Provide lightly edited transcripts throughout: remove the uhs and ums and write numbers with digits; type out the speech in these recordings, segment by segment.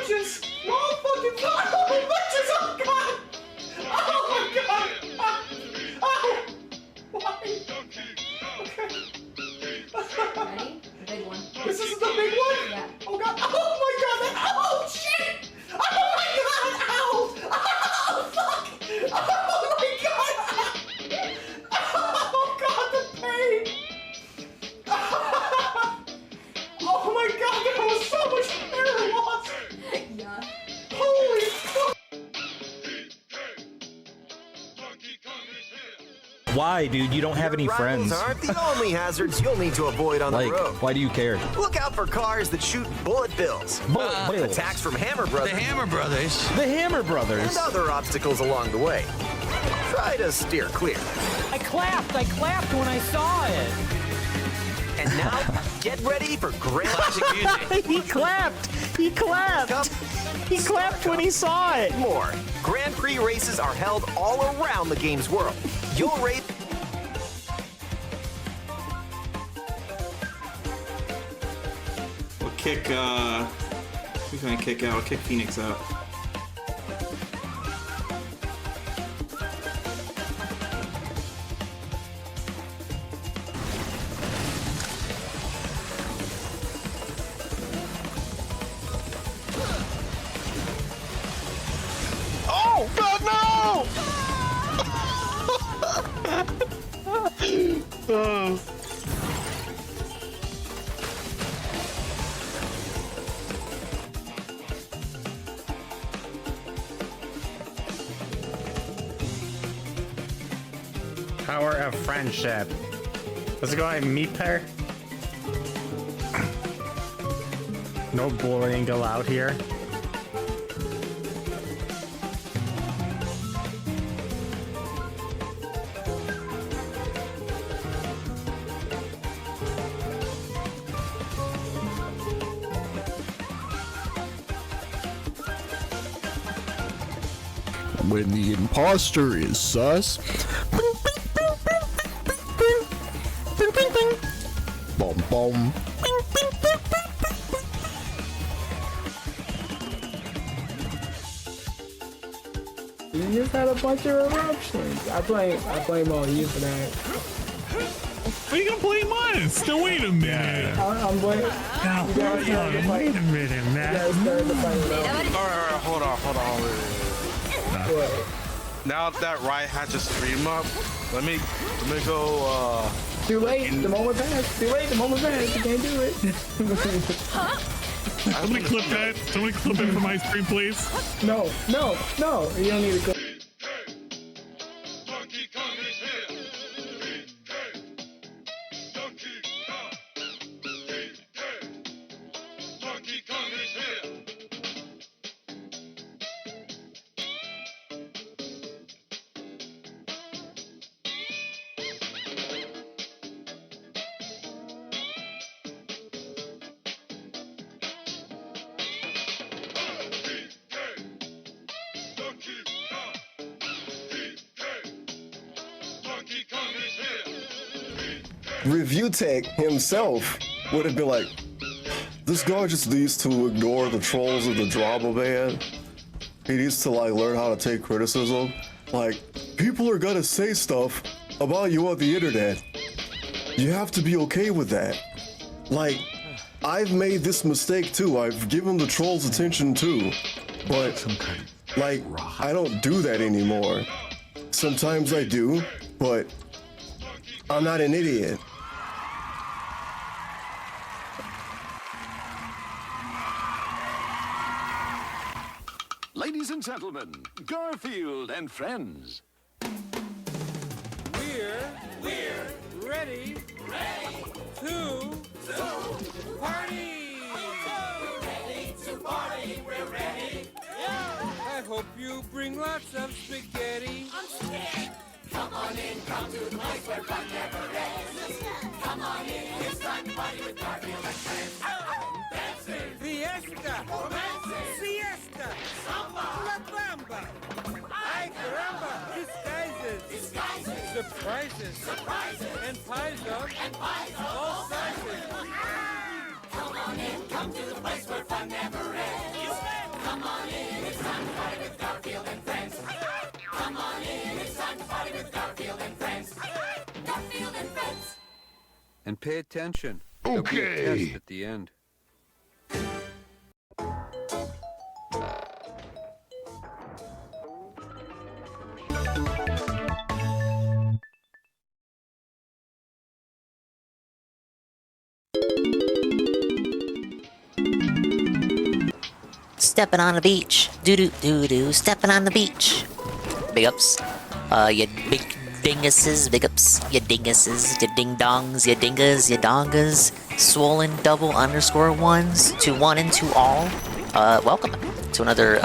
Wedges! No fucking god! Oh, wedges! Oh god! Oh my god! Oh! Why? Okay. Ready? The big one. This is the big one? Yeah. Oh god! Oh my god! Oh shit! Oh my god! Ow! Oh fuck! Oh my god! Oh god, the pain! Oh my god, there was so much hair loss! Yeah. Holy fuck! Why, dude? You don't have any friends. Rivals aren't the only hazards you'll need to avoid on the road. Why do you care? Look out for cars that shoot bullet bills. Bullet bills. Attacks from Hammer Brothers. The Hammer Brothers. The Hammer Brothers. And other obstacles along the way. Try to steer clear. I clapped when I saw it. And now, get ready for grand music. He clapped He clapped when he saw it. More. Grand Prix races are held all around the game's world. You'll race. We'll kick, who's gonna kick out? We'll kick Phoenix out. Oh, God, no! Power of friendship. Let's go ahead and meet pair. No bullying allowed here. When the imposter is sus. Bom bom. You just had a bunch of eruptions. I blame all you for that. Are you gonna blame us? Now wait a minute. I'm blaming. Now, wait a minute, man. Alright, hold on. What? Now that Riot has a stream up, let me go, Too late. The moment passed. Too late. The moment passed. You can't do it. Somebody clip that. Somebody clip it from my stream, please. No. You don't need to go. Review Tech himself would have been like, this guy just needs to ignore the trolls of the drama, man. He needs to like learn how to take criticism. Like, people are gonna say stuff about you on the internet. You have to be okay with that. Like, I've made this mistake too. I've given the trolls attention too. But like, I don't do that anymore. Sometimes I do, but I'm not an idiot. Ladies and gentlemen, Garfield and friends. We're ready to party. We're ready. I hope you bring lots of spaghetti. I'm scared. Come on in, come to the place where fun never ends. Come on in, it's time to party with Garfield and friends. Dancing, fiesta, romancing, siesta, samba, la bamba. Ay caramba, disguises, surprises, and pies of all sizes. Come on in, come to the place where fun never ends. Come on in, it's time to party with Garfield and friends. Come on in, it's time to party with Garfield and friends. Garfield and friends. And pay attention. There'll be a test at the end. Stepping on the beach. Doo-doo-doo-doo. Stepping on the beach. Big ups. You big dinguses. Big ups. You dinguses. You ding-dongs. You dingas. You dongas. Swollen double underscore ones. To one and to all. Welcome to another,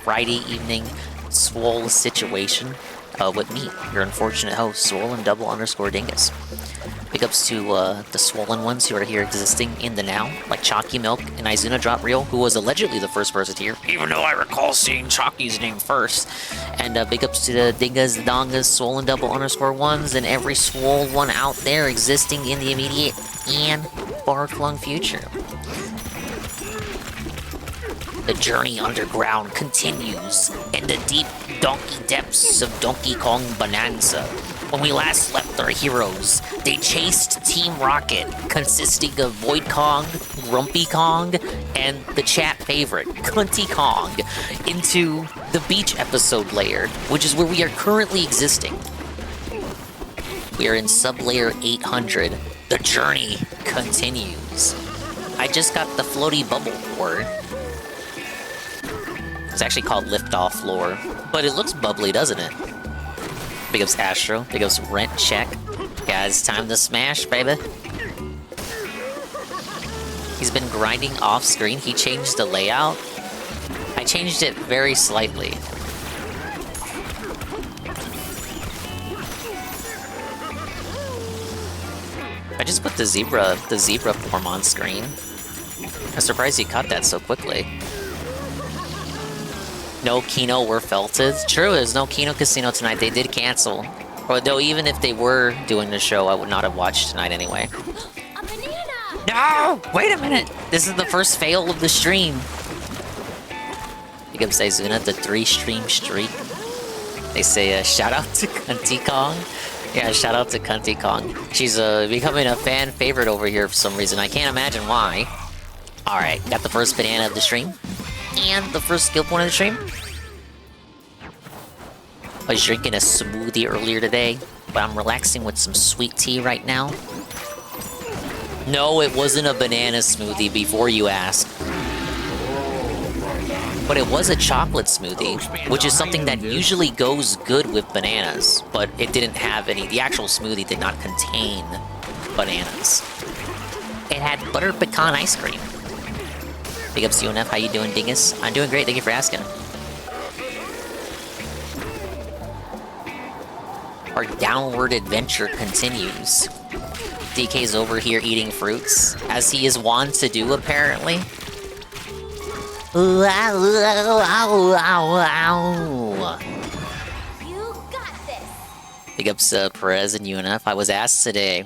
Friday evening swole situation. With me, your unfortunate host, Swollen double underscore dingus. Big ups to the swollen ones who are here existing in the now, like Chalky Milk and Izuna Drop Reel, who was allegedly the first person here, even though I recall seeing Chalky's name first. And big ups to the dingas, the dongas, swollen double underscore ones, and every swole one out there existing in the immediate and far-flung future. The journey underground continues in the deep donkey depths of Donkey Kong Bananza. When we last left our heroes, they chased Team Rocket, consisting of Void Kong, Grumpy Kong, and the chat favorite, Cunty Kong, into the beach episode layer, which is where we are currently existing. We are in sub-layer 800. The journey continues. I just got the floaty bubble lore. It's actually called Liftoff lore, but it looks bubbly, doesn't it? Big ups Astro, big ups Rent Check. Yeah, it's time to smash, baby. He's been grinding off screen. He changed the layout. I changed it very slightly. I just put the zebra form on screen. I'm surprised he caught that so quickly. No Kino were felted. True, there's no Kino Casino tonight. They did cancel. Although even if they were doing the show, I would not have watched tonight anyway. A banana! No! Wait a minute! This is the first fail of the stream. Big ups Izuna, the 3-stream streak. They say shout out to Cunty Kong. Yeah, shout out to Cunty Kong. She's becoming a fan favorite over here for some reason. I can't imagine why. Alright, got the first banana of the stream. And the first skill point of the stream. I was drinking a smoothie earlier today, but I'm relaxing with some sweet tea right now. No, it wasn't a banana smoothie before you ask. But it was a chocolate smoothie, which is something that usually goes good with bananas, but it didn't have any. The actual smoothie did not contain bananas. It had butter pecan ice cream. Big ups UNF, how you doing, Dingus? I'm doing great, thank you for asking. Our downward adventure continues. DK's over here eating fruits, as he is wont to do, apparently. You got this! Big ups Perez and UNF. I was asked today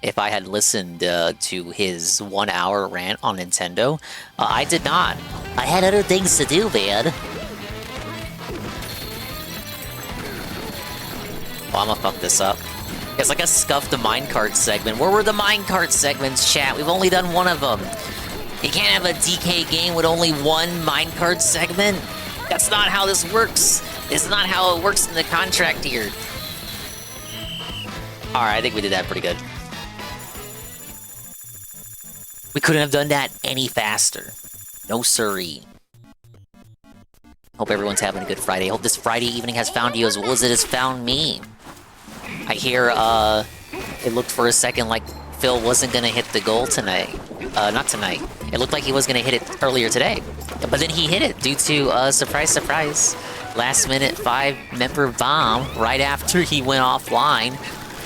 if I had listened to his 1-hour rant on Nintendo. I did not. I had other things to do, man. Oh, I'm gonna fuck this up. It's like a scuffed minecart segment. Where were the minecart segments, chat? We've only done one of them. You can't have a DK game with only one minecart segment. That's not how this works. It's not how it works in the contract here. Alright, I think we did that pretty good. We couldn't have done that any faster. No siree. Hope everyone's having a good Friday. Hope this Friday evening has found you as well as it has found me. I hear, it looked for a second like Phil wasn't gonna hit the goal tonight. Not tonight. It looked like he was gonna hit it earlier today. But then he hit it due to, surprise, surprise, last-minute 5-member bomb right after he went offline.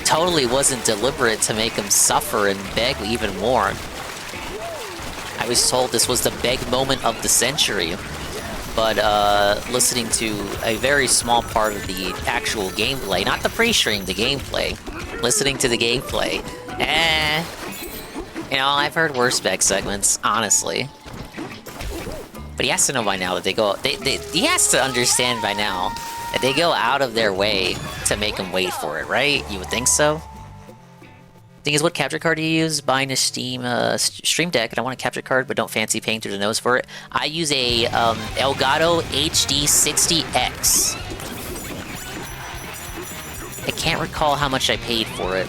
Totally wasn't deliberate to make him suffer and beg even more. I was told this was the beg moment of the century. But, listening to a very small part of the actual gameplay, not the pre-stream, the gameplay, listening to the gameplay, you know, I've heard worse beg segments, honestly. But he has to know by now that he has to understand by now that they go out of their way to make him wait for it, right? You would think so. Thing is, what capture card do you use? Buying a Stream Deck, and I want a capture card, but don't fancy paying through the nose for it. I use a Elgato HD60X. I can't recall how much I paid for it.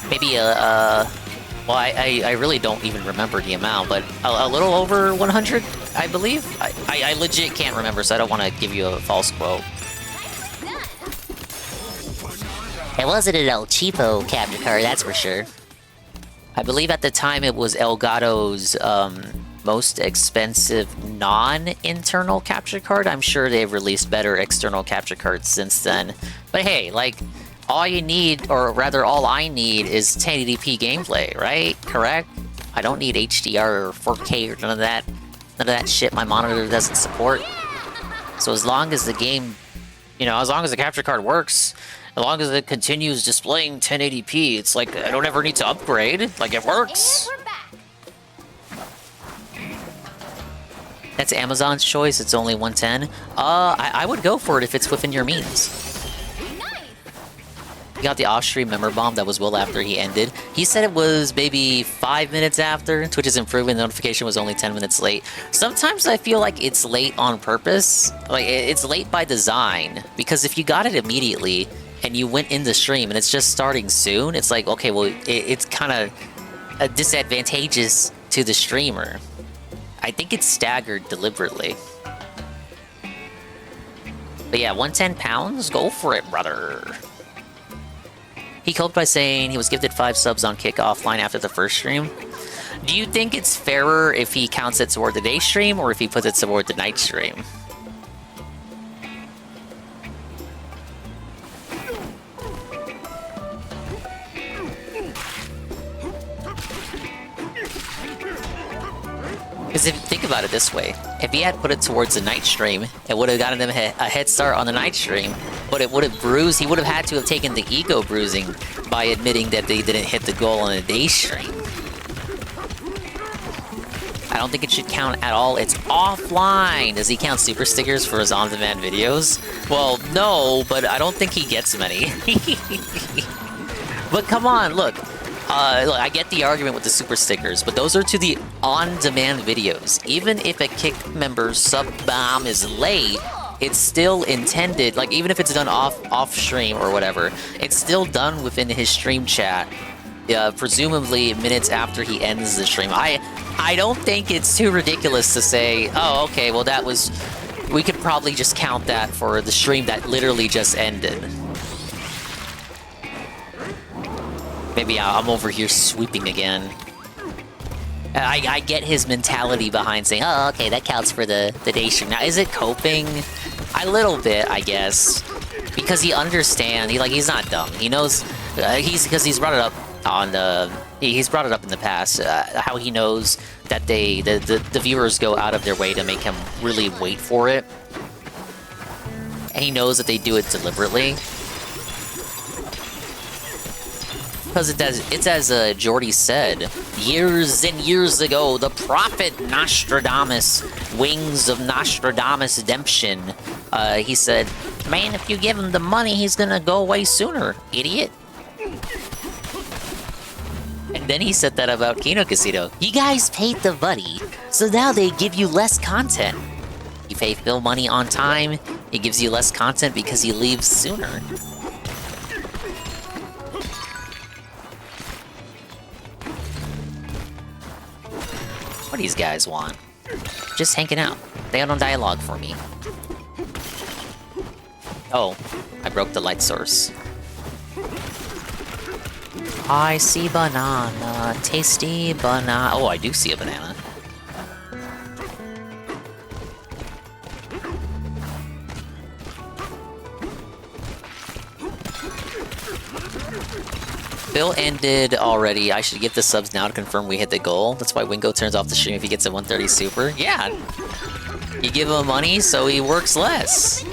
Maybe well, I really don't even remember the amount, but a little over 100, I believe. I legit can't remember, so I don't want to give you a false quote. It wasn't an El Cheapo capture card, that's for sure. I believe at the time it was Elgato's most expensive non-internal capture card. I'm sure they've released better external capture cards since then. But hey, like, all you need, or rather all I need, is 1080p gameplay, right? Correct? I don't need HDR or 4K or none of that shit my monitor doesn't support. So as long as the game, you know, as long as the capture card works, as long as it continues displaying 1080p, it's like, I don't ever need to upgrade. Like, it works. That's Amazon's choice. It's only 110. I would go for it if it's within your means. He got the off-stream member bomb that was well after he ended. He said it was maybe 5 minutes after. Twitch's improvement notification was only 10 minutes late. Sometimes I feel like it's late on purpose. Like, it's late by design. Because if you got it immediately, and you went in the stream and it's just starting soon, it's like, okay, well, it's kind of disadvantageous to the streamer. I think it's staggered deliberately. But yeah, 110 pounds? Go for it, brother. He coped by saying he was gifted 5 subs on Kick offline after the first stream. Do you think it's fairer if he counts it toward the day stream or if he puts it toward the night stream? Because if you think about it this way, if he had put it towards the night stream, it would have gotten him a head start on the night stream, but it would have bruised, he would have had to have taken the ego bruising by admitting that they didn't hit the goal on the day stream. I don't think it should count at all. It's offline! Does he count super stickers for his on-demand videos? Well, no, but I don't think he gets many. But come on, look, I get the argument with the super stickers, but those are to the on-demand videos. Even if a Kick member's sub bomb is late, it's still intended, like, even if it's done off-stream or whatever, it's still done within his stream chat, presumably minutes after he ends the stream. I don't think it's too ridiculous to say, oh, okay, well, that was... We could probably just count that for the stream that literally just ended. Maybe I'm over here sweeping again. I get his mentality behind saying, oh, okay, that counts for the day stream. Now, is it coping? A little bit, I guess. Because he understands, he's not dumb. He knows, because he's brought it up on he's brought it up in the past, how he knows that the viewers go out of their way to make him really wait for it. And he knows that they do it deliberately. Because it's as Jordy said, years and years ago, the prophet Nostradamus, wings of Nostradamus redemption, he said, man, if you give him the money, he's gonna go away sooner, idiot. And then he said that about Kino Casino. You guys paid the money, so now they give you less content. You pay Phil money on time, it gives you less content because he leaves sooner. What do these guys want? Just hanging out. They got no dialogue for me. Oh, I broke the light source. I see banana, tasty banana. Oh, I do see a banana. Bill ended already. I should give the subs now to confirm we hit the goal. That's why Wingo turns off the stream if he gets a 130 super. Yeah. You give him money so he works less.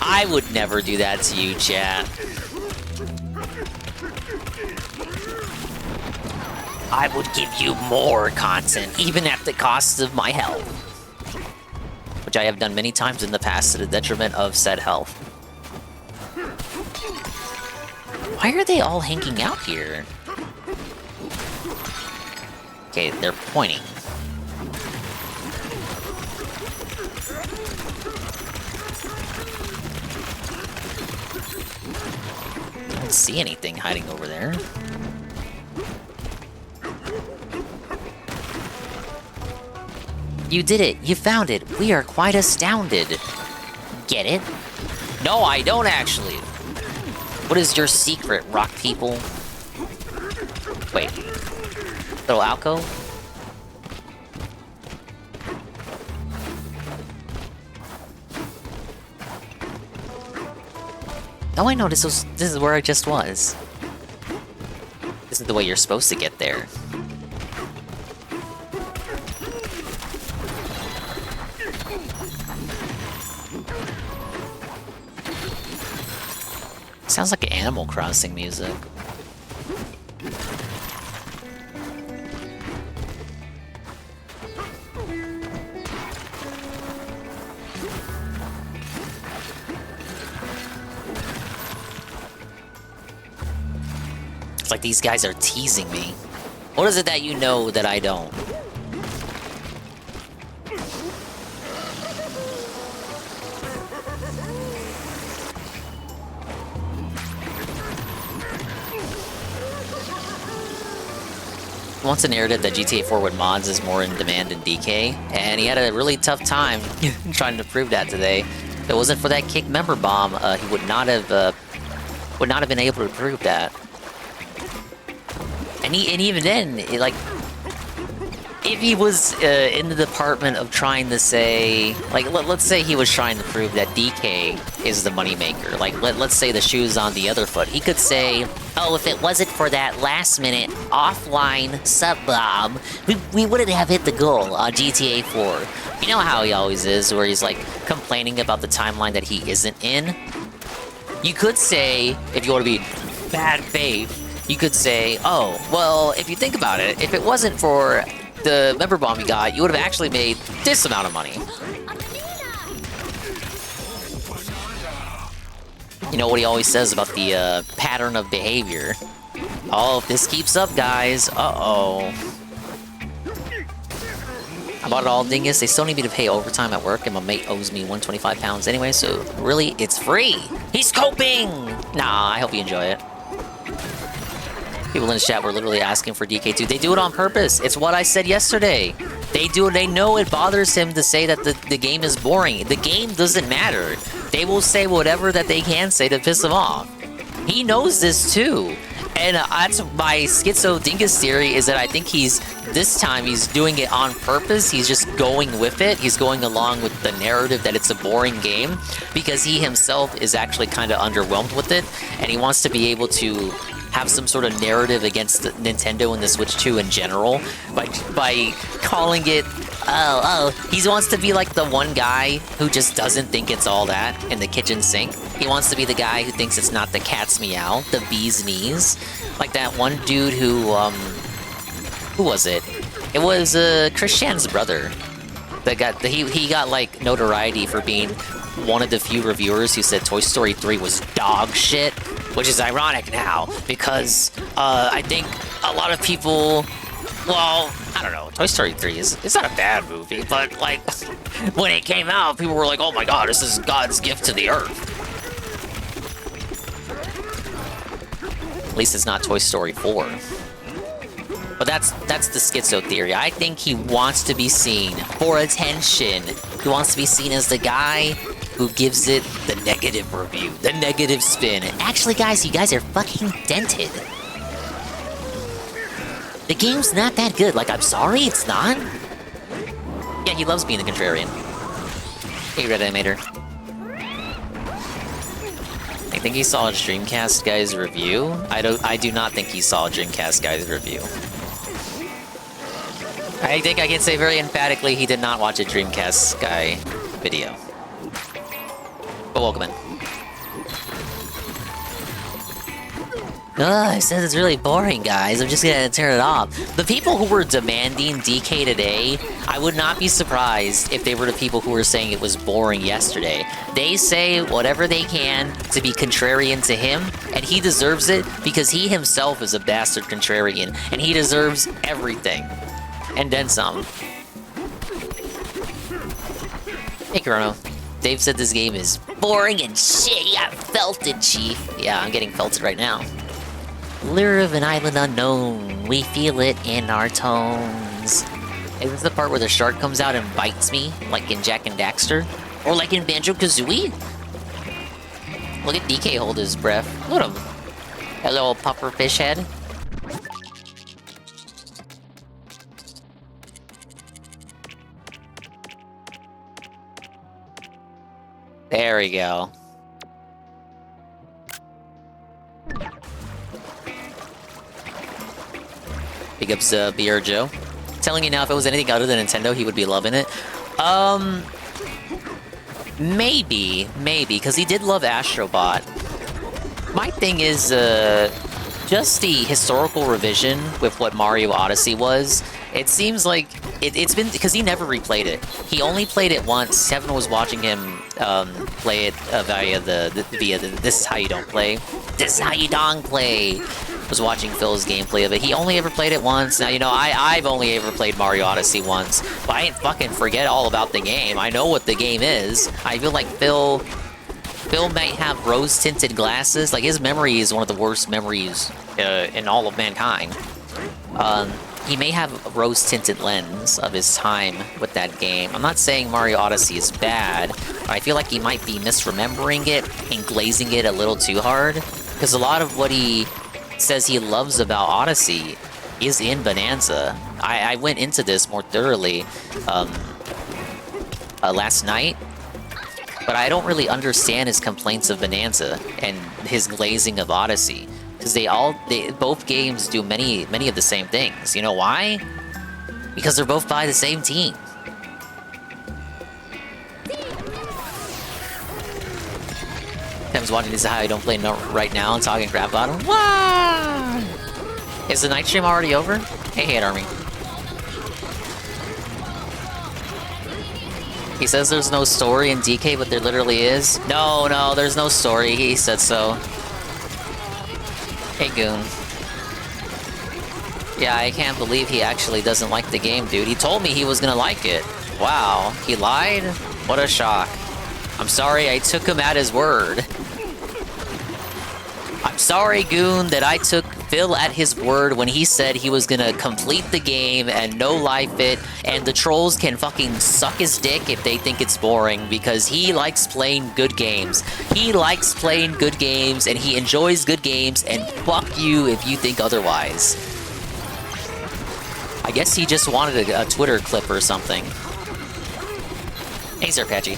I would never do that to you, chat. I would give you more content, even at the cost of my health. Which I have done many times in the past to the detriment of said health. Why are they all hanging out here? Okay, they're pointing. I don't see anything hiding over there. You did it! You found it! We are quite astounded! Get it? No, I don't actually! What is your secret, rock people? Wait. Little alcove? Oh, I know, this is where I just was. This is the way you're supposed to get there. Sounds like Animal Crossing music. It's like these guys are teasing me. What is it that you know that I don't? Wants a narrative that GTA 4 with mods is more in demand than DK, and he had a really tough time trying to prove that today. If it wasn't for that kick member bomb, he would not have been able to prove that. And even then, if he was in the department of trying to say, like, let's say he was trying to prove that DK is the moneymaker. Like, let's say the shoe's on the other foot. He could say, oh, if it wasn't for that last-minute offline sub-bomb, we wouldn't have hit the goal on GTA 4. You know how he always is, where he's, like, complaining about the timeline that he isn't in? You could say, if you want to be bad faith, you could say, oh, well, if you think about it, if it wasn't for the member bomb you got, you would have actually made this amount of money. You know what he always says about the pattern of behavior. Oh, if this keeps up, guys, uh-oh. About it all, dingus, they still need me to pay overtime at work, and my mate owes me 125 pounds anyway, so really, it's free. He's coping! Nah, I hope you enjoy it. People in the chat were literally asking for DK2. They do it on purpose. It's what I said yesterday. They do it. They know it bothers him to say that the game is boring. The game doesn't matter. They will say whatever that they can say to piss him off. He knows this too. And that's my schizo dingus theory, is that I think this time he's doing it on purpose. He's just going with it. He's going along with the narrative that it's a boring game because he himself is actually kind of underwhelmed with it. And he wants to be able to have some sort of narrative against Nintendo and the Switch 2 in general by calling it, he wants to be like the one guy who just doesn't think it's all that in the kitchen sink. He wants to be the guy who thinks it's not the cat's meow, the bee's knees. Like that one dude who was it? It was Christian's brother. He got like notoriety for being one of the few reviewers who said Toy Story 3 was dog shit, which is ironic now because I think a lot of people, well, I don't know, Toy Story 3 it's not a bad movie, but like when it came out, people were like, oh my god, this is God's gift to the earth. At least it's not Toy Story 4. But that's the schizo theory. I think he wants to be seen for attention. He wants to be seen as the guy who gives it the negative review, the negative spin. Actually, guys, you guys are fucking dented. The game's not that good. Like, I'm sorry, it's not. Yeah, he loves being a contrarian. Hey, Red Animator. I think he saw a Dreamcast guy's review. I do not think he saw a Dreamcast guy's review. I think I can say very emphatically he did not watch a Dreamcast guy video. But welcome in. Ugh, it says it's really boring, guys. I'm just gonna turn it off. The people who were demanding DK today, I would not be surprised if they were the people who were saying it was boring yesterday. They say whatever they can to be contrarian to him, and he deserves it because he himself is a bastard contrarian, and he deserves everything. And then some. Hey, Chrono. Dave said this game is boring and shit. I felt it, Chief. Yeah, I'm getting felted right now. Lure of an island unknown. We feel it in our tones. Is this the part where the shark comes out and bites me, like in Jak and Daxter? Or like in Banjo-Kazooie? Look at DK hold his breath. Look at him. Hello, puffer fish head. There we go. Big ups, BR Joe. Telling you now, if it was anything other than Nintendo, he would be loving it. Maybe, because he did love Astrobot. My thing is, just the historical revision with what Mario Odyssey was. It seems like it's been because he never replayed it. He only played it once. Kevin was watching him play it via the "This is how you don't play." This is how you don't play. Was watching Phil's gameplay of it. He only ever played it once. Now, you know, I've only ever played Mario Odyssey once, but I ain't fucking forget all about the game. I know what the game is. I feel like Phil might have rose-tinted glasses. Like, his memory is one of the worst memories in all of mankind. He may have a rose-tinted lens of his time with that game. I'm not saying Mario Odyssey is bad, but I feel like he might be misremembering it and glazing it a little too hard. Because a lot of what he says he loves about Odyssey is in Bananza. I went into this more thoroughly last night, but I don't really understand his complaints of Bananza and his glazing of Odyssey, because both games do many of the same things. You know why? Because they're both by the same team. Tim's watching This Is How I Don't Play right now and talking crap about him. Wow! Is the night stream already over? Hey, Hate Army. He says there's no story in DK, but there literally is. No, there's no story. He said so. Hey, Goon. Yeah, I can't believe he actually doesn't like the game, dude. He told me he was gonna like it. Wow, he lied? What a shock. I'm sorry I took him at his word. I'm sorry, Goon, that I took Phil at his word when he said he was gonna complete the game and no life it, and the trolls can fucking suck his dick if they think it's boring, because he likes playing good games. He likes playing good games, and he enjoys good games, and fuck you if you think otherwise. I guess he just wanted a Twitter clip or something. Hey, Sir Patchy.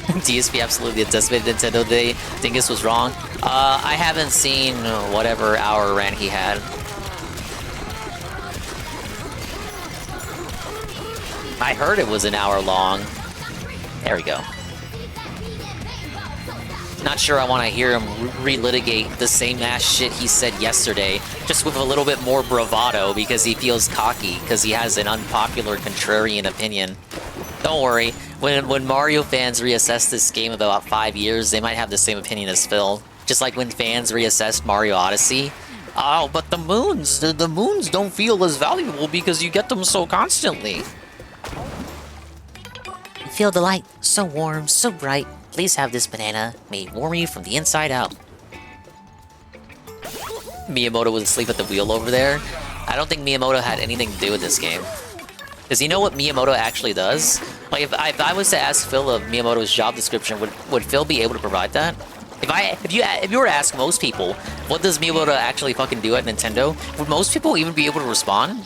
DSP absolutely decimated Nintendo. They think this was wrong. I haven't seen whatever hour rant he had. I heard it was an hour long. There we go. Not sure I want to hear him relitigate the same ass shit he said yesterday, just with a little bit more bravado because he feels cocky, because he has an unpopular contrarian opinion. Don't worry, when Mario fans reassess this game in about 5 years, they might have the same opinion as Phil. Just like when fans reassessed Mario Odyssey. Oh, but the moons don't feel as valuable because you get them so constantly. Feel the light, so warm, so bright. Please have this banana, may it warm you from the inside out. Miyamoto was asleep at the wheel over there. I don't think Miyamoto had anything to do with this game. Does he know what Miyamoto actually does? Like, if I was to ask Phil of Miyamoto's job description, would Phil be able to provide that? If you were to ask most people, what does Miyamoto actually fucking do at Nintendo? Would most people even be able to respond?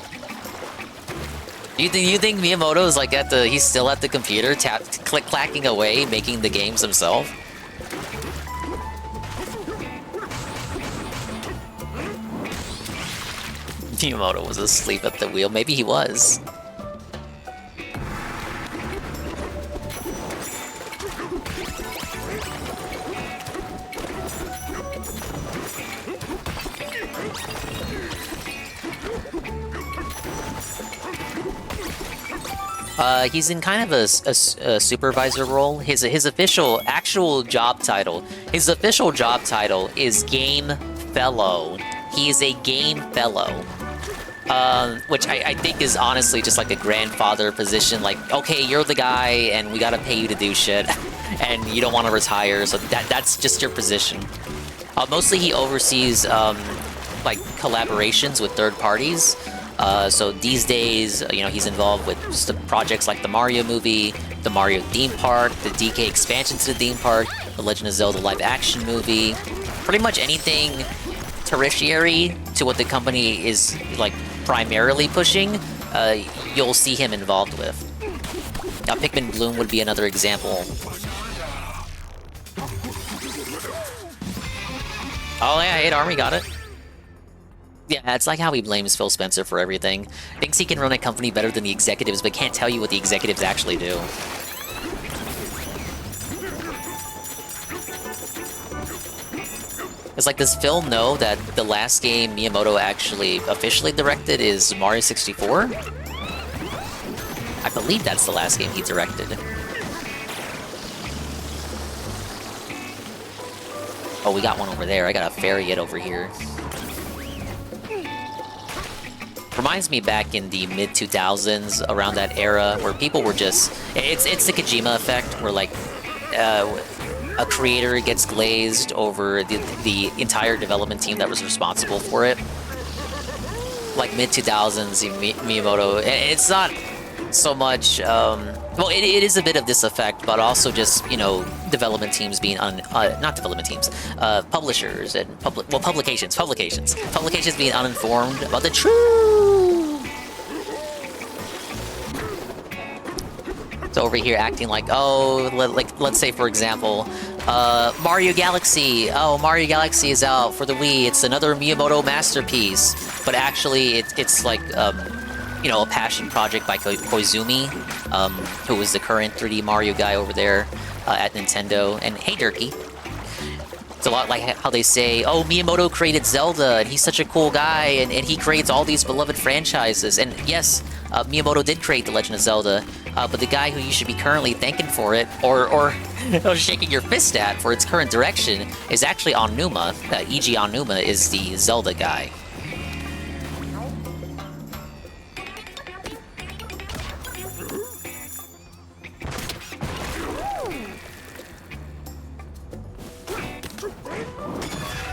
You think Miyamoto is like he's still at the computer, click-clacking away, making the games himself? Miyamoto was asleep at the wheel. Maybe he was. He's in kind of a supervisor role. His actual job title is Game Fellow. He is a Game Fellow. Which I think is honestly just like a grandfather position. Like, okay, you're the guy, and we gotta pay you to do shit, and you don't want to retire, so that's just your position. Mostly he oversees like collaborations with third parties. So these days, you know, he's involved with projects like the Mario movie, the Mario theme park, the DK expansion to the theme park, the Legend of Zelda live-action movie, pretty much anything tertiary to what the company is like primarily pushing, you'll see him involved with. Now, Pikmin Bloom would be another example. Oh yeah, 8 Army got it. Yeah, it's like how he blames Phil Spencer for everything. Thinks he can run a company better than the executives, but can't tell you what the executives actually do. It's like, does Phil know that the last game Miyamoto actually officially directed is Mario 64? I believe that's the last game he directed. Oh, we got one over there. I gotta ferry it over here. Reminds me back in the mid-2000s, around that era, where people were just... It's the Kojima effect, where like... a creator gets glazed over the entire development team that was responsible for it. Like mid-2000s, Miyamoto. It's not so much... well, it is a bit of this effect, but also just, you know, development teams being... not development teams. Publishers and... publications. Publications being uninformed about the truth! So over here acting like, oh, let's say, for example, Mario Galaxy. Oh, Mario Galaxy is out for the Wii. It's another Miyamoto masterpiece. But actually, it's like, you know, a passion project by Koizumi, who is the current 3D Mario guy over there at Nintendo. And hey, Durkee. It's a lot like how they say, oh, Miyamoto created Zelda, and he's such a cool guy, and he creates all these beloved franchises. And yes, Miyamoto did create The Legend of Zelda, but the guy who you should be currently thanking for it, or shaking your fist at for its current direction, is actually Onuma. Eiji Onuma is the Zelda guy.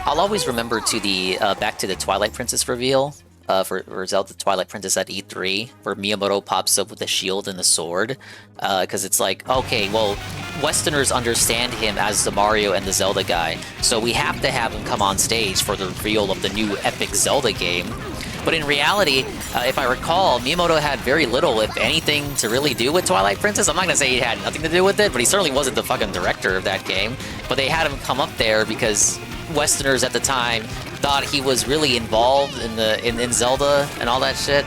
I'll always remember to the back to the Twilight Princess reveal for Zelda Twilight Princess at E3, where Miyamoto pops up with the shield and the sword, because it's like, okay, well, Westerners understand him as the Mario and the Zelda guy, so we have to have him come on stage for the reveal of the new epic Zelda game. But in reality, if I recall, Miyamoto had very little, if anything, to really do with Twilight Princess. I'm not gonna say he had nothing to do with it, but he certainly wasn't the fucking director of that game. But they had him come up there because Westerners at the time thought he was really involved in Zelda and all that shit.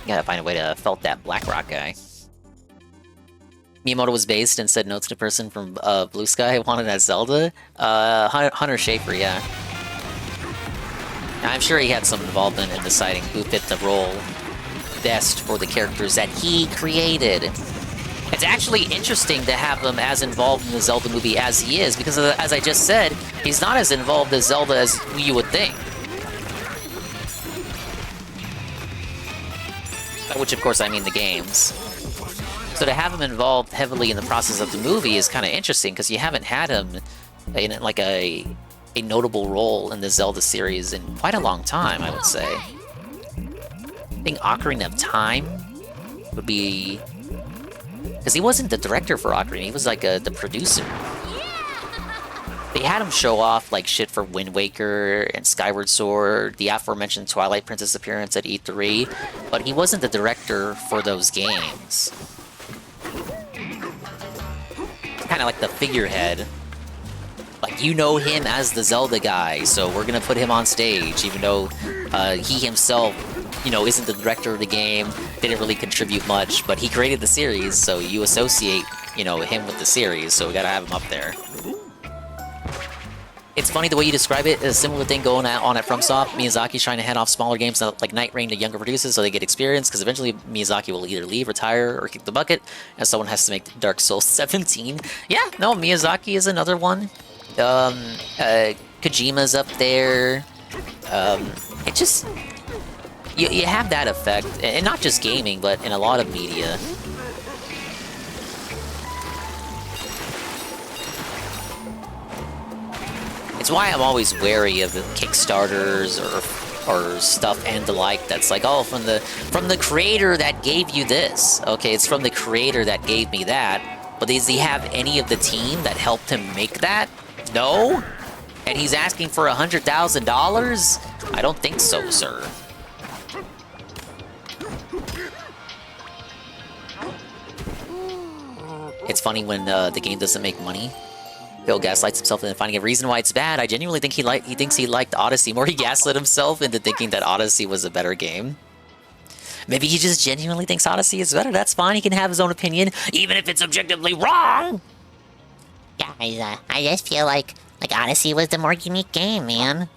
Gotta find a way to felt that Blackrock guy. Miyamoto was based and said no to the person from Blue Sky wanted as Zelda. Hunter Schafer, yeah. I'm sure he had some involvement in deciding who fit the role best for the characters that he created. It's actually interesting to have him as involved in the Zelda movie as he is, because as I just said, he's not as involved as Zelda as you would think. By which, of course, I mean the games. So to have him involved heavily in the process of the movie is kind of interesting, because you haven't had him in like a notable role in the Zelda series in quite a long time, I would say. I think Ocarina of Time would be... because he wasn't the director for Ocarina, he was like the producer. They had him show off like shit for Wind Waker and Skyward Sword, the aforementioned Twilight Princess appearance at E3, but he wasn't the director for those games. Kind of like the figurehead. Like, you know him as the Zelda guy, so we're gonna put him on stage, even though he himself, you know, isn't the director of the game, didn't really contribute much, but he created the series, so you associate, you know, him with the series, so we gotta have him up there. It's funny the way you describe it. A similar thing going on at FromSoft. Miyazaki's trying to hand off smaller games like Night Rain to younger producers so they get experience, because eventually Miyazaki will either leave, retire, or kick the bucket, and someone has to make Dark Souls 17. Yeah, no, Miyazaki is another one. Kojima's up there. It just... You have that effect, and not just gaming, but in a lot of media. It's why I'm always wary of Kickstarters or stuff and the like that's like, oh, from the creator that gave you this. Okay, it's from the creator that gave me that. But does he have any of the team that helped him make that? No? And he's asking for $100,000? I don't think so, sir. It's funny when the game doesn't make money. Bill gaslights himself into finding a reason why it's bad. I genuinely think he thinks he liked Odyssey more. He gaslit himself into thinking that Odyssey was a better game. Maybe he just genuinely thinks Odyssey is better. That's fine. He can have his own opinion, even if it's objectively wrong. Yeah, I just feel like Odyssey was the more unique game, man.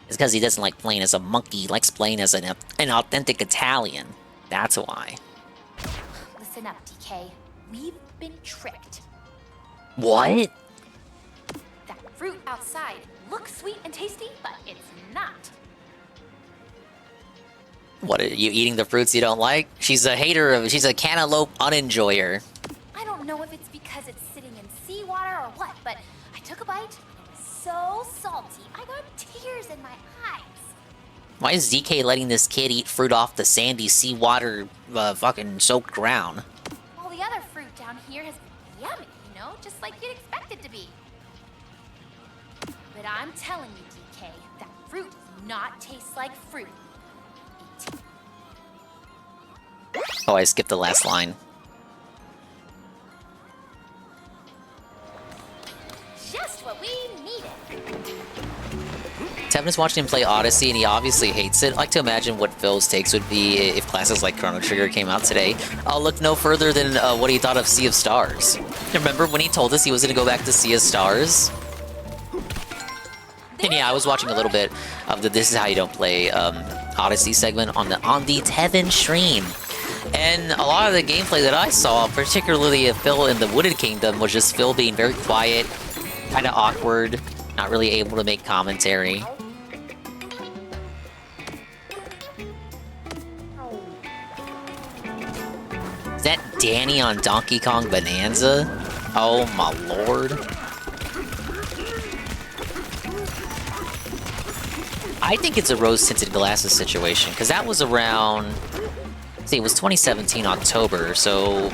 It's because he doesn't like playing as a monkey. He likes playing as an authentic Italian. That's why. Listen up, DK. We've been tricked. What? That fruit outside looks sweet and tasty, but it's not. What, are you eating the fruits you don't like? She's a hater of... She's a cantaloupe unenjoyer. I don't know if it's because it's sitting in seawater or what, but I took a bite. It was so salty, I got tears in my eyes. Why is DK letting this kid eat fruit off the sandy seawater fucking soaked ground? All the other fruit down here has been yummy, you know, just like you'd expect it to be. But I'm telling you, DK, that fruit does not taste like fruit. Oh, I skipped the last line. Just what we needed. Tevin is watching him play Odyssey, and he obviously hates it. I like to imagine what Phil's takes would be if classes like Chrono Trigger came out today. I'll look no further than what he thought of Sea of Stars. Remember when he told us he was going to go back to Sea of Stars? And yeah, I was watching a little bit of the This Is How You Don't Play Odyssey segment on the Tevin stream. And a lot of the gameplay that I saw, particularly of Phil in the Wooded Kingdom, was just Phil being very quiet, kind of awkward, not really able to make commentary. Is that Danny on Donkey Kong Bananza? Oh my lord. I think it's a rose-tinted glasses situation, because that was around... See, it was 2017 October, so...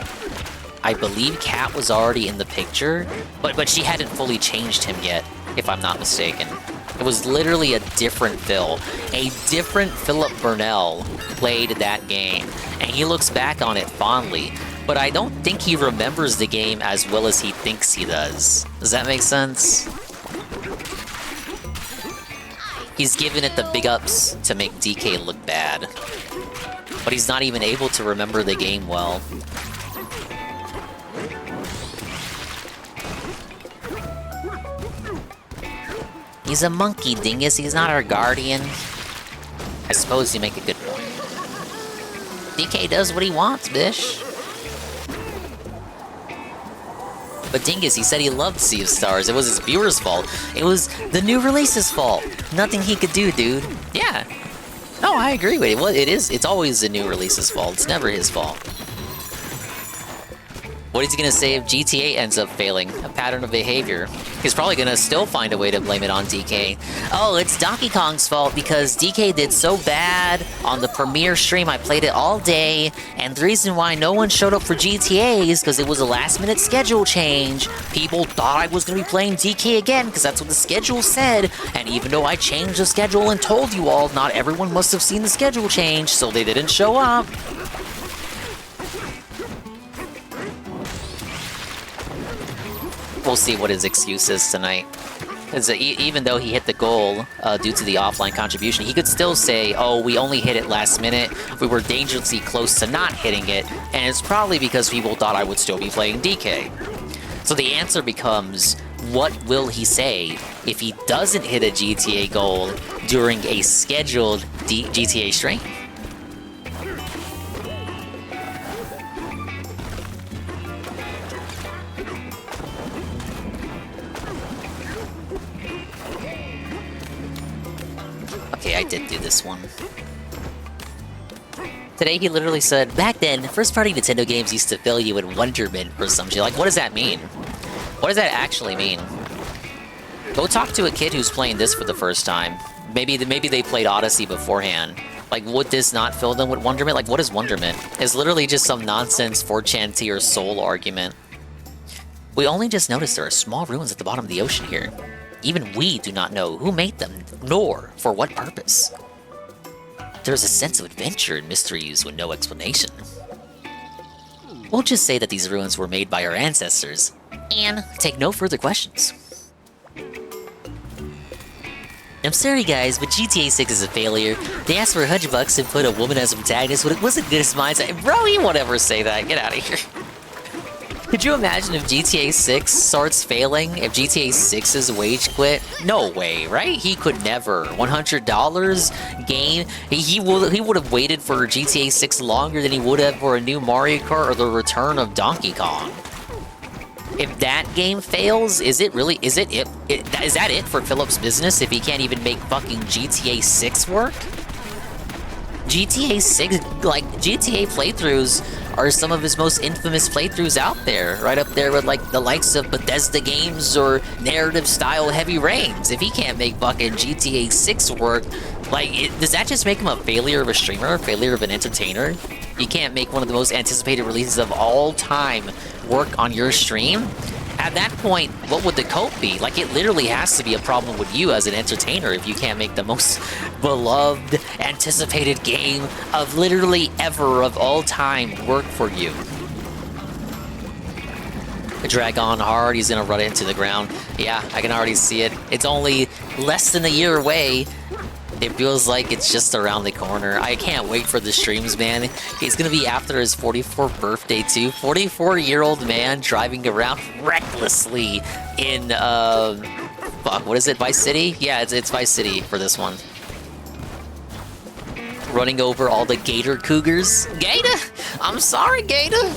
I believe Kat was already in the picture, but she hadn't fully changed him yet, if I'm not mistaken. It was literally a different Phil. A different Philip Burnell played that game, and he looks back on it fondly, but I don't think he remembers the game as well as he thinks he does. Does that make sense? He's given it the big ups to make DK look bad, but he's not even able to remember the game well. He's a monkey, dingus. He's not our guardian. I suppose you make a good point. DK does what he wants, bish. But Dingus, he said he loved Sea of Stars. It was his viewers' fault. It was the new release's fault. Nothing he could do, dude. Yeah. No, I agree with it. Well, it's always the new release's fault. It's never his fault. What is he gonna say if GTA ends up failing? A pattern of behavior. He's probably gonna still find a way to blame it on DK. Oh, it's Donkey Kong's fault because DK did so bad on the premiere stream. I played it all day, and the reason why no one showed up for GTA is because it was a last-minute schedule change. People thought I was gonna be playing DK again because that's what the schedule said, and even though I changed the schedule and told you all, not everyone must have seen the schedule change, so they didn't show up. We'll see what his excuse is tonight. Because even though he hit the goal due to the offline contribution, he could still say, oh, we only hit it last minute, we were dangerously close to not hitting it, and it's probably because people thought I would still be playing DK. So the answer becomes, what will he say if he doesn't hit a GTA goal during a scheduled GTA stream? Okay, I did do this one. Today he literally said, back then, first-party Nintendo games used to fill you in wonderment or some shit. Like, what does that mean? What does that actually mean? Go talk to a kid who's playing this for the first time. Maybe they played Odyssey beforehand. Like, would this not fill them with wonderment? Like, what is wonderment? It's literally just some nonsense 4chan tier soul argument. We only just noticed there are small ruins at the bottom of the ocean here. Even we do not know who made them, nor for what purpose. There's a sense of adventure and mysteries with no explanation. We'll just say that these ruins were made by our ancestors, and take no further questions. I'm sorry guys, but GTA 6 is a failure. They asked for $100 and put a woman as a protagonist, but it wasn't good as mine. Bro, you won't ever say that. Get out of here. Could you imagine if GTA 6 starts failing? If GTA 6's wage quit? No way, right? He could never. $100 game? He would have waited for GTA 6 longer than he would have for a new Mario Kart or the return of Donkey Kong. If that game fails, is that it for Philip's business if he can't even make fucking GTA 6 work? GTA 6, like, GTA playthroughs are some of his most infamous playthroughs out there. Right up there with, like, the likes of Bethesda games or narrative-style Heavy Rains. If he can't make fucking GTA 6 work, like, does that just make him a failure of a streamer? A failure of an entertainer? You can't make one of the most anticipated releases of all time work on your stream? At that point, what would the cope be? Like, it literally has to be a problem with you as an entertainer if you can't make the most beloved, anticipated game of literally ever of all time work for you. Drag on hard, he's gonna run it into the ground. Yeah, I can already see it. It's only less than a year away. It feels like it's just around the corner. I can't wait for the streams, man. It's gonna be after his 44th birthday, too. 44-year-old man driving around recklessly in, fuck, what is it, Vice City? Yeah, it's Vice City for this one. Running over all the gator cougars. Gator! I'm sorry, Gator!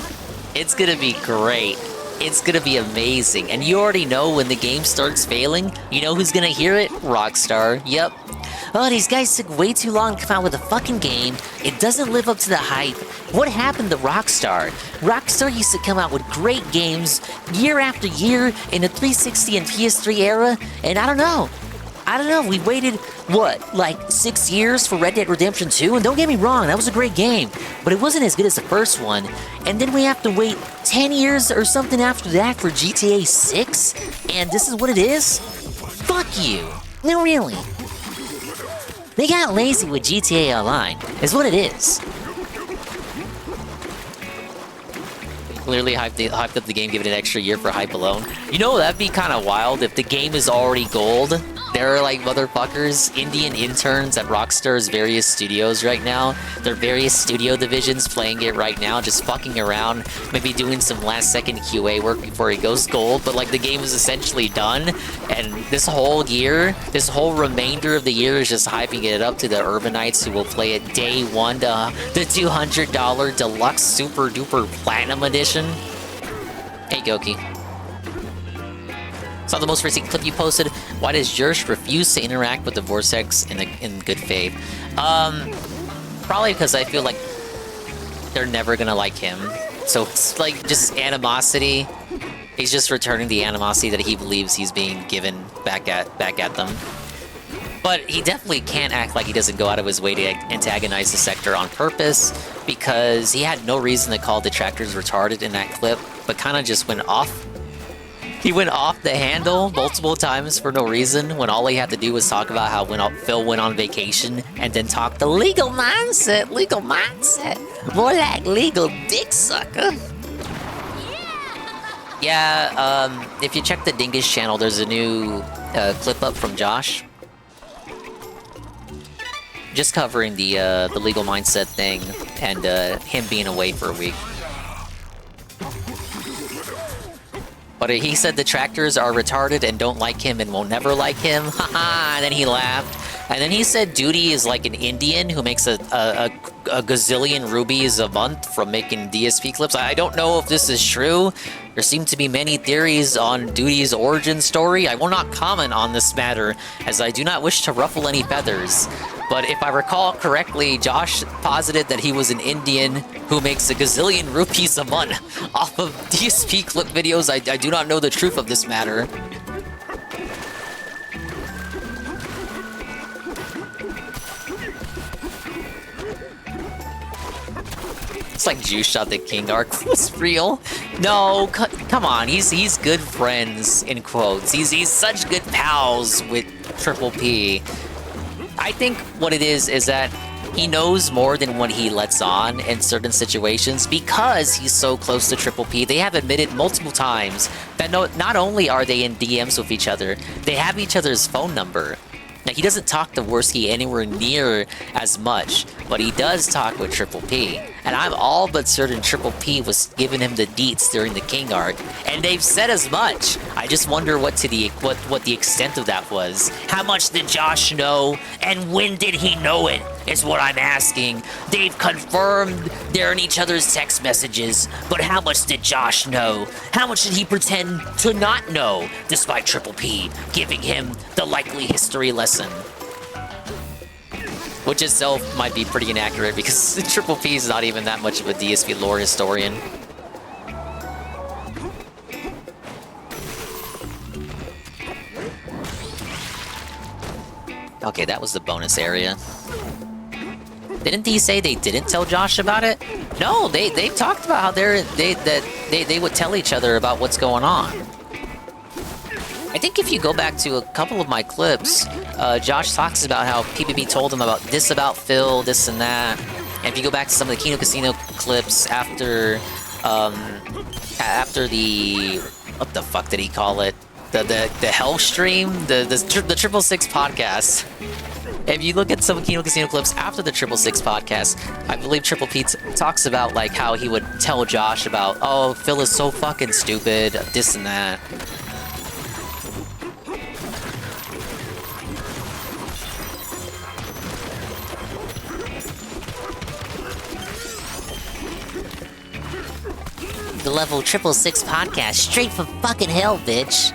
It's gonna be great. It's gonna be amazing. And you already know when the game starts failing, you know who's gonna hear it? Rockstar. Yep. Oh, these guys took way too long to come out with a fucking game. It doesn't live up to the hype. What happened to Rockstar? Rockstar used to come out with great games year after year in the 360 and PS3 era, and I don't know. We waited, what, like 6 years for Red Dead Redemption 2? And don't get me wrong, that was a great game, but it wasn't as good as the first one. And then we have to wait 10 years or something after that for GTA 6? And this is what it is? Fuck you. No, really. They got lazy with GTA Online, is what it is. Clearly hyped up the game, give it an extra year for hype alone. You know, that'd be kind of wild if the game is already gold. There are, like, motherfuckers, Indian interns at Rockstar's various studios right now. Their various studio divisions playing it right now, just fucking around, maybe doing some last-second QA work before it goes gold, but, like, the game is essentially done, and this whole year, this whole remainder of the year is just hyping it up to the urbanites who will play it day one to the $200 deluxe super-duper platinum edition. Hey, Goki. Saw the most recent clip you posted. Why does Jersh refuse to interact with the Vortex in good faith? Probably because I feel like they're never gonna like him. So it's like just animosity. He's just returning the animosity that he believes he's being given back at them. But he definitely can't act like he doesn't go out of his way to antagonize the sector on purpose, because he had no reason to call detractors retarded in that clip, but kind of just went off. He went off the handle multiple times for no reason, when all he had to do was talk about how Phil went on vacation, and then talk the legal mindset, more like legal dick sucker. Yeah, if you check the Dingus channel, there's a new clip up from Josh. Just covering the legal mindset thing, and him being away for a week. But he said detractors are retarded and don't like him and will never like him. Haha, and then he laughed. And then he said Duty is like an Indian who makes a gazillion rubies a month from making DSP clips. I don't know if this is true. There seem to be many theories on Duty's origin story. I will not comment on this matter, as I do not wish to ruffle any feathers. But if I recall correctly, Josh posited that he was an Indian who makes a gazillion rupees a month off of DSP clip videos. I do not know the truth of this matter. It's like Juice Shot the King arc was real. No, come on, he's good friends, in quotes. He's such good pals with Triple P. I think what it is that he knows more than what he lets on in certain situations because he's so close to Triple P. They have admitted multiple times that not only are they in DMs with each other, they have each other's phone number. Now, he doesn't talk to Worski anywhere near as much, but he does talk with Triple P. And I'm all but certain Triple P was giving him the deets during the King arc, and they've said as much. I just wonder what the extent of that was. How much did Josh know, and when did he know it, is what I'm asking. They've confirmed they're in each other's text messages, but how much did Josh know? How much did he pretend to not know, despite Triple P giving him the likely history lesson? Which itself might be pretty inaccurate because Triple P is not even that much of a DSP lore historian. Okay, that was the bonus area. Didn't he say they didn't tell Josh about it? No, they talked about how they would tell each other about what's going on. I think if you go back to a couple of my clips, Josh talks about how PBB told him about this about Phil, this and that. And if you go back to some of the Kino Casino clips after the what the fuck did he call it? The Hell stream, the 666 podcast. If you look at some Kino Casino clips after the 666 podcast, I believe Triple P talks about like how he would tell Josh about, oh, Phil is so fucking stupid, this and that. The level 666 podcast, straight from fucking hell, bitch.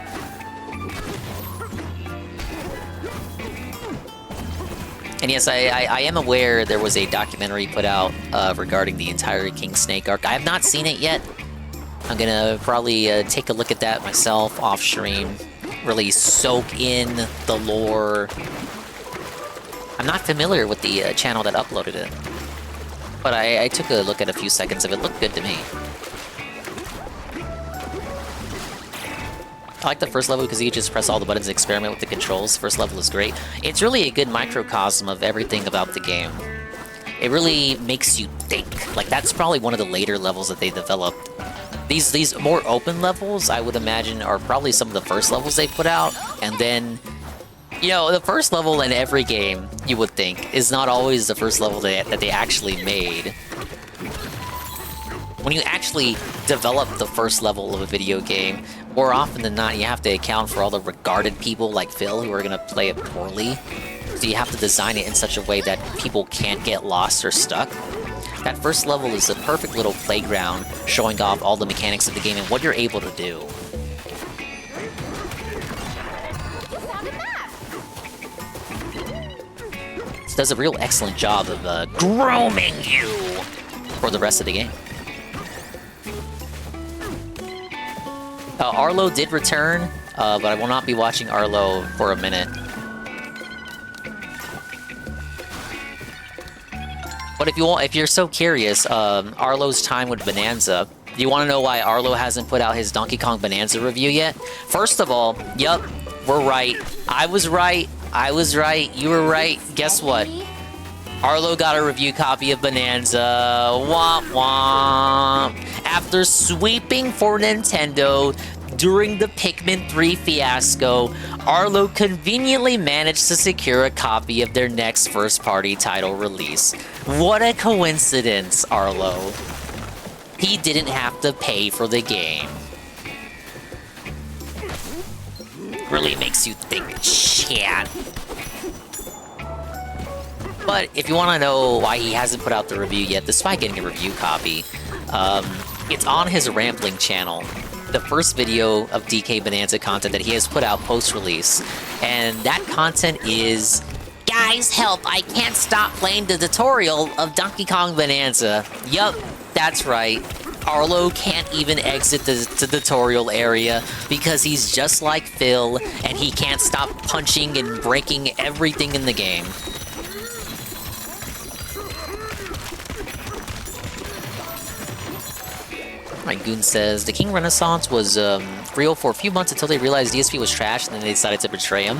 And yes, I am aware there was a documentary put out regarding the entire King Snake arc. I have not seen it yet. I'm gonna probably take a look at that myself off stream. Really soak in the lore. I'm not familiar with the channel that uploaded it. But I took a look at a few seconds of it. It looked good to me. I like the first level because you just press all the buttons and experiment with the controls. First level is great. It's really a good microcosm of everything about the game. It really makes you think. Like, that's probably one of the later levels that they developed. These more open levels, I would imagine, are probably some of the first levels they put out. And then, you know, the first level in every game, you would think, is not always the first level that they actually made. When you actually develop the first level of a video game, more often than not, you have to account for all the regarded people like Phil who are going to play it poorly. So you have to design it in such a way that people can't get lost or stuck. That first level is a perfect little playground showing off all the mechanics of the game and what you're able to do. It does a real excellent job of grooming you for the rest of the game. Arlo did return, but I will not be watching Arlo for a minute. But if you're so curious, Arlo's time with Bananza, do you want to know why Arlo hasn't put out his Donkey Kong Bananza review yet? First of all, yup, we're right. I was right. You were right. Guess what? Arlo got a review copy of Bananza. Womp womp. After sweeping for Nintendo during the Pikmin 3 fiasco, Arlo conveniently managed to secure a copy of their next first-party title release. What a coincidence, Arlo. He didn't have to pay for the game. really makes you think, chat. But if you want to know why he hasn't put out the review yet, despite getting a review copy, it's on his Rambling channel. The first video of DK Bananza content that he has put out post-release. And that content is... Guys, help! I can't stop playing the tutorial of Donkey Kong Bananza. Yup, that's right. Arlo can't even exit the tutorial area because he's just like Phil, and he can't stop punching and breaking everything in the game. My goon says, the King Renaissance was real for a few months until they realized DSP was trash, and then they decided to betray him.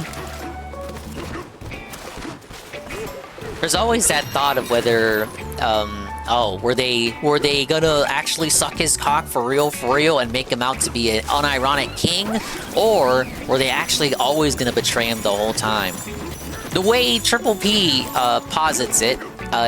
There's always that thought of whether, oh, were they gonna actually suck his cock for real, and make him out to be an unironic king? Or were they actually always gonna betray him the whole time? The way Triple P posits it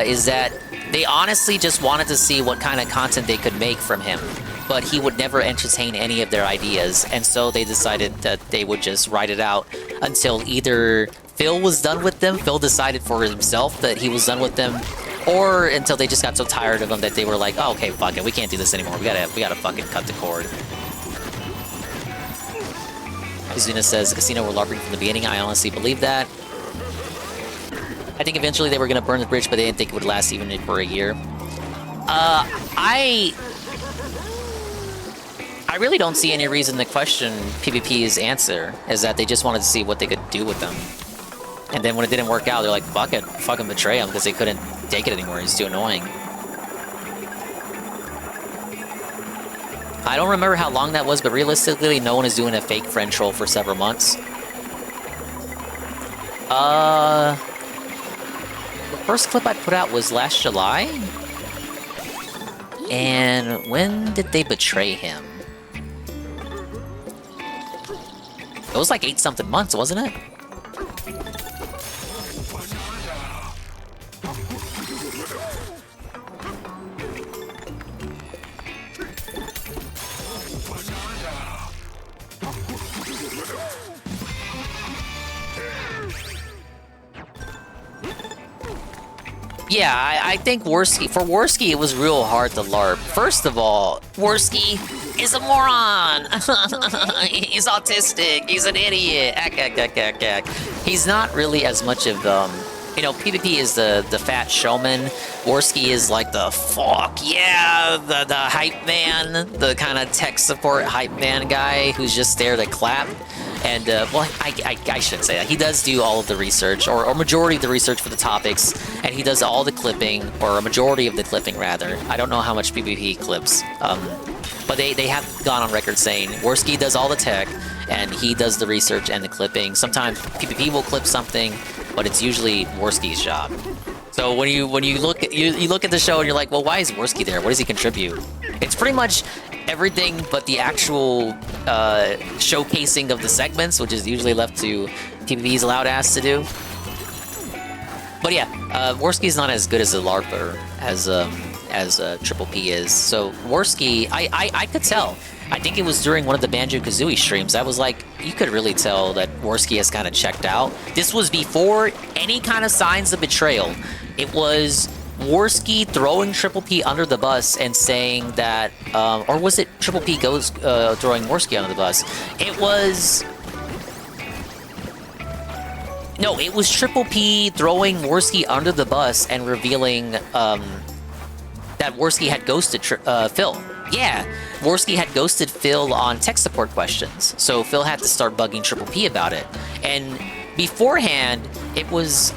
is that they honestly just wanted to see what kind of content they could make from him, but he would never entertain any of their ideas, and so they decided that they would just ride it out until either Phil was done with them, Phil decided for himself that he was done with them, or until they just got so tired of him that they were like, oh, okay, fuck it, we can't do this anymore, we gotta fucking cut the cord. Kazuna says, Casino were LARPing from the beginning, I honestly believe that. I think eventually they were gonna burn the bridge, but they didn't think it would last even for a year. I really don't see any reason to question PvP's answer, is that they just wanted to see what they could do with them. And then when it didn't work out, they're like, fuck it, fucking betray him, because they couldn't take it anymore, he's too annoying. I don't remember how long that was, but realistically, no one is doing a fake friend troll for several months. The first clip I put out was last July? And when did they betray him? It was like 8-something months, wasn't it? Yeah, I think Worski, for Worski, it was real hard to LARP. First of all, Worski is a moron. He's autistic. He's an idiot. He's not really as much of, you know, PvP is the fat showman. Worski is like the fuck yeah, the hype man, the kind of tech support hype man guy who's just there to clap. And, well, I shouldn't say that. He does do all of the research, or majority of the research for the topics, and he does all the clipping, or a majority of the clipping, rather. I don't know how much PvP he clips, but they have gone on record saying Worski does all the tech, and he does the research and the clipping. Sometimes PvP will clip something, but it's usually Worski's job. So when you look at you look at the show and you're like, well, why is Worski there? What does he contribute? It's pretty much everything but the actual showcasing of the segments, which is usually left to PvP's loud ass to do. But yeah, Worski's not as good as a LARPer as Triple P is. So Worski, I could tell. I think it was during one of the Banjo-Kazooie streams. I was like, you could really tell that Worski has kind of checked out. This was before any kind of signs of betrayal. It was Worski throwing Triple P under the bus and saying that, or was it Triple P goes throwing Worski under the bus? It was... No, it was Triple P throwing Worski under the bus and revealing that Worski had ghosted Phil. Yeah, Worski had ghosted Phil on tech support questions, so Phil had to start bugging Triple P about it. And beforehand, it was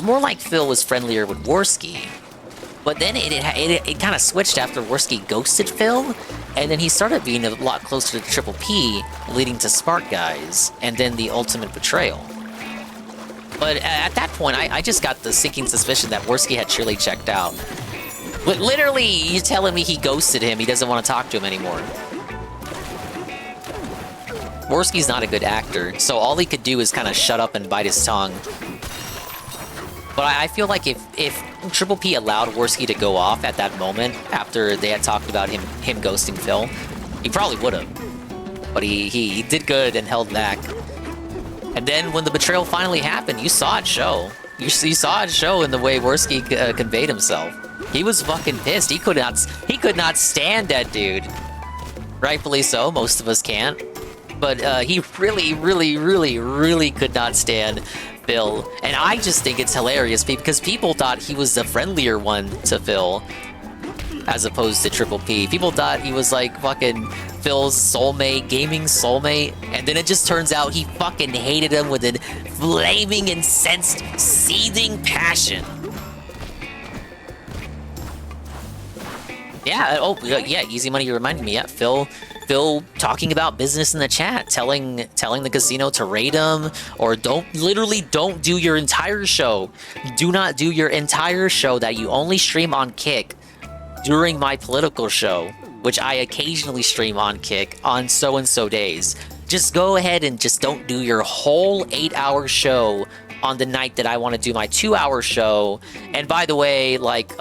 more like Phil was friendlier with Worski, but then it kind of switched after Worski ghosted Phil, and then he started being a lot closer to Triple P, leading to Smart Guys, and then the ultimate betrayal. But at that point, I just got the sinking suspicion that Worski had surely checked out. But literally, you're telling me he ghosted him, he doesn't want to talk to him anymore. Worski's not a good actor, so all he could do is kind of shut up and bite his tongue. But I feel like if Triple P allowed Worski to go off at that moment, after they had talked about him ghosting Phil, he probably would have. but he did good and held back. And then when the betrayal finally happened, you saw it show. You saw it show in the way Worski conveyed himself. He was fucking pissed. He could not stand that dude. Rightfully so. Most of us can't. But he really could not stand Phil. And I just think it's hilarious because people thought he was the friendlier one to Phil as opposed to Triple P. People thought he was like fucking Phil's soulmate, gaming soulmate, and then it just turns out he fucking hated him with a flaming, incensed, seething passion. Yeah, oh, yeah, Easy Money, you reminded me. Yeah, Phil talking about business in the chat, telling the casino to raid him, or literally don't do your entire show. Do not do your entire show that you only stream on Kick during my political show, which I occasionally stream on Kick on so-and-so days. Just go ahead and just don't do your whole 8-hour show on the night that I want to do my 2-hour show. And by the way, like,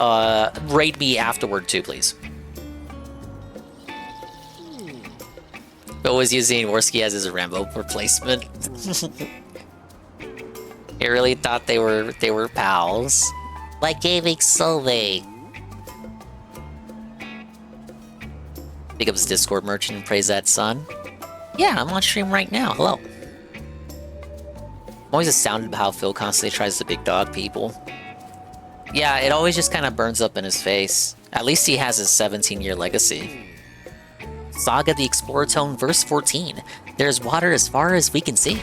raid me afterward too, please. But was using Worski as his Rambo replacement. He really thought they were pals. Like gaming soulmate. Pick up his Discord merchant and praise that son. Yeah, I'm on stream right now. Hello. I'm always astounded by how Phil constantly tries to big dog people. Yeah, it always just kind of burns up in his face. At least he has his 17-year legacy. Saga the Explorer Tone, verse 14. There's water as far as we can see.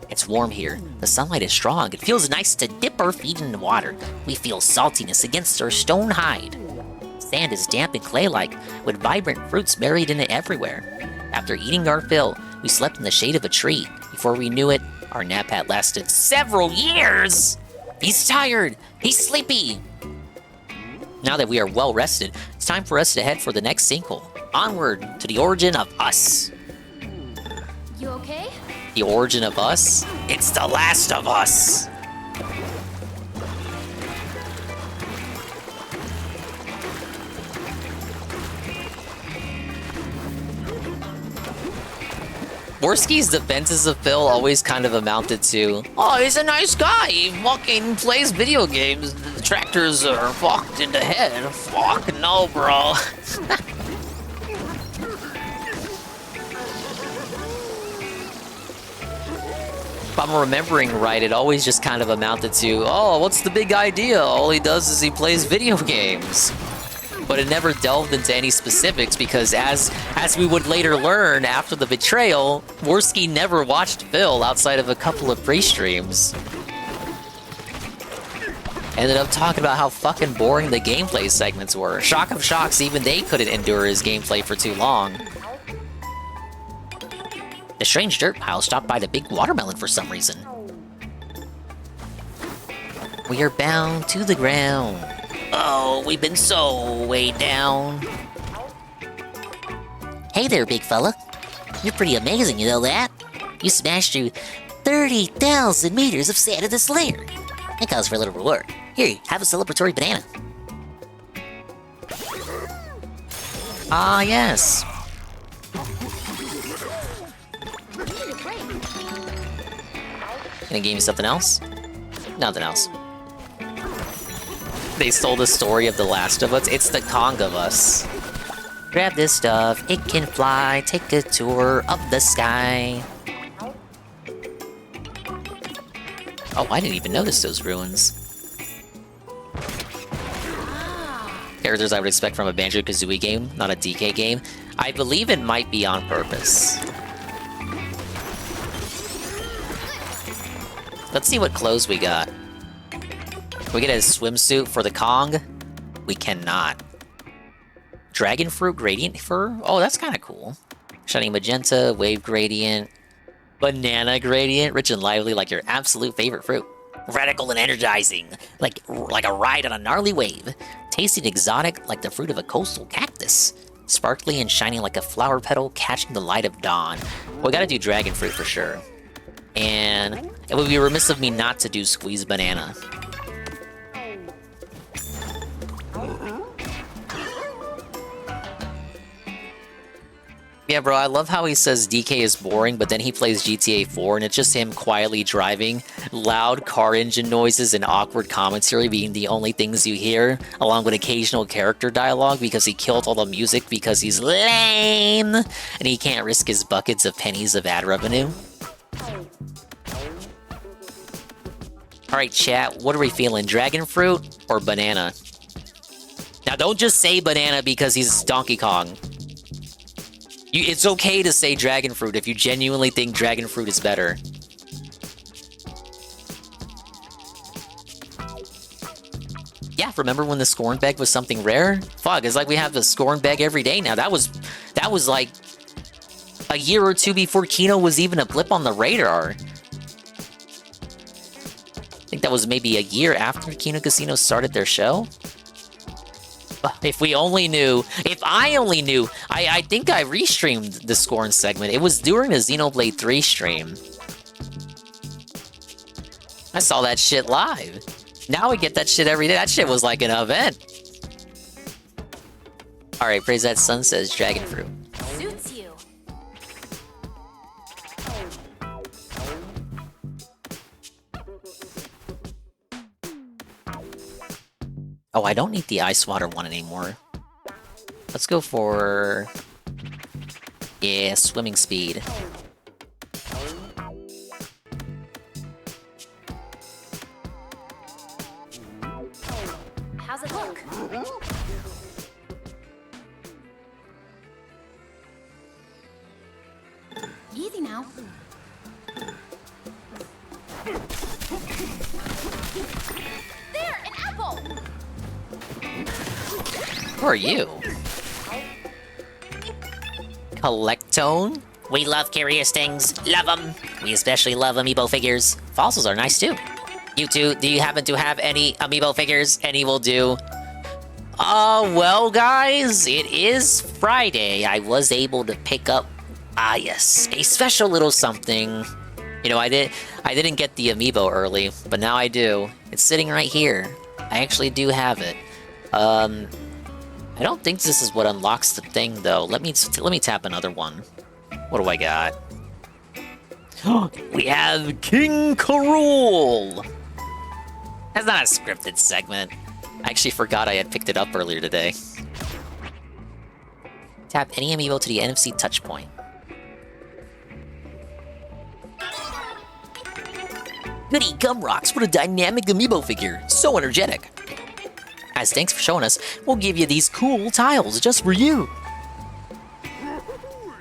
It's warm here. The sunlight is strong. It feels nice to dip our feet in the water. We feel saltiness against our stone hide. Sand is damp and clay-like, with vibrant fruits buried in it everywhere. After eating our fill, we slept in the shade of a tree. Before we knew it, our nap had lasted several years! He's tired! He's sleepy! Now that we are well rested, it's time for us to head for the next sinkhole. Onward to the origin of us. You okay? The origin of us? It's the last of us! Worski's defenses of Phil always kind of amounted to, oh, he's a nice guy, he fucking plays video games, the tractors are fucked in the head. Fuck no, bro. If I'm remembering right, it always just kind of amounted to, oh, what's the big idea? All he does is he plays video games. But it never delved into any specifics because as we would later learn after the betrayal, Worski never watched Phil outside of a couple of pre-streams. Ended up talking about how fucking boring the gameplay segments were. Shock of shocks, even they couldn't endure his gameplay for too long. The strange dirt pile stopped by the big watermelon for some reason. We are bound to the ground. Oh, we've been so way down. Hey there, big fella. You're pretty amazing, you know that? You smashed through 30,000 meters of sand in this layer. That calls for a little reward. Here, have a celebratory banana. Ah, yes. Gonna give me something else? Nothing else. They stole the story of The Last of Us. It's the Kong of Us. Grab this stuff, it can fly, take a tour of the sky. Oh, I didn't even notice those ruins. Characters I would expect from a Banjo-Kazooie game, not a DK game. I believe it might be on purpose. Let's see what clothes we got. Can we get a swimsuit for the Kong? We cannot. Dragon fruit gradient fur? Oh, that's kind of cool. Shining magenta, wave gradient, banana gradient, rich and lively like your absolute favorite fruit. Radical and energizing, like a ride on a gnarly wave. Tasting exotic like the fruit of a coastal cactus. Sparkly and shining like a flower petal catching the light of dawn. We gotta do dragon fruit for sure. And it would be remiss of me not to do squeezed banana. Yeah, bro, I love how he says DK is boring, but then he plays GTA 4 and it's just him quietly driving, loud car engine noises and awkward commentary being the only things you hear, along with occasional character dialogue because he killed all the music because he's lame and he can't risk his buckets of pennies of ad revenue. Alright, chat, what are we feeling? Dragon fruit or banana? Now, don't just say banana because he's Donkey Kong. It's okay to say dragon fruit if you genuinely think dragon fruit is better. Yeah, remember when the scorn bag was something rare? Fuck, it's like we have the scorn bag every day now. That was like a year or two before Kino was even a blip on the radar. I think that was maybe a year after Kino Casino started their show. If we only knew, if I only knew, I think I restreamed the Scorn segment. It was during the Xenoblade 3 stream. I saw that shit live. Now we get that shit every day. That shit was like an event. Alright, Praise That Sun says dragon fruit. Suits you. Oh, I don't need the ice water one anymore. Let's go for... yeah, swimming speed. How's it look? Easy now. There, an apple! Who are you? Collectone? We love curious things. Love them. We especially love amiibo figures. Fossils are nice too. You two, do you happen to have any amiibo figures? Any will do. Well, guys, it is Friday. I was able to pick up, yes, a special little something. You know, I didn't get the amiibo early, but now I do. It's sitting right here. I actually do have it. I don't think this is what unlocks the thing, though. Let me tap another one. What do I got? We have King Karul! That's not a scripted segment. I actually forgot I had picked it up earlier today. Tap any amiibo to the NFC touch point. Goody Gumrocks, what a dynamic amiibo figure. So energetic. As thanks for showing us, we'll give you these cool tiles just for you.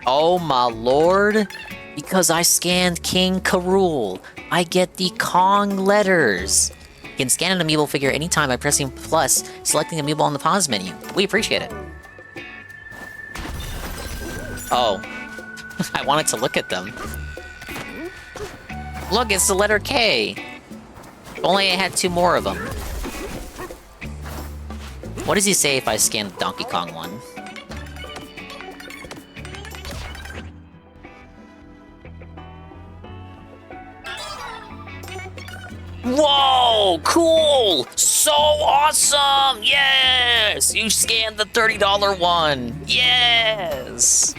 Oh my lord. Because I scanned King Karul, I get the Kong letters. You can scan an amiibo figure anytime by pressing plus, selecting amiibo on the pause menu. We appreciate it. Oh. I wanted to look at them. Look, it's the letter K. If only I had 2 more of them. What does he say if I scan the Donkey Kong one? Whoa! Cool! So awesome! Yes! You scanned the $30 one! Yes!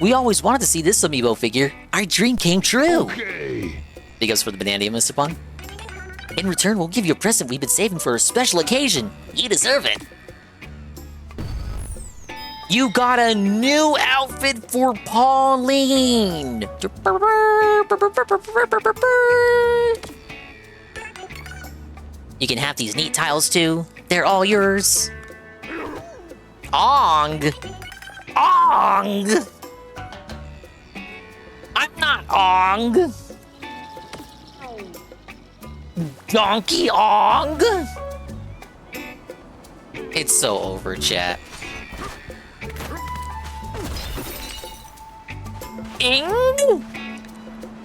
We always wanted to see this amiibo figure. Our dream came true! Okay. Because for the Bananza, Mr. Pun. In return, we'll give you a present we've been saving for a special occasion. You deserve it. You got a new outfit for Pauline! You can have these neat tiles too. They're all yours. Ong! Ong! I'm not Ong! Donkey Ong! It's so over, chat. Ing?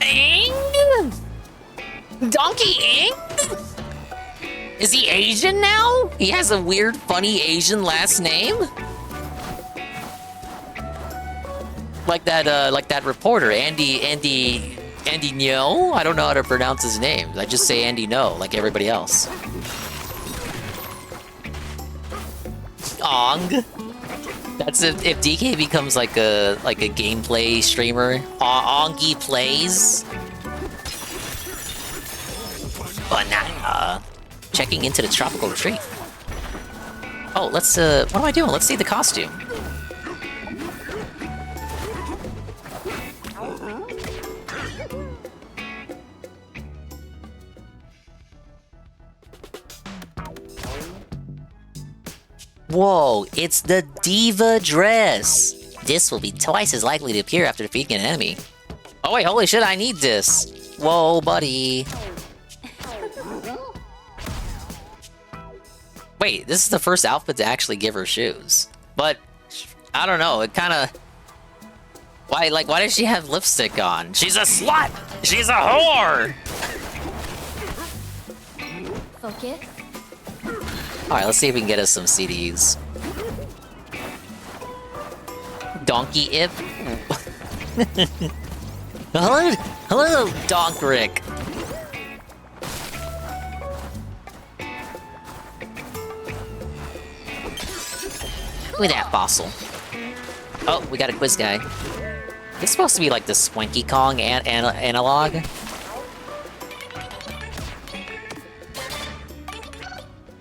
Ing? Donkey Ing? Is he Asian now? He has a weird, funny Asian last name? Like that reporter, Andy No? I don't know how to pronounce his name. I just say Andy No, like everybody else. Ong. That's if DK becomes like a gameplay streamer. Ongi plays. Banana. Checking into the tropical retreat. Oh, let's what am I doing? Let's see the costume. Whoa, it's the diva dress! This will be twice as likely to appear after defeating an enemy. Oh wait, holy shit, I need this! Whoa, buddy. Wait, this is the first outfit to actually give her shoes. But, I don't know, it kinda... Why does she have lipstick on? She's a slut! She's a whore! Focus. Alright, let's see if we can get us some CDs. Donkey Ip? Hello, Donkrick! Look at that fossil. Oh, we got a quiz guy. It's supposed to be like the Swanky Kong analog.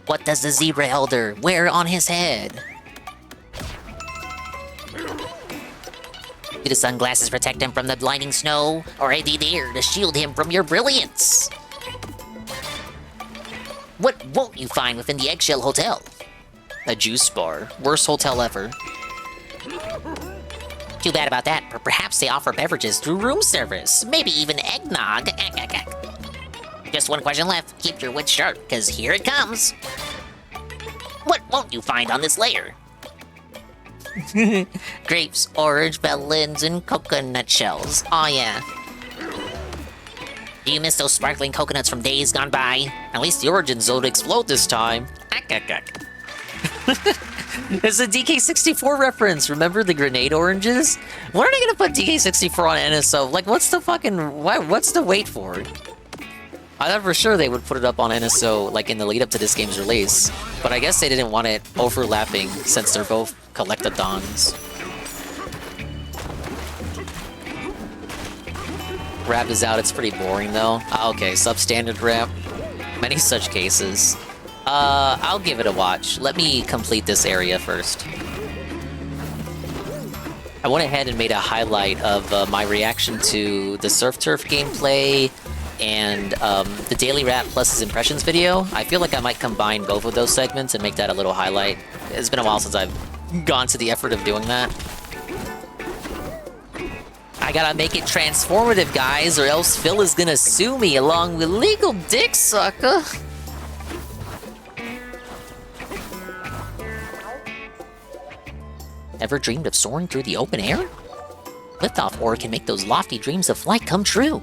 What does the zebra elder wear on his head? Do the sunglasses protect him from the blinding snow? Or are they there to shield him from your brilliance? What won't you find within the Eggshell Hotel? A juice bar. Worst hotel ever. Too bad about that, but perhaps they offer beverages through room service. Maybe even eggnog. Just one question left. Keep your wits sharp, because here it comes. What won't you find on this layer? Grapes, orange, melons, and coconut shells. Oh yeah. Do you miss those sparkling coconuts from days gone by? At least the origins don't explode this time. It's a DK64 reference. Remember the grenade oranges? When are they gonna put DK64 on NSO? Like, what's the fucking... What's the wait for? I thought for sure they would put it up on NSO, like, in the lead-up to this game's release. But I guess they didn't want it overlapping, since they're both collectathons. Rap is out, it's pretty boring, though. Okay, substandard rap. Many such cases. I'll give it a watch. Let me complete this area first. I went ahead and made a highlight of my reaction to the Surf Turf gameplay and the Daily Rap plus his impressions video. I feel like I might combine both of those segments and make that a little highlight. It's been a while since I've gone to the effort of doing that. I gotta make it transformative, guys, or else Phil is gonna sue me along with legal dick sucker. Ever dreamed of soaring through the open air? Liftoff ore can make those lofty dreams of flight come true.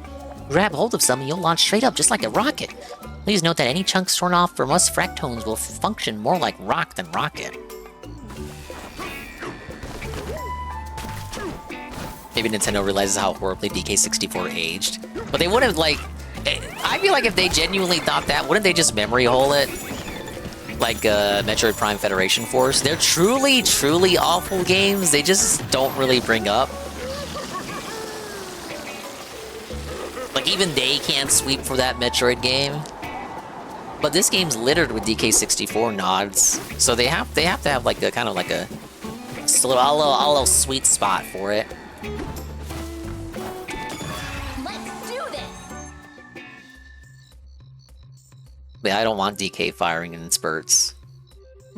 Grab hold of some and you'll launch straight up just like a rocket. Please note that any chunks torn off from us fractones will function more like rock than rocket. Maybe Nintendo realizes how horribly DK64 aged. But they wouldn't, like... I feel like if they genuinely thought that, wouldn't they just memory hole it? Like Metroid Prime Federation Force. They're truly, truly awful games. They just don't really bring up. Like, even they can't sweep for that Metroid game. But this game's littered with DK64 nods. So they have to have like a kind of like a little sweet spot for it. Let's do this. But I don't want DK firing in spurts.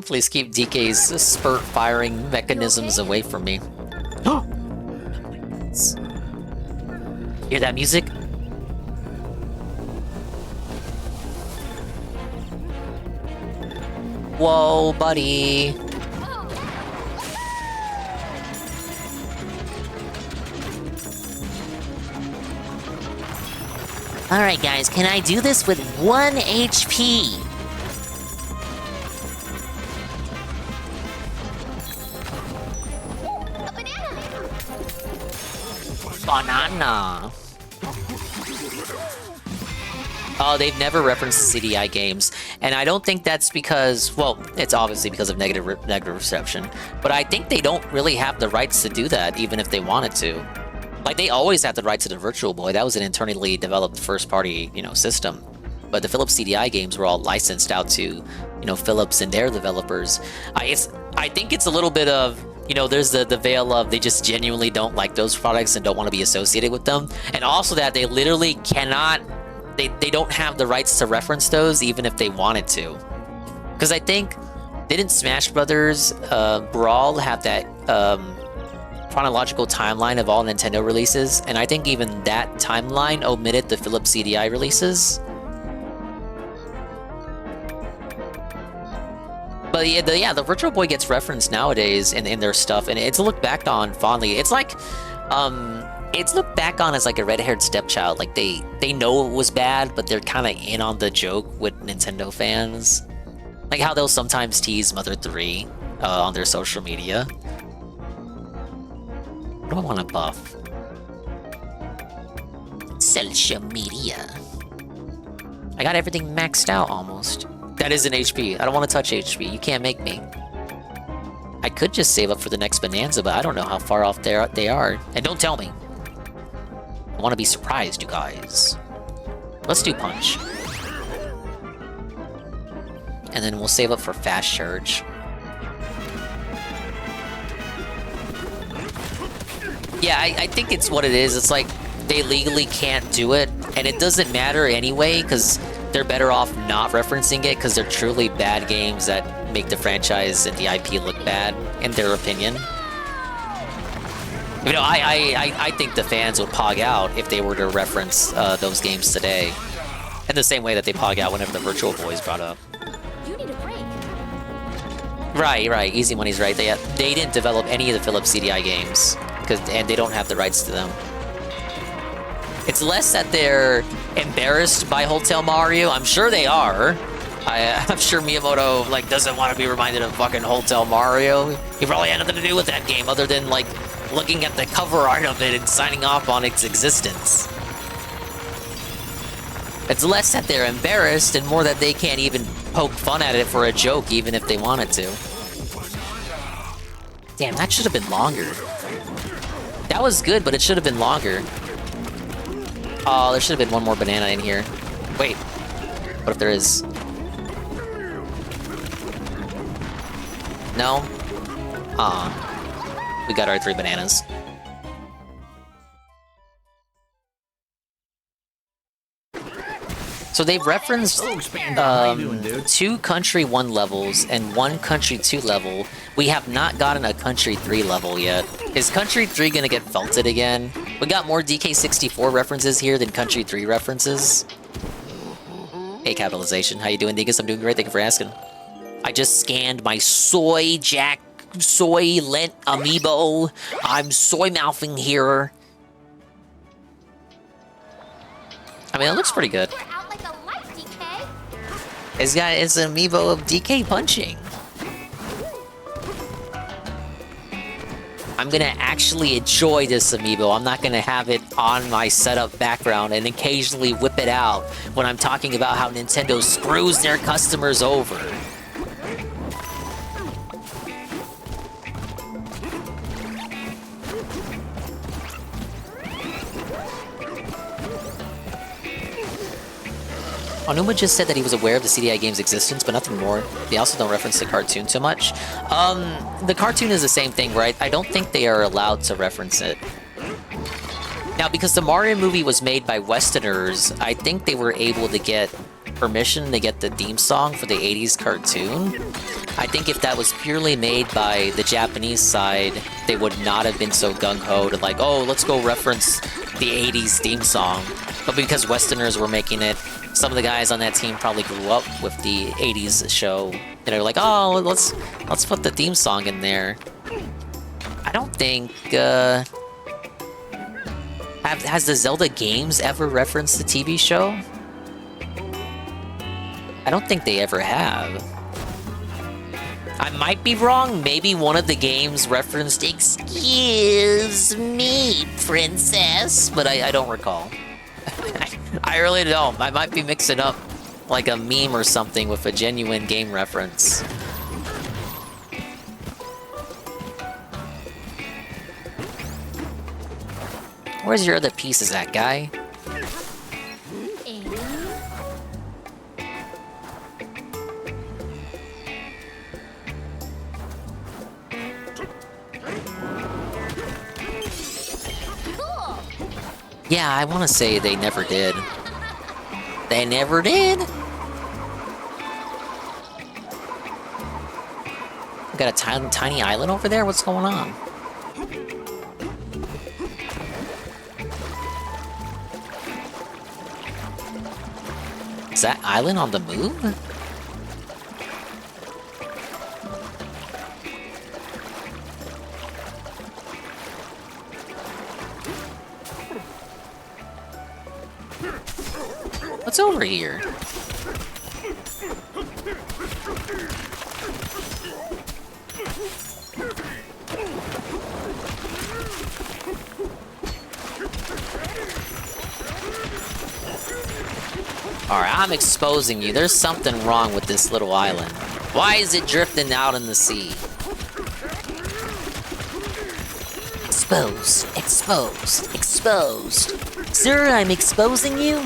Please keep DK's spurt firing mechanisms away from me. Hear that music? Whoa, buddy. Alright guys, can I do this with 1 HP? Banana. They've never referenced the CDI games, and I don't think that's because, well, it's obviously because of negative reception, but I think they don't really have the rights to do that, even if they wanted to. Like, they always had the rights to the Virtual Boy. That was an internally developed first-party, system. But the Philips CDI games were all licensed out to, Philips and their developers. I think it's a little bit of, there's the veil of they just genuinely don't like those products and don't want to be associated with them, and also that they literally cannot. They don't have the rights to reference those even if they wanted to. Because I think, didn't Smash Brothers Brawl have that chronological timeline of all Nintendo releases? And I think even that timeline omitted the Philips CDI releases. But yeah, the Virtual Boy gets referenced nowadays in their stuff, and it's looked back on fondly. It's like, it's looked back on as like a red-haired stepchild. Like they know it was bad, but they're kind of in on the joke with Nintendo fans. Like how they'll sometimes tease Mother 3 on their social media. What do I want to buff? Social media. I got everything maxed out almost. That is an HP. I don't want to touch HP. You can't make me. I could just save up for the next Bananza, but I don't know how far off they are. And don't tell me. I want to be surprised, you guys. Let's do Punch. And then we'll save up for Fast Charge. Yeah, I think it's what it is. It's like they legally can't do it, and it doesn't matter anyway, because they're better off not referencing it, because they're truly bad games that make the franchise and the IP look bad, in their opinion. I think the fans would pog out if they were to reference those games today, in the same way that they pog out whenever the Virtual Boy is brought up. You need a break. Right. Easy Money's right. They didn't develop any of the Philips CDI games, and they don't have the rights to them. It's less that they're embarrassed by Hotel Mario. I'm sure they are. I'm sure Miyamoto doesn't want to be reminded of fucking Hotel Mario. He probably had nothing to do with that game other than looking at the cover art of it and signing off on its existence. It's less that they're embarrassed and more that they can't even poke fun at it for a joke, even if they wanted to. Damn, that should have been longer. That was good, but it should have been longer. Oh, there should have been one more banana in here. Wait, what if there is? No? Aw. We got our 3 bananas. So they've referenced 2 Country 1 levels and 1 Country 2 level. We have not gotten a Country 3 level yet. Is Country 3 gonna get faulted again? We got more DK64 references here than Country 3 references. Hey, Capitalization. How you doing, Dingus? I'm doing great. Thank you for asking. I just scanned my soy lent amiibo. I'm soy mouthing here. I mean, it looks pretty good. It's an amiibo of DK punching. I'm gonna actually enjoy this amiibo. I'm not gonna have it on my setup background and occasionally whip it out when I'm talking about how Nintendo screws their customers over. Onuma just said that he was aware of the CDI game's existence, but nothing more. They also don't reference the cartoon so much. The cartoon is the same thing, right? I don't think they are allowed to reference it. Now, because the Mario movie was made by Westerners, I think they were able to get permission to get the theme song for the 80s cartoon. I think if that was purely made by the Japanese side, they would not have been so gung-ho to oh, let's go reference the 80s theme song. But because Westerners were making it, some of the guys on that team probably grew up with the 80s show. And they're like, oh, let's put the theme song in there. I don't think, has the Zelda games ever referenced the TV show? I don't think they ever have. I might be wrong. Maybe one of the games referenced, excuse me, princess, but I don't recall. I really don't. I might be mixing up like a meme or something with a genuine game reference. Where's your other pieces at, guy? Yeah, I want to say they never did. They never did. Got a tiny island over there? What's going on? Is that island on the move? What's over here? Alright, I'm exposing you. There's something wrong with this little island. Why is it drifting out in the sea? Exposed, exposed, exposed. Sir, I'm exposing you?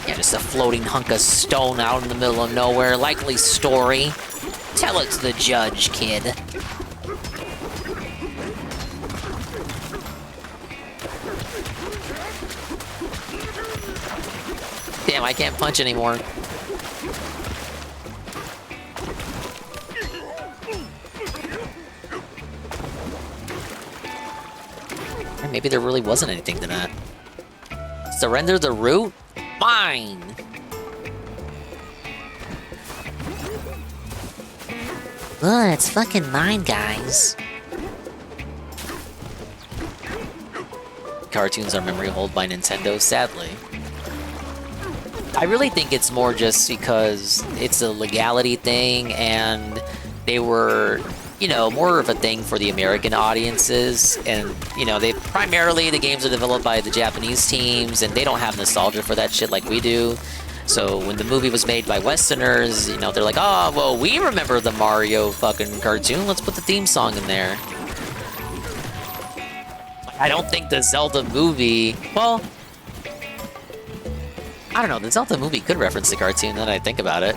Yeah, just a floating hunk of stone out in the middle of nowhere. Likely story. Tell it to the judge, kid. Damn, I can't punch anymore. Maybe there really wasn't anything to that. Surrender the root? Mine! Ugh, it's fucking mine, guys. Cartoons are memory hold by Nintendo, sadly. I really think it's more just because it's a legality thing and they were, you know, more of a thing for the American audiences. And, you know, primarily the games are developed by the Japanese teams and they don't have nostalgia for that shit like we do. So when the movie was made by Westerners, you know, they're like, oh, well, we remember the Mario fucking cartoon. Let's put the theme song in there. I don't think the Zelda movie... Well, I don't know. The Zelda movie could reference the cartoon, now that I think about it.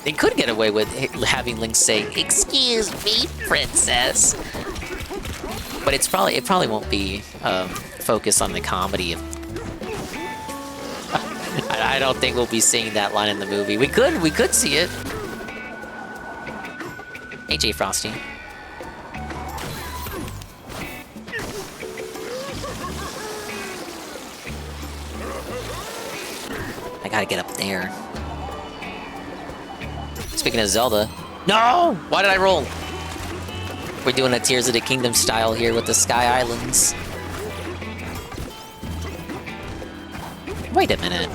They could get away with having Link say, "Excuse me, princess." But it probably won't be focused on the comedy of... I don't think we'll be seeing that line in the movie. We could see it. Hey, J Frosty. I gotta get up there. Speaking of Zelda. No! Why did I roll? We're doing a Tears of the Kingdom style here with the Sky Islands. Wait a minute.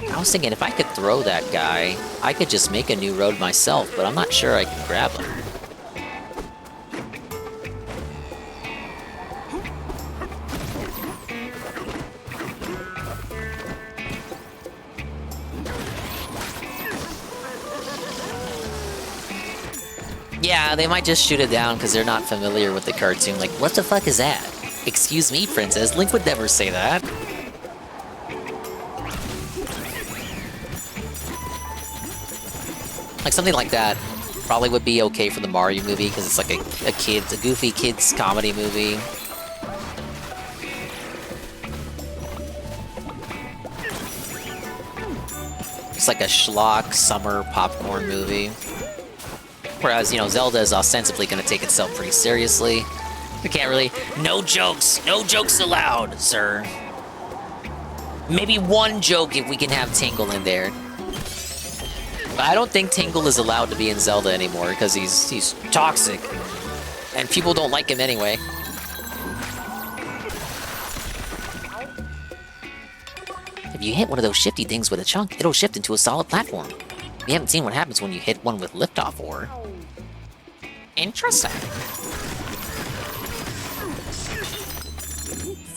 I was thinking if I could throw that guy, I could just make a new road myself, but I'm not sure I can grab him. Yeah, they might just shoot it down because they're not familiar with the cartoon. Like, what the fuck is that? Excuse me, princess. Link would never say that. Like, something like that probably would be okay for the Mario movie because it's like a goofy kids comedy movie. It's like a schlock summer popcorn movie. Whereas, you know, Zelda is ostensibly going to take itself pretty seriously. We can't really... No jokes allowed, sir. Maybe one joke if we can have Tingle in there. I don't think Tingle is allowed to be in Zelda anymore because he's toxic. And people don't like him anyway. If you hit one of those shifty things with a chunk, it'll shift into a solid platform. You haven't seen what happens when you hit one with liftoff ore. Interesting.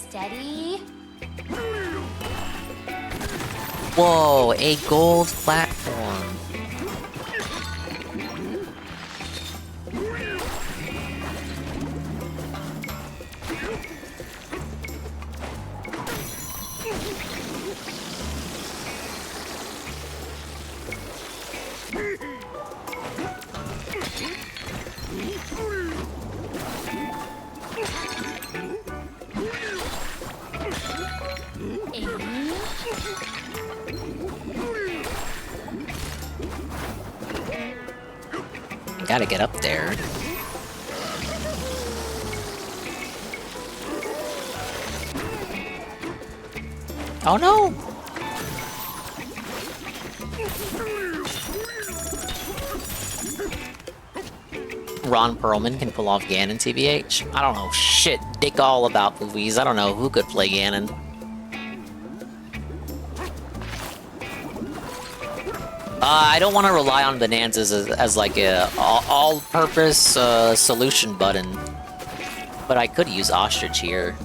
Steady. Whoa, a gold platform. Gotta get up there. Oh no! Ron Perlman can pull off Ganon, TBH. I don't know shit dick all about movies. I don't know who could play Ganon. I don't want to rely on Bananzas as like a all-purpose solution button, but I could use Ostrich here.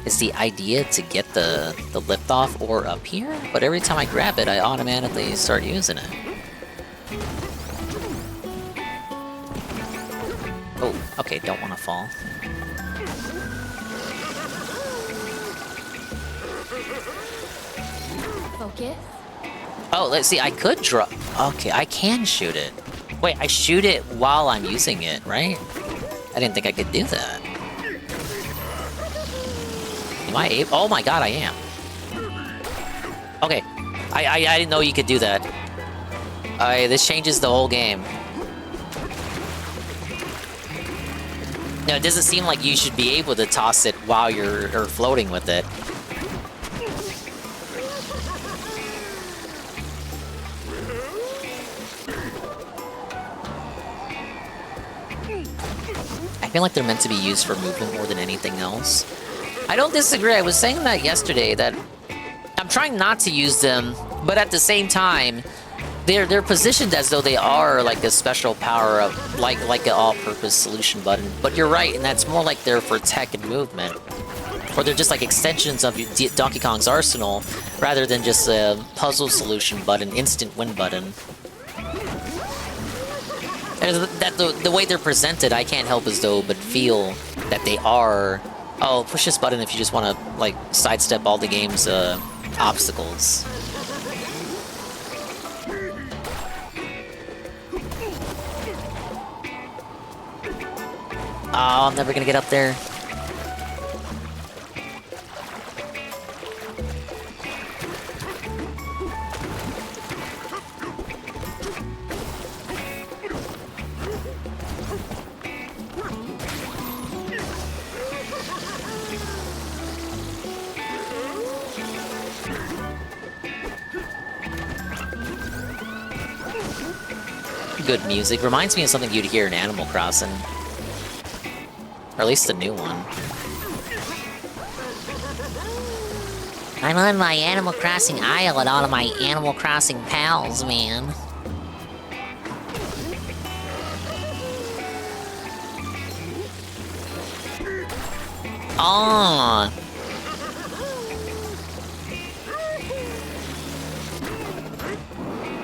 Is the idea to get the liftoff ore up here? But every time I grab it, I automatically start using it. Oh, okay, don't want to fall. Focus. Oh, let's see, I could drop... Okay, I can shoot it. Wait, I shoot it while I'm using it, right? I didn't think I could do that. Am I able? Oh my god, I am. Okay, I didn't know you could do that. This changes the whole game. No, it doesn't seem like you should be able to toss it while you're floating with it. I feel like they're meant to be used for movement more than anything else. I don't disagree. I was saying that yesterday, that I'm trying not to use them, but at the same time, they're positioned as though they are like a special power up, like an all-purpose solution button. But you're right, and that's more like they're for tech and movement, or they're just like extensions of Donkey Kong's arsenal, rather than just a puzzle solution button, instant win button. That the way they're presented, I can't help as though but feel that they are. Oh, push this button if you just want to like sidestep all the game's obstacles. Oh, I'm never gonna get up there. Good music. Reminds me of something you'd hear in Animal Crossing. Or at least the new one. I'm on my Animal Crossing Isle and all of my Animal Crossing pals, man. Oh.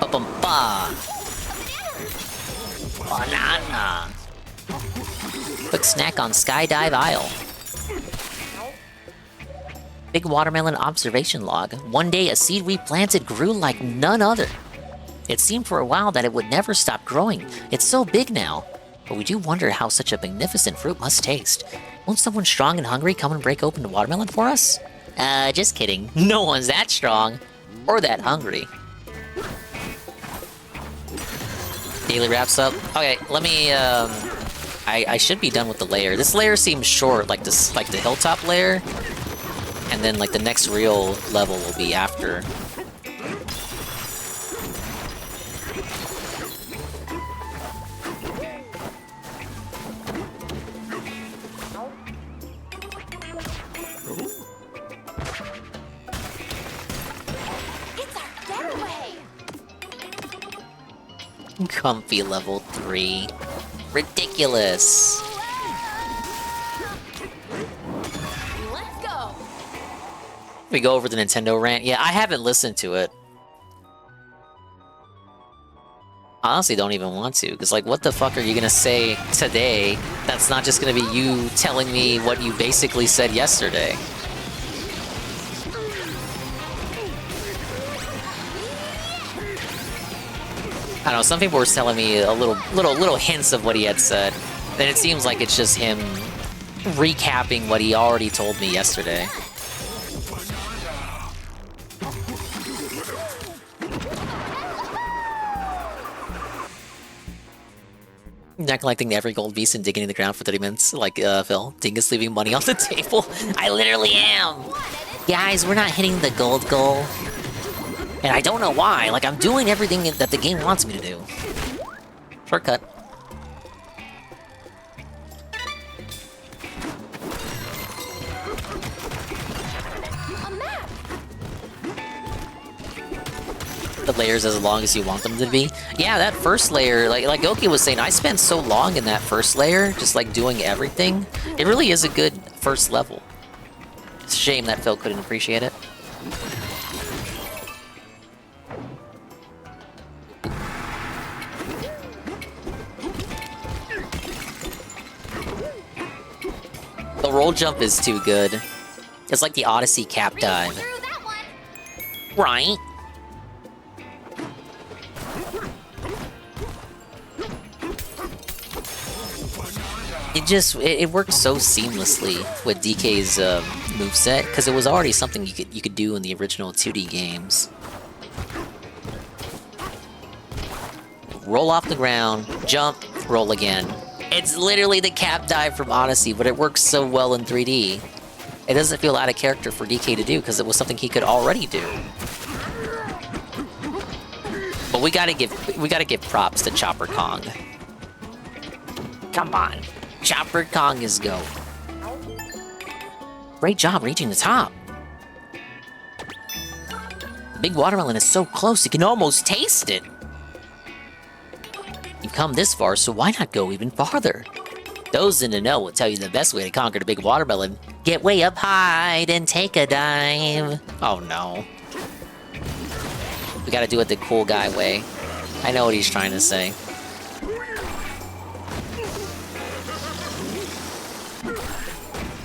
Ba-bum-ba. Banana. Quick snack on Skydive Isle. Big watermelon observation log. One day a seed we planted grew like none other. It seemed for a while that it would never stop growing. It's so big now. But we do wonder how such a magnificent fruit must taste. Won't someone strong and hungry come and break open the watermelon for us? Just kidding. No one's that strong. Or that hungry. Daily wraps up. Okay, let me I should be done with the layer. This layer seems short, like this, like the hilltop layer, and then like the next real level will be after. It's our getaway. Comfy level 3. Ridiculous. Let's go. We go over the Nintendo rant. Yeah, I haven't listened to it. I honestly don't even want to, because like, what the fuck are you gonna say today that's not just gonna be you telling me what you basically said yesterday? I don't know, some people were telling me a little hints of what he had said. Then it seems like it's just him recapping what he already told me yesterday. Not collecting every gold piece and digging in the ground for 30 minutes, like Phil. Dingus leaving money on the table. I literally am! Guys, we're not hitting the gold goal. And I don't know why. Like, I'm doing everything that the game wants me to do. Shortcut. The layers as long as you want them to be. Yeah, that first layer, like Goki was saying, I spent so long in that first layer, just like doing everything. It really is a good first level. It's a shame that Phil couldn't appreciate it. The roll jump is too good. It's like the Odyssey cap dive. Right? It works so seamlessly with DK's moveset, because it was already something you could do in the original 2D games. Roll off the ground, jump, roll again. It's literally the cap dive from Odyssey, but it works so well in 3D. It doesn't feel out of character for DK to do, because it was something he could already do. But we gotta give props to Chopper Kong. Come on. Chopper Kong is go. Great job reaching the top. The big watermelon is so close, you can almost taste it. You've come this far, so why not go even farther? Those in the know will tell you the best way to conquer the big watermelon. Get way up high, then take a dive. Oh no. We gotta do it the cool guy way. I know what he's trying to say.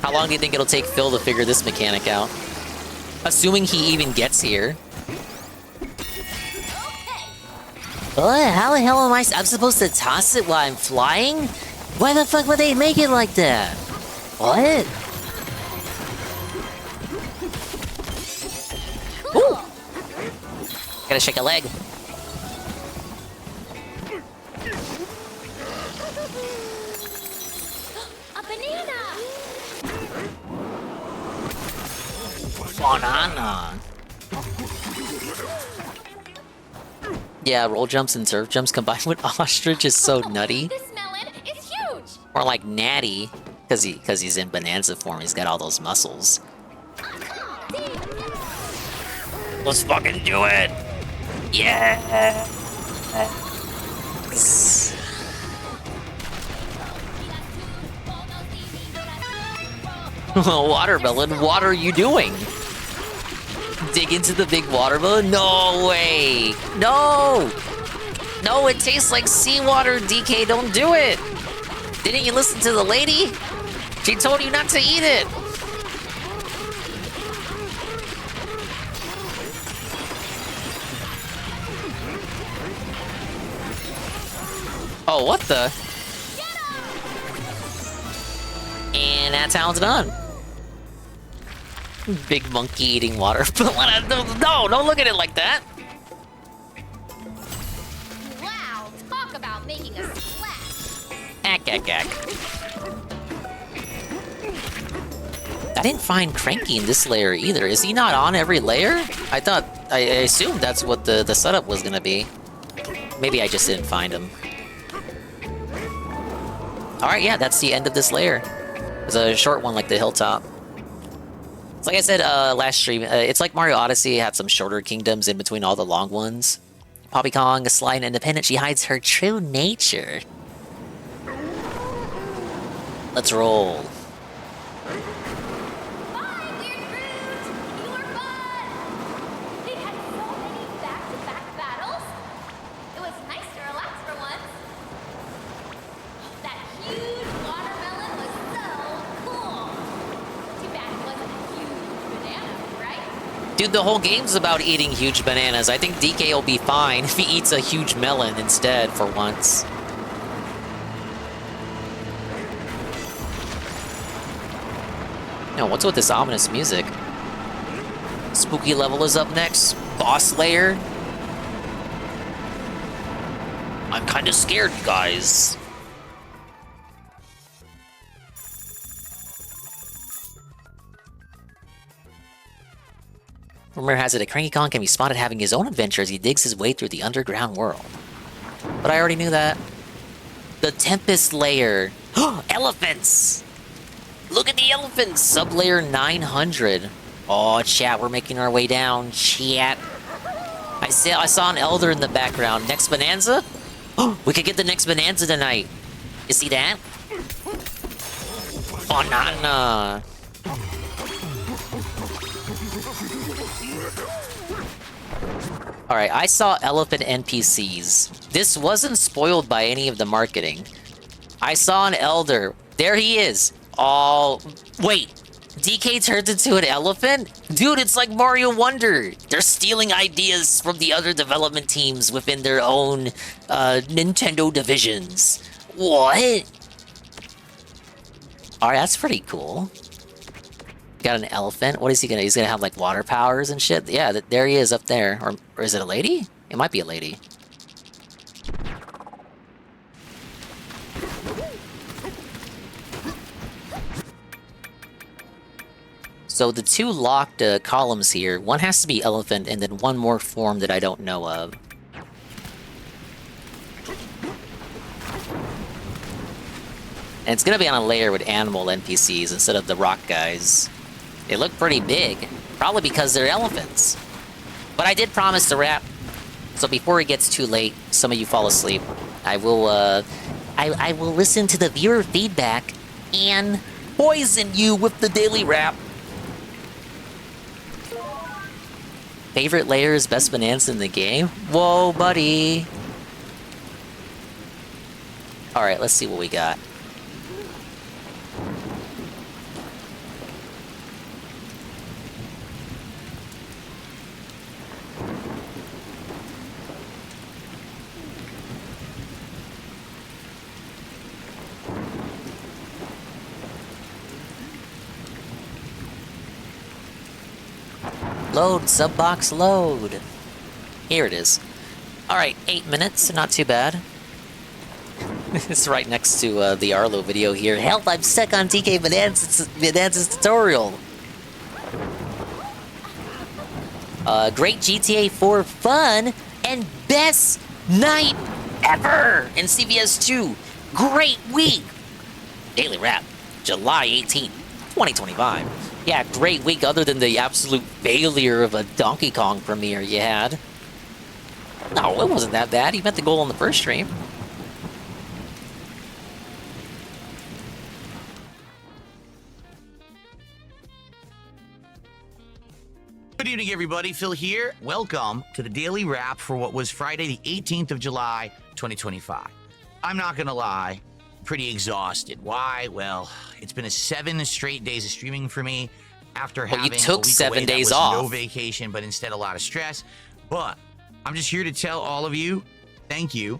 How long do you think it'll take Phil to figure this mechanic out? Assuming he even gets here. What? How the hell am I'm supposed to toss it while I'm flying? Why the fuck would they make it like that? What? Ooh! Gotta shake a leg. A banana! Banana! Yeah, roll jumps and surf jumps combined with ostrich is so nutty. This melon is huge! Or like Natty, because he's in Bananza form, he's got all those muscles. Let's fucking do it! Yeah! Watermelon, what are you doing? Dig into the big watermelon? No way! No! No, it tastes like seawater, DK, don't do it! Didn't you listen to the lady? She told you not to eat it! Oh, what the? And that's how it's done. Big monkey eating water. No, don't look at it like that. Wow, talk about making a splash. I didn't find Cranky in this layer either. Is he not on every layer? I assumed that's what the setup was gonna be. Maybe I just didn't find him. Alright, yeah, that's the end of this layer. It's a short one like the hilltop. It's like I said last stream, it's like Mario Odyssey. It had some shorter kingdoms in between all the long ones. Poppy Kong, sly and independent, she hides her true nature. Let's roll. They had so many back-to-back battles. It was nice to relax for once. That huge watermelon was so cool. Too bad it wasn't a huge banana, right? Dude, the whole game's about eating huge bananas. I think DK will be fine if he eats a huge melon instead for once. No, what's with this ominous music? Spooky level is up next. Boss layer. I'm kinda scared, you guys. Rumor has it that Cranky Kong can be spotted having his own adventure as he digs his way through the underground world. But I already knew that. The Tempest layer. Elephants! Look at the elephants! Sublayer 900. Oh, chat, we're making our way down. Chat. I saw an elder in the background. Next Bananza? We could get the next Bananza tonight. You see that? Banana. Alright, I saw elephant NPCs. This wasn't spoiled by any of the marketing. I saw an elder. There he is. Oh, wait. DK turns into an elephant? Dude, it's like Mario Wonder. They're stealing ideas from the other development teams within their own Nintendo divisions. What? Alright, that's pretty cool. Got an elephant. What is he gonna? He's gonna have like water powers and shit. Yeah, there he is up there. Or is it a lady? It might be a lady. So the two locked columns here, one has to be elephant and then one more form that I don't know of. And it's gonna be on a layer with animal NPCs instead of the rock guys. They look pretty big, probably because they're elephants. But I did promise to wrap, so before it gets too late, some of you fall asleep, I will I will listen to the viewer feedback and poison you with the daily wrap. Favorite layers, best Bananza in the game? Whoa, buddy. Alright, let's see what we got. Load, subbox, load. Here it is. Alright, 8 minutes, not too bad. It's right next to the Arlo video here. Help, I'm stuck on TK Bananza's tutorial. Great GTA 4 fun and best night ever in CVS 2. Great week. Daily wrap, July 18th, 2025. Yeah, great week other than the absolute failure of a Donkey Kong premiere you had. No, it wasn't that bad. You met the goal on the first stream. Good evening, everybody. Phil here. Welcome to the Daily Wrap for what was Friday, the 18th of July, 2025. I'm not going to lie. Pretty exhausted. Why? Well, it's been 7 straight days of streaming for me after having you took a week 7 away that days was off. no vacation, but instead a lot of stress. But I'm just here to tell all of you, thank you.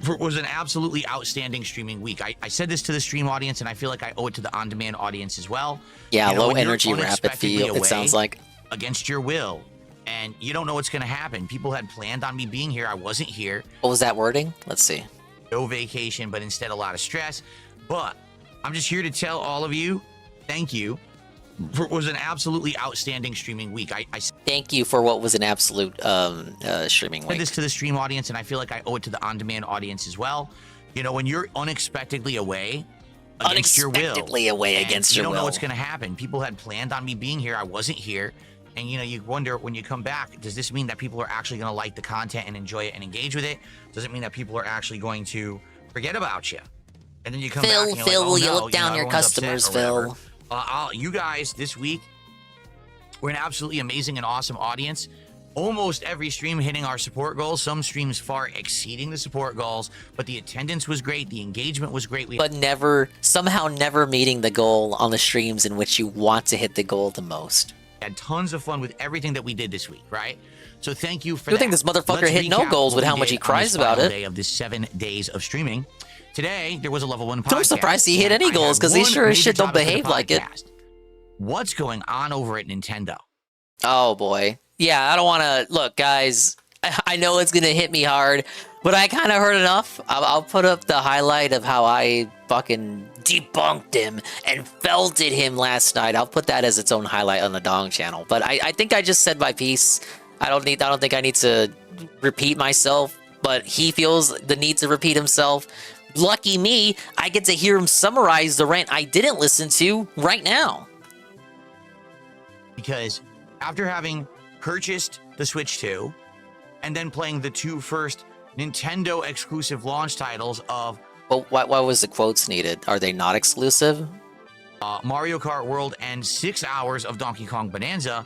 It was an absolutely outstanding streaming week. I said this to the stream audience, and I feel like I owe it to the on-demand audience as well. Yeah, You know, low when you're energy rapid unexpectedly feel, it sounds away like. against your will, and you don't know what's going to happen. People had planned on me being here. I wasn't here. What was that wording? Let's see. no vacation, but instead a lot of stress. But I'm just here to tell all of you, thank you. It was an absolutely outstanding streaming week. I Thank you for what was an absolute streaming said week. this to the stream audience, and I feel like I owe it to the on-demand audience as well. You know, when you're unexpectedly away against your will, against you your don't will. know what's going to happen. People had planned on me being here. I wasn't here. And, you know, you wonder when you come back, does this mean that people are actually going to like the content and enjoy it and engage with it? Does it mean that people are actually going to forget about you? And then you come back and you're Phil, like, oh, will you no, look down your everyone's upset customers, or whatever. Phil? You guys this week were an absolutely amazing and awesome audience. Almost every stream hitting our support goals. Some streams far exceeding the support goals. But the attendance was great. The engagement was great. But somehow never meeting the goal on the streams in which you want to hit the goal the most. Had tons of fun with everything that we did this week, right? So thank you for You that. think this motherfucker Let's hit no recap goals what with we how much did he on cries this about final it. day of this 7 days of streaming. Today, there was a level 1 podcast. I'm surprised he hit any and I goals had because he one sure as major shit don't topic for the behave like it. podcast. What's going on over at Nintendo? Oh boy. Yeah, I don't want to look, guys. I know it's gonna hit me hard, but I kind of heard enough. I'll put up the highlight of how I fucking debunked him and felted him last night. I'll put that as its own highlight on the Dong channel. But I think I just said my piece. I don't think I need to repeat myself. But he feels the need to repeat himself. Lucky me, I get to hear him summarize the rant I didn't listen to right now. Because after having purchased the Switch 2 and then playing the 2 first Nintendo exclusive launch titles of But why was the quotes needed? Are they not exclusive? Mario Kart World and 6 hours of Donkey Kong Bonanza,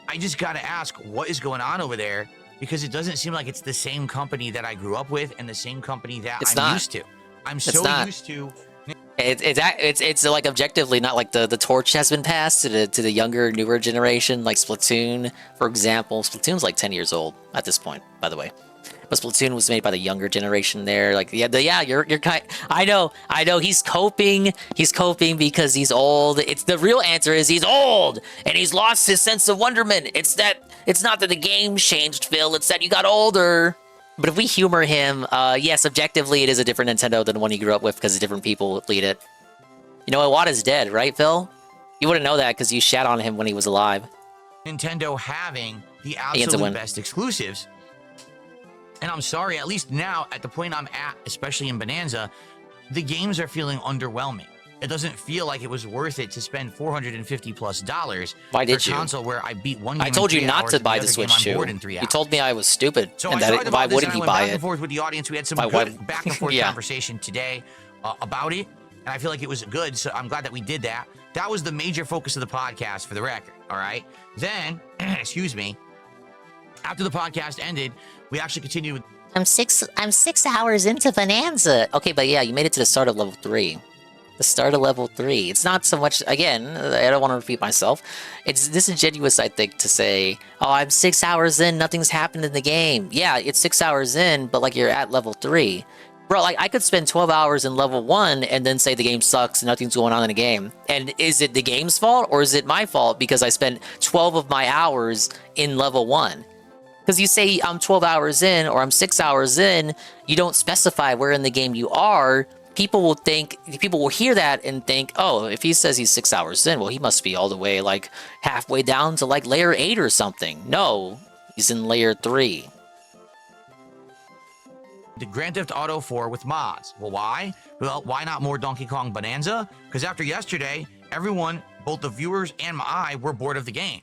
I just gotta ask, what is going on over there? Because it doesn't seem like it's the same company that I grew up with and the same company that I'm used to. I'm so used to. It's like objectively not like the torch has been passed to the younger, newer generation, like Splatoon, for example. Splatoon's like 10 years old at this point, by the way. But Splatoon was made by the younger generation there. Like, you're kind. I know. He's coping. He's coping because he's old. It's the real answer is he's old and he's lost his sense of wonderment. It's not that the game changed, Phil. It's that you got older. But if we humor him, yes, objectively, it is a different Nintendo than the one he grew up with because different people lead it. You know, Iwata's dead, right, Phil? You wouldn't know that because you shat on him when he was alive. Nintendo having the absolute best exclusives. And I'm sorry, at least now, at the point I'm at, especially in Bonanza, the games are feeling underwhelming. It doesn't feel like it was worth it to spend $450+ Why did for a you? console where I beat one game I told in you 3 not hours to and buy the the other game Switch I'm 2. bored in 3 hours. You told me I was stupid So and I talked that about why this wouldn't and you I went buy back and it? forth with the audience. We had some Why good wouldn't- back and forth Yeah. conversation today about it, and I feel like it was good, so I'm glad that we did that. That was the major focus of the podcast, for the record, all right? Then, excuse me, after the podcast ended, we actually continued with... I'm 6 hours into Bananza. Okay, but yeah, you made it to the start of level 3. The start of level 3. It's not so much, again, I don't want to repeat myself. It's disingenuous, I think, to say, oh, I'm 6 hours in, nothing's happened in the game. Yeah, it's 6 hours in, but like you're at level 3. Bro, like I could spend 12 hours in level 1 and then say the game sucks and nothing's going on in the game. And is it the game's fault or is it my fault because I spent 12 of my hours in level 1? Because you say I'm 12 hours in or I'm 6 hours in, you don't specify where in the game you are. People will hear that and think, oh, if he says he's 6 hours in, well, he must be all the way like halfway down to like layer 8 or something. No, he's in layer 3. The Grand Theft Auto 4 with mods. Well, why? Well, why not more Donkey Kong Bonanza? Because after yesterday, everyone, both the viewers and I, were bored of the game.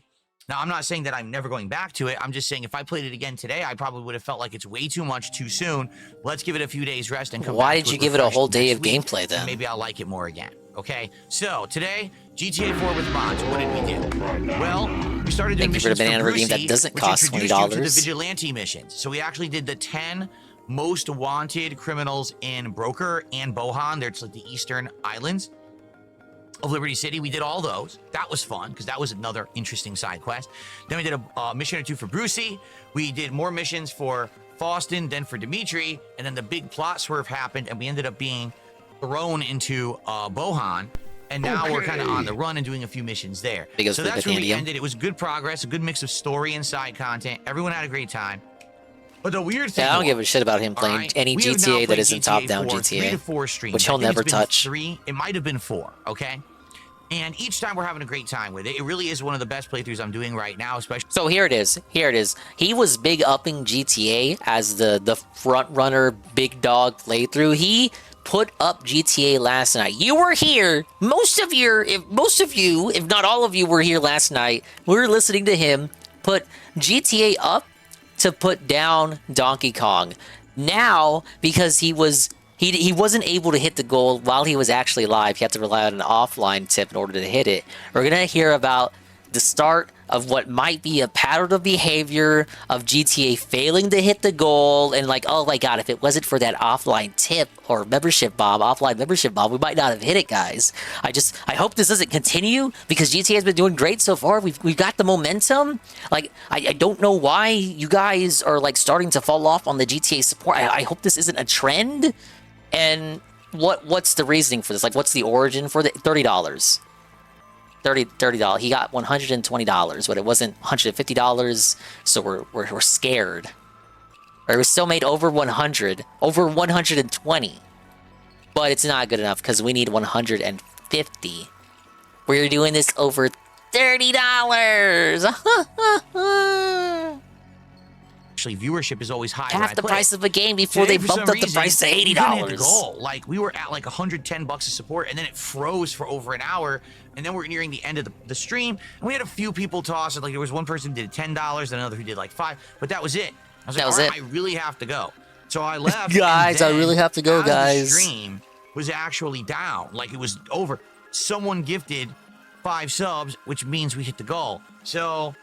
Now, I'm not saying that I'm never going back to it. I'm just saying if I played it again today, I probably would have felt like it's way too much too soon. Let's give it a few days rest and come back. Why did you give it a whole day of gameplay then? Maybe I'll like it more again. Okay, so today, GTA 4 with mods. What did we do? Well, we started doing missions for Banana game that Brucey, doesn't which cost introduced you to the $20. vigilante missions. So we actually did the 10 most wanted criminals in Broker and Bohan. They're like the eastern islands of Liberty City. We did all those. That was fun because that was another interesting side quest. Then we did a mission or two for Brucey. We did more missions for Faustin, then for Dimitri, and then the big plot swerve happened and we ended up being thrown into Bohan. And now we're kind of on the run and doing a few missions there. Because so of the that's where we Vanadium. ended. It was good progress, a good mix of story and side content. Everyone had a great time. But the weird thing, Yeah, I don't give a shit about him playing any we have now GTA that played isn't top-down for 3 to GTA, 4 streams, which he'll I think never it's been touch. 3, it might have been 4, okay? And each time we're having a great time with it. It really is one of the best playthroughs I'm doing right now, especially. So here it is. Here it is. He was big upping GTA as the front runner, big dog playthrough. He put up GTA last night. You were here. Most of you, if not all of you, were here last night. We were listening to him put GTA up to put down Donkey Kong. Now, because he wasn't able to hit the goal while he was actually live. He had to rely on an offline tip in order to hit it. We're going to hear about the start of what might be a pattern of behavior of GTA failing to hit the goal. And like, oh my God, if it wasn't for that offline tip or offline membership bomb, we might not have hit it, guys. I hope this doesn't continue because GTA has been doing great so far. We've got the momentum. Like, I don't know why you guys are like starting to fall off on the GTA support. I hope this isn't a trend. And what's the reasoning for this? Like, what's the origin for the $30? $30. He got $120, but it wasn't $150. So we're scared. Or it was still made over 100, over 120, but it's not good enough because we need 150. We're doing this over $30. Actually, viewership is always high. Half the price of a game before they bumped up the price to $80. We couldn't hit the goal. Like, we were at like $110 of support, and then it froze for over an hour, and then we're nearing the end of the stream, and we had a few people toss it. Like, there was one person who did $10, and another who did like $5, but that was it. I was like, all right, I really have to go. So I left. Guys, I really have to go, guys. The stream was actually down. Like, it was over. Someone gifted 5 subs, which means we hit the goal. So,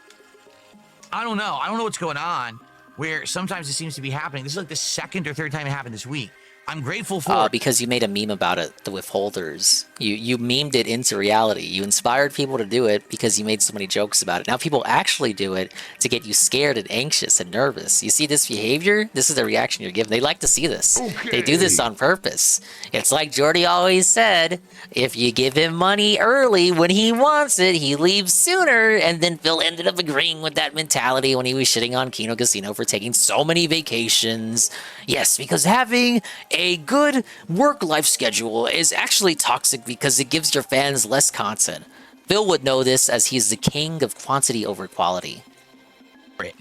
I don't know. I don't know what's going on. Where sometimes it seems to be happening. This is like the second or third time it happened this week. I'm grateful for it. Because you made a meme about it, the withholders. You memed it into reality. You inspired people to do it because you made so many jokes about it. Now people actually do it to get you scared and anxious and nervous. You see this behavior? This is the reaction you're given. They like to see this. Okay. They do this on purpose. It's like Jordy always said, if you give him money early when he wants it, he leaves sooner. And then Phil ended up agreeing with that mentality when he was shitting on Kino Casino for taking so many vacations. Yes, because having a good work-life schedule is actually toxic because it gives your fans less content. Phil would know this as he's the king of quantity over quality.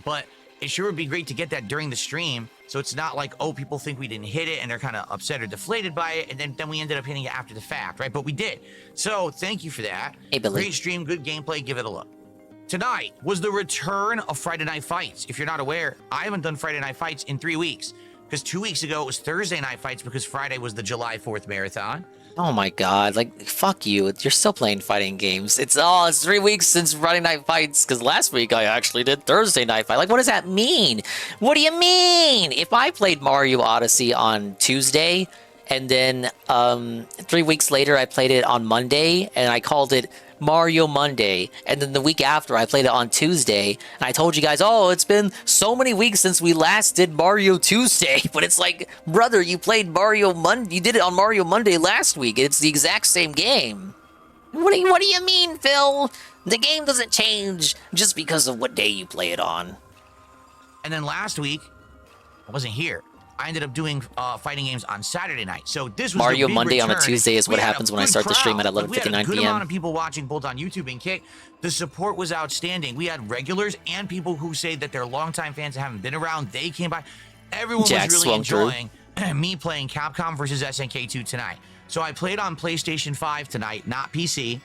But it sure would be great to get that during the stream, so it's not like, oh, people think we didn't hit it and they're kind of upset or deflated by it, and then we ended up hitting it after the fact, right? But we did. So thank you for that. Hey, Billy. Great stream, good gameplay, give it a look. Tonight was the return of Friday Night Fights. If you're not aware, I haven't done Friday Night Fights in 3 weeks. Because 2 weeks ago, it was Thursday Night Fights because Friday was the July 4th marathon. Oh my God, like, fuck you. You're still playing fighting games. It's 3 weeks since Friday Night Fights, because last week I actually did Thursday Night Fight. Like, what does that mean? What do you mean? If I played Mario Odyssey on Tuesday, and then 3 weeks later I played it on Monday, and I called it Mario Monday, and then the week after I played it on Tuesday, and I told you guys, oh, it's been so many weeks since we last did Mario Tuesday, but it's like, brother, you played Mario Monday, you did it on Mario Monday last week, it's the exact same game. What do you mean, Phil? The game doesn't change just because of what day you play it on. And then last week, I wasn't here. I ended up doing fighting games on Saturday night. So this was Mario the big Monday return. on a Tuesday is what happens when I start the stream at 11:59 We had a good p.m. amount of people watching both on YouTube and Kick. The support was outstanding. We had regulars and people who say that they're longtime fans and haven't been around. They came by. Everyone was really enjoying me playing Capcom versus SNK2 tonight. So I played on PlayStation 5 tonight, not PC.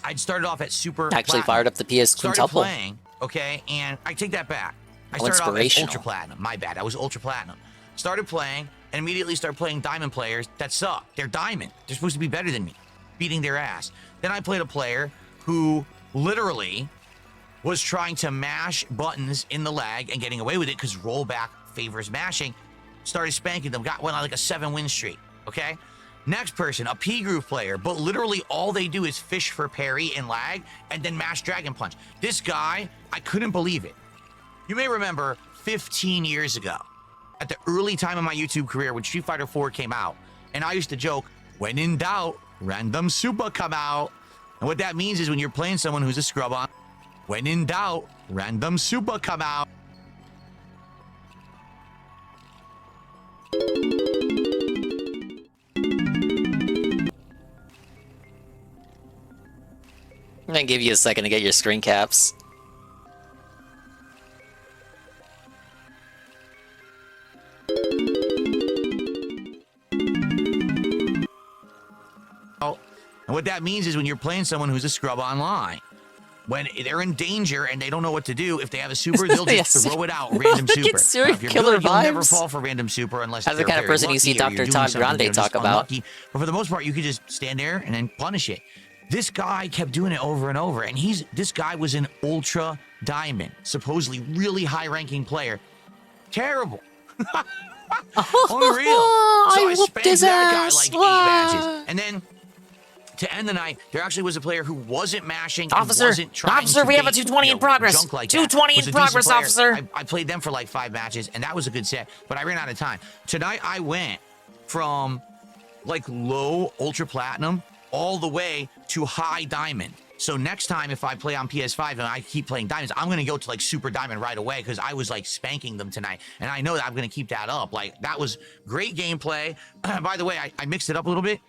I'd started off at Super Actually Platinum. fired up the PS quintuple. Playing, okay, and I take that back. I Oh, started off as inspirational. Ultra Platinum. My bad. I was Ultra Platinum. Started playing and immediately started playing Diamond players that suck. They're Diamond. They're supposed to be better than me. Beating their ass. Then I played a player who literally was trying to mash buttons in the lag and getting away with it because rollback favors mashing. Started spanking them. Went on like a 7-win streak. Okay? Next person, a P Groove player, but literally all they do is fish for parry and lag and then mash Dragon Punch. This guy, I couldn't believe it. You may remember 15 years ago, at the early time of my YouTube career when Street Fighter 4 came out, and I used to joke, when in doubt, random super come out. And what that means is when you're playing someone who's a scrub on, when in doubt, random super come out. I'm gonna give you a second to get your screen caps. Oh, and what that means is when you're playing someone who's a scrub online, when they're in danger and they don't know what to do, if they have a super, they'll just throw it out, random super. Serial If you're killer good, you'll never vibes. fall for random super unless That's the they're kind of very person you see lucky or you're Dr. doing Todd something Grande they're just talk about. unlucky. But for the most part, you could just stand there and then punish it. This guy kept doing it over and over, and this guy was an ultra diamond, supposedly really high-ranking player. Terrible. Unreal. So I whooped spanked his that guy ass. like 8 matches. And then to end the night, there actually was a player who wasn't mashing and Officer, wasn't trying officer, to we have a bait, 220 in progress. junk like 220 that. Was in a decent progress, player. officer. I played them for like 5 matches, and that was a good set, but I ran out of time. Tonight, I went from like low ultra platinum all the way to high diamond. So next time, if I play on PS5 and I keep playing diamonds, I'm going to go to like super diamond right away because I was like spanking them tonight. And I know that I'm going to keep that up. Like, that was great gameplay. By the way, I mixed it up a little bit.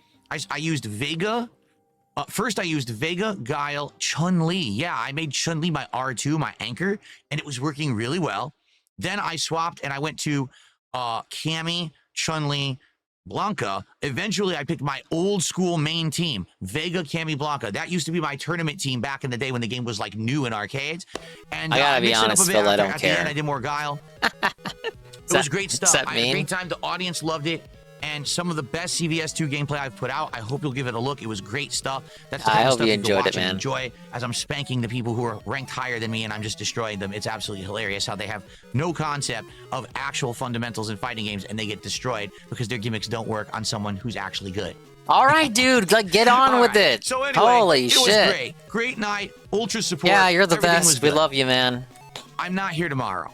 I used Vega. First, I used Vega, Guile, Chun-Li. Yeah, I made Chun-Li my R2, my anchor, and it was working really well. Then I swapped and I went to Cammy, Chun-Li, Blanca. Eventually, I picked my old school main team, Vega, Cammy, Blanca. That used to be my tournament team back in the day when the game was like new in arcades. And I gotta be mixed it up honest, a bit Phil, I after- don't at the care. end, I did more Guile. It was great stuff. that I had a mean? great time. The audience loved it. And some of the best CVS2 gameplay I've put out. I hope you'll give it a look. It was great stuff. That's the I kind of hope stuff you can enjoyed watch it, and man. Enjoy as I'm spanking the people who are ranked higher than me and I'm just destroying them. It's absolutely hilarious how they have no concept of actual fundamentals in fighting games and they get destroyed because their gimmicks don't work on someone who's actually good. All right, dude, like get on All with right. it. So anyway, Holy it shit. was great. Great night. Ultra support. Yeah, you're the Everything best. was We good. love you, man. I'm not here tomorrow.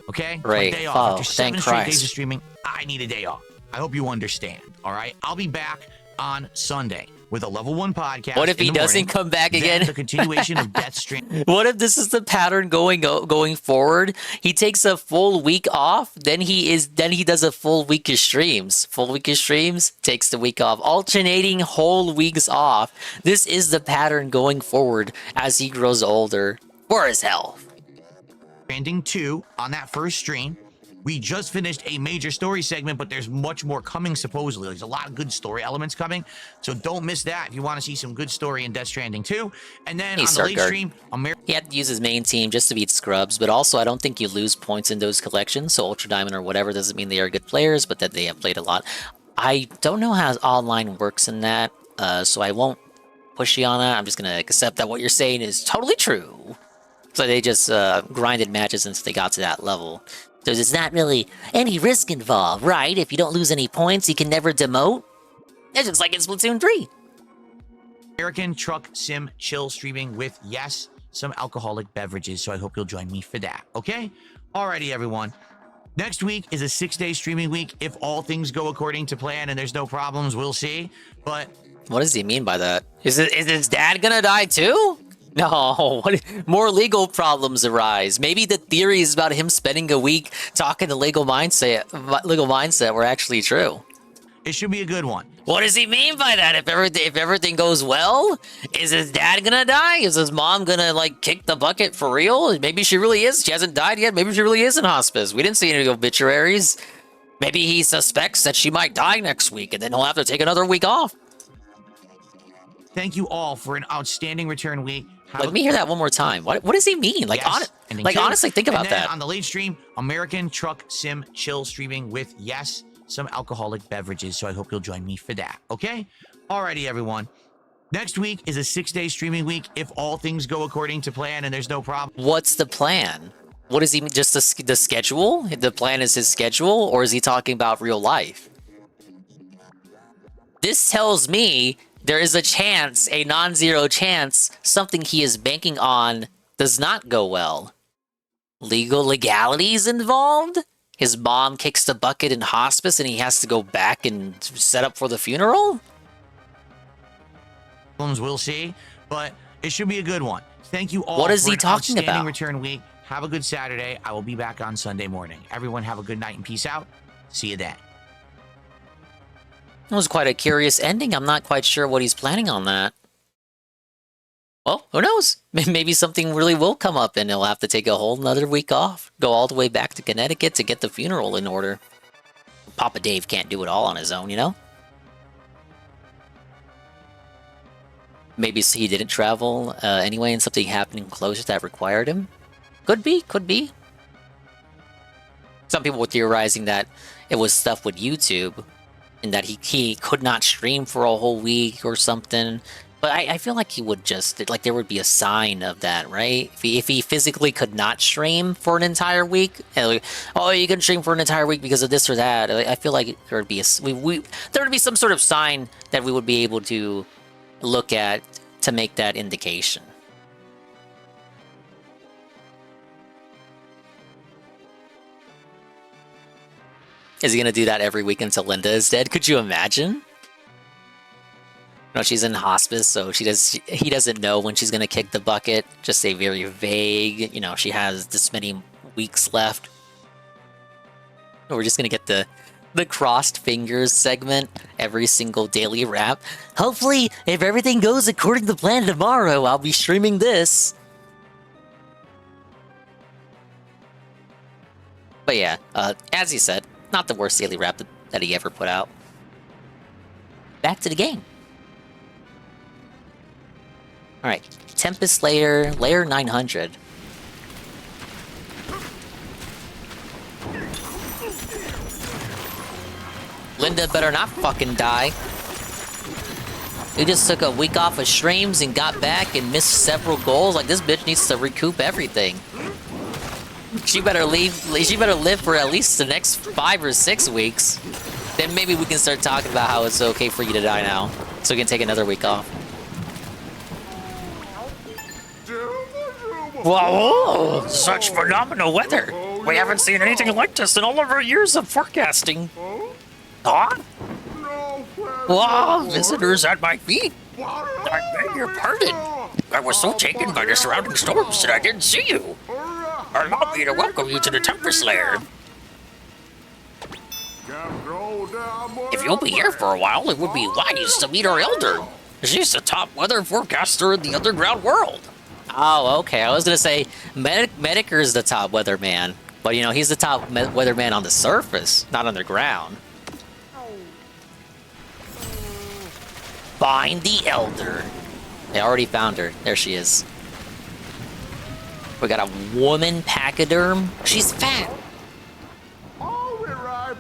Okay? It's Great. my day off. Oh, After 7 thank straight Christ. days of streaming, I need a day off. I hope you understand. All right? I'll be back on Sunday with a level 1 podcast. What if in he the doesn't morning. come back Then again? the continuation of Death Stream. What if this is the pattern going forward? He takes a full week off, then he does a full week of streams. Full week of streams, takes the week off, alternating whole weeks off. This is the pattern going forward as he grows older. For his health. Ending 2 on that first stream. We just finished a major story segment, but there's much more coming, supposedly. There's a lot of good story elements coming, so don't miss that if you want to see some good story in Death Stranding 2. And then Hey, on the late Sarkar. stream, He had to use his main team just to beat scrubs, but also I don't think you lose points in those collections, so Ultra Diamond or whatever doesn't mean they are good players, but that they have played a lot. I don't know how online works in that, so I won't push you on that. I'm just going to accept that what you're saying is totally true. So they just grinded matches since they got to that level. So there's not really any risk involved, right? If you don't lose any points, you can never demote. It's just like in Splatoon 3. American Truck Sim Chill streaming with, yes, some alcoholic beverages, so I hope you'll join me for that, okay? Alrighty, everyone. Next week is a 6-day streaming week. If all things go according to plan and there's no problems, we'll see. But what does he mean by that? Is his dad gonna die too? No, more legal problems arise. Maybe the theories about him spending a week talking to legal mindset were actually true. It should be a good one. What does he mean by that? If everything goes well, is his dad gonna die? Is his mom gonna like kick the bucket for real? Maybe she really is. She hasn't died yet. Maybe she really is in hospice. We didn't see any obituaries. Maybe he suspects that she might die next week, and then he'll have to take another week off. Thank you all for an outstanding return week. Let me hear that one more time. What does he mean? Like, Yes, honestly, think about and then that. on the late stream, American Truck Sim Chill streaming with, yes, some alcoholic beverages, so I hope you'll join me for that, okay? Alrighty, everyone. Next week is a 6-day streaming week if all things go according to plan and there's no problem. What's the plan? What does he mean? Just the schedule? The plan is his schedule, or is he talking about real life? This tells me there is a chance, a non-zero chance, something he is banking on does not go well. Legalities involved? His mom kicks the bucket in hospice and he has to go back and set up for the funeral? We'll see, but it should be a good one. Thank you all. What is for he an talking outstanding about? return week. Have a good Saturday. I will be back on Sunday morning. Everyone have a good night and peace out. See you then. It was quite a curious ending. I'm not quite sure what he's planning on that. Well, who knows? Maybe something really will come up and he'll have to take a whole nother week off. Go all the way back to Connecticut to get the funeral in order. Papa Dave can't do it all on his own, you know? Maybe he didn't travel anyway and something happened closer that required him? Could be, could be. Some people were theorizing that it was stuff with YouTube and that he could not stream for a whole week or something. But I feel like he would just, like, there would be a sign of that, right? If he physically could not stream for an entire week, like, oh, you can stream for an entire week because of this or that. I feel like there would be there would be some sort of sign that we would be able to look at to make that indication. Is he gonna do that every week until Linda is dead? Could you imagine? No, she's in hospice, so he doesn't know when she's gonna kick the bucket. Just say very vague, you know, she has this many weeks left. We're just gonna get the crossed fingers segment every single daily wrap. Hopefully, if everything goes according to plan tomorrow, I'll be streaming this. But yeah, as he said, not the worst daily wrap that he ever put out. Back to the game. Alright, Tempest Layer, Layer 900. Linda better not fucking die. He just took a week off of streams and got back and missed several goals. Like, this bitch needs to recoup everything. She better leave. She better live for at least the next 5 or 6 weeks. Then maybe we can start talking about how it's okay for you to die now, so we can take another week off. Whoa! Such phenomenal weather! We haven't seen anything like this in all of our years of forecasting. Huh? Whoa! Visitors at my feet! I beg your pardon! I was so taken by the surrounding storms that I didn't see you! Allow me to welcome you to the Tempest Lair. If you'll be here for a while, it would be wise to meet our elder. She's the top weather forecaster in the underground world. Oh, okay. I was gonna say Mediker's the top weatherman, but you know he's the top weatherman on the surface, not underground. Find the elder. They already found her. There she is. We got a woman pachyderm. She's fat.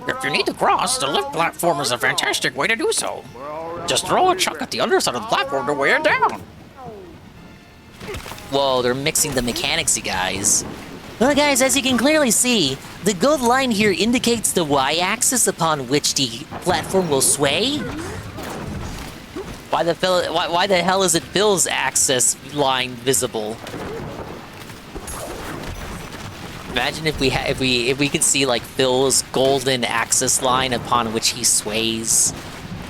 If you need to cross, the lift platform is a fantastic way to do so. Just throw a chuck at the underside of the platform to weigh it down. Whoa, they're mixing the mechanics, you guys. Well, guys, as you can clearly see, the gold line here indicates the y-axis upon which the platform will sway. Why the hell isn't Phil's axis line visible? Imagine if we could see like Phil's golden axis line upon which he sways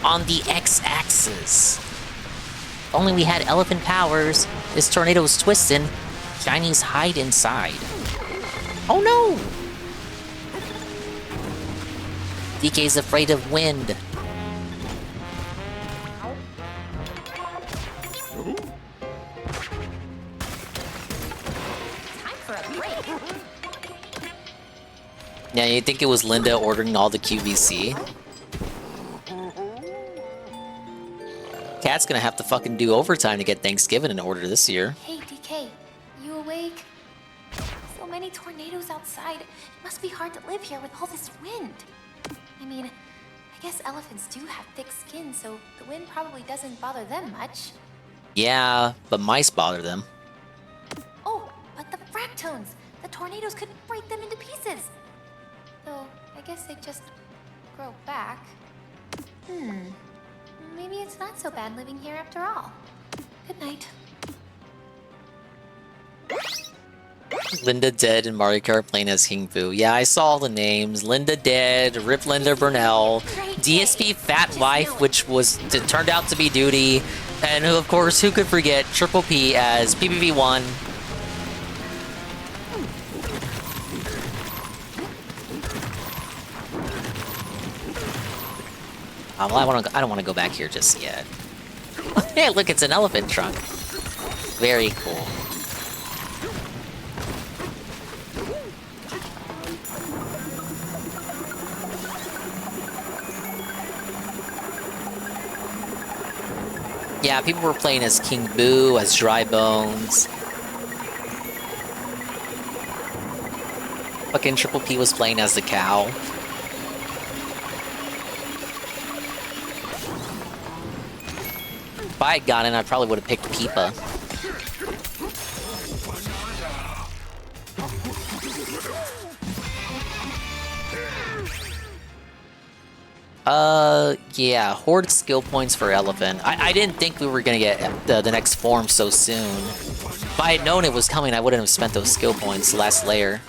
on the x-axis. If only we had elephant powers. This tornado's twisting. Shiny's hide inside. Oh no! DK's afraid of wind. Yeah, you think it was Linda ordering all the QVC? Cat's gonna have to fucking do overtime to get Thanksgiving in order this year. Hey, DK, you awake? So many tornadoes outside. It must be hard to live here with all this wind. I mean, I guess elephants do have thick skin, so the wind probably doesn't bother them much. Yeah, but mice bother them. Oh, but the fractones! The tornadoes could break them into pieces. Though, I guess they just grow back. Maybe it's not so bad living here after all. Good night. Linda dead and Mario Kart playing as King Fu. Yeah, I saw the names. Linda dead, Rip Linda Burnell, DSP Fat Wife, which turned out to be Duty, and of course, who could forget Triple P as PPV1. Well, I don't want to go back here just yet. Hey, look, it's an elephant trunk. Very cool. Yeah, people were playing as King Boo, as Dry Bones. Fucking Triple P was playing as the cow. If I had gotten, I probably would have picked Peepa. Yeah, Horde skill points for Elephant. I didn't think we were gonna get the next form so soon. If I had known it was coming, I wouldn't have spent those skill points last layer.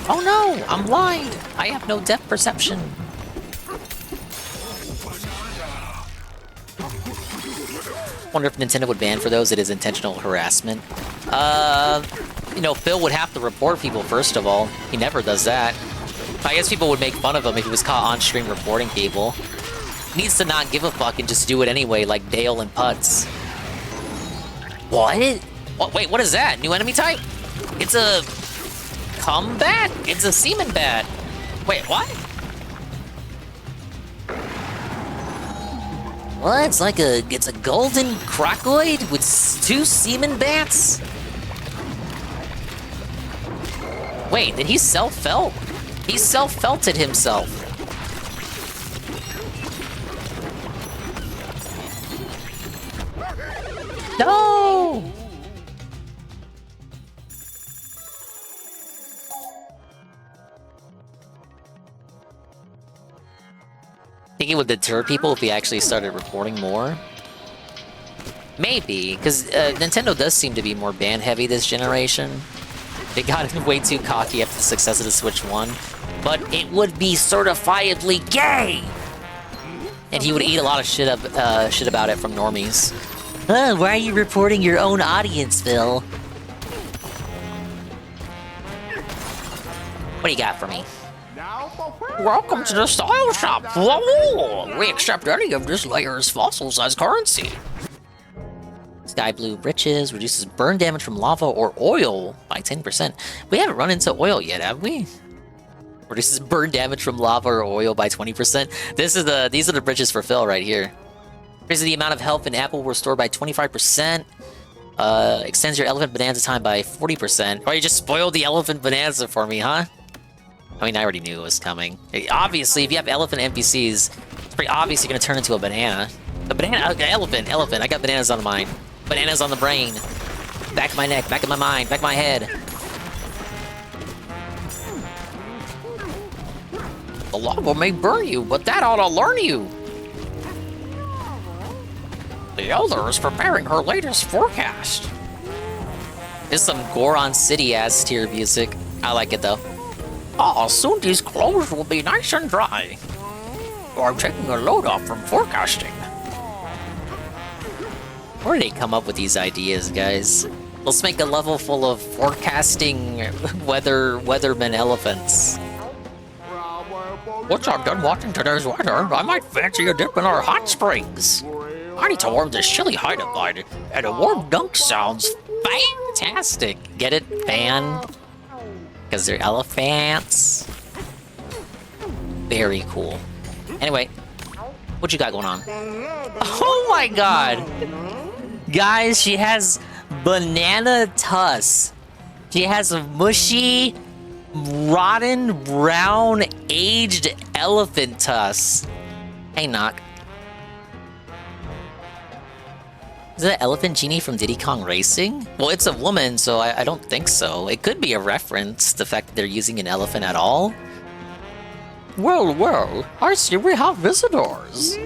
Oh no, I'm blind! I have no depth perception. Wonder if Nintendo would ban for those. It is intentional harassment. You know, Phil would have to report people first of all. He never does that. I guess people would make fun of him if he was caught on stream reporting people. He needs to not give a fuck and just do it anyway, like Dale and Putz. What? Wait, what is that? New enemy type? It's a combat? It's a seaman bat. Wait, what? What? It's a golden crocoid with 2 seaman bats? Wait, did he self-felt? He self-felted himself. No! Think it would deter people if we actually started reporting more? Maybe, because Nintendo does seem to be more ban-heavy this generation. They got way too cocky after the success of the Switch 1. But it would be certifiably gay! And he would eat a lot of shit about it from normies. Why are you reporting your own audience, Phil? What do you got for me? Welcome to the Style Shop. Whoa. We accept any of this layer's fossils as currency. Sky Blue Riches reduces burn damage from lava or oil by 10%. We haven't run into oil yet, have we? Reduces burn damage from lava or oil by 20%. These are the bridges for Phil right here. Increases the amount of health in apple restored by 25%. Extends your elephant bonanza time by 40%. Oh, you just spoiled the elephant bonanza for me, huh? I mean, I already knew it was coming. Obviously, if you have elephant NPCs, it's pretty obvious you're gonna turn into a banana. A banana, okay, elephant. I got bananas on mine. Bananas on the brain. Back of my neck, back of my mind, back of my head. The lava may burn you, but that ought to learn you. The Elder is preparing her latest forecast. There's some Goron City-ass tier music. I like it, though. Ah, soon these clothes will be nice and dry. I'm taking a load off from forecasting. Where do they come up with these ideas, guys? Let's make a level full of forecasting weathermen elephants. Once I'm done watching today's weather, I might fancy a dip in our hot springs. I need to warm this chilly hide of mine, and a warm dunk sounds fantastic. Get it, fan? Because they're elephants. Very cool. Anyway, what you got going on? Oh my god! Guys, she has banana tusk. She has a mushy, rotten, brown, aged elephant tusk. Hey, Knock. Is that Elephant Genie from Diddy Kong Racing? Well, it's a woman, so I don't think so. It could be a reference, the fact that they're using an elephant at all. Well, I see we have visitors.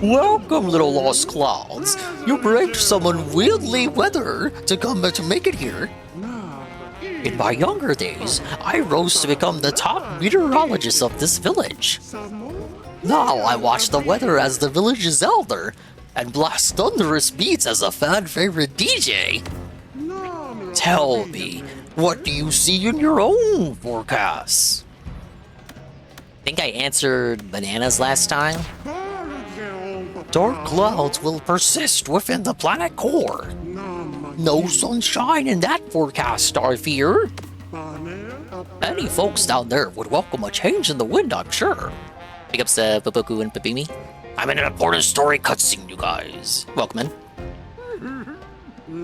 Welcome, little lost clouds. You braved some unwieldy weather to come to make it here. In my younger days, I rose to become the top meteorologist of this village. Now I watch the weather as the village's elder, and blast thunderous beats as a fan favorite DJ. Tell me, What do you see in your own forecasts? I think I answered bananas last time. Dark clouds will persist within the planet core. No sunshine in that forecast, I fear. Any folks down there would welcome a change in the wind, I'm sure. Big ups to Baboku and Babimi. I'm in an important story cutscene, you guys. Welcome in.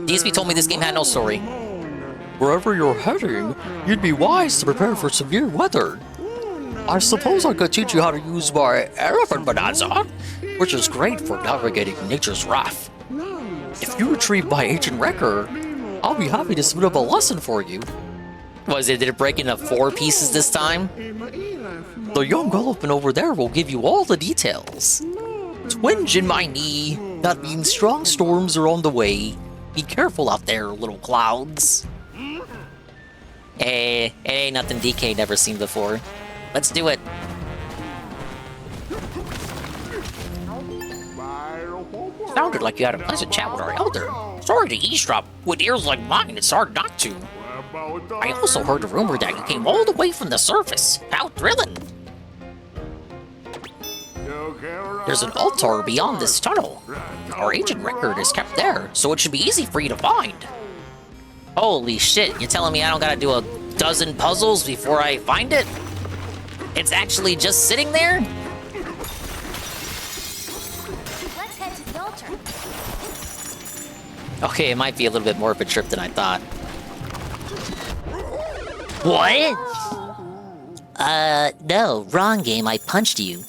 DSP told me this game had no story. Wherever you're heading, you'd be wise to prepare for severe weather. I suppose I could teach you how to use my elephant Bananza, which is great for navigating nature's wrath. If you retrieve my ancient record, I'll be happy to spin up a lesson for you. Did it break into 4 pieces this time? The young elephant over there will give you all the details. Twinge in my knee. That means strong storms are on the way. Be careful out there, little clouds. It ain't nothing DK never seen before. Let's do it. Sounded like you had a pleasant chat with our elder. Sorry to eavesdrop. With ears like mine, it's hard not to. I also heard a rumor that you came all the way from the surface. How thrilling! There's an altar beyond this tunnel. Our ancient record is kept there, so it should be easy for you to find. Holy shit, you're telling me I don't gotta do a dozen puzzles before I find it? It's actually just sitting there? Let's head to the altar. Okay, it might be a little bit more of a trip than I thought. What? No, wrong game, I punched you.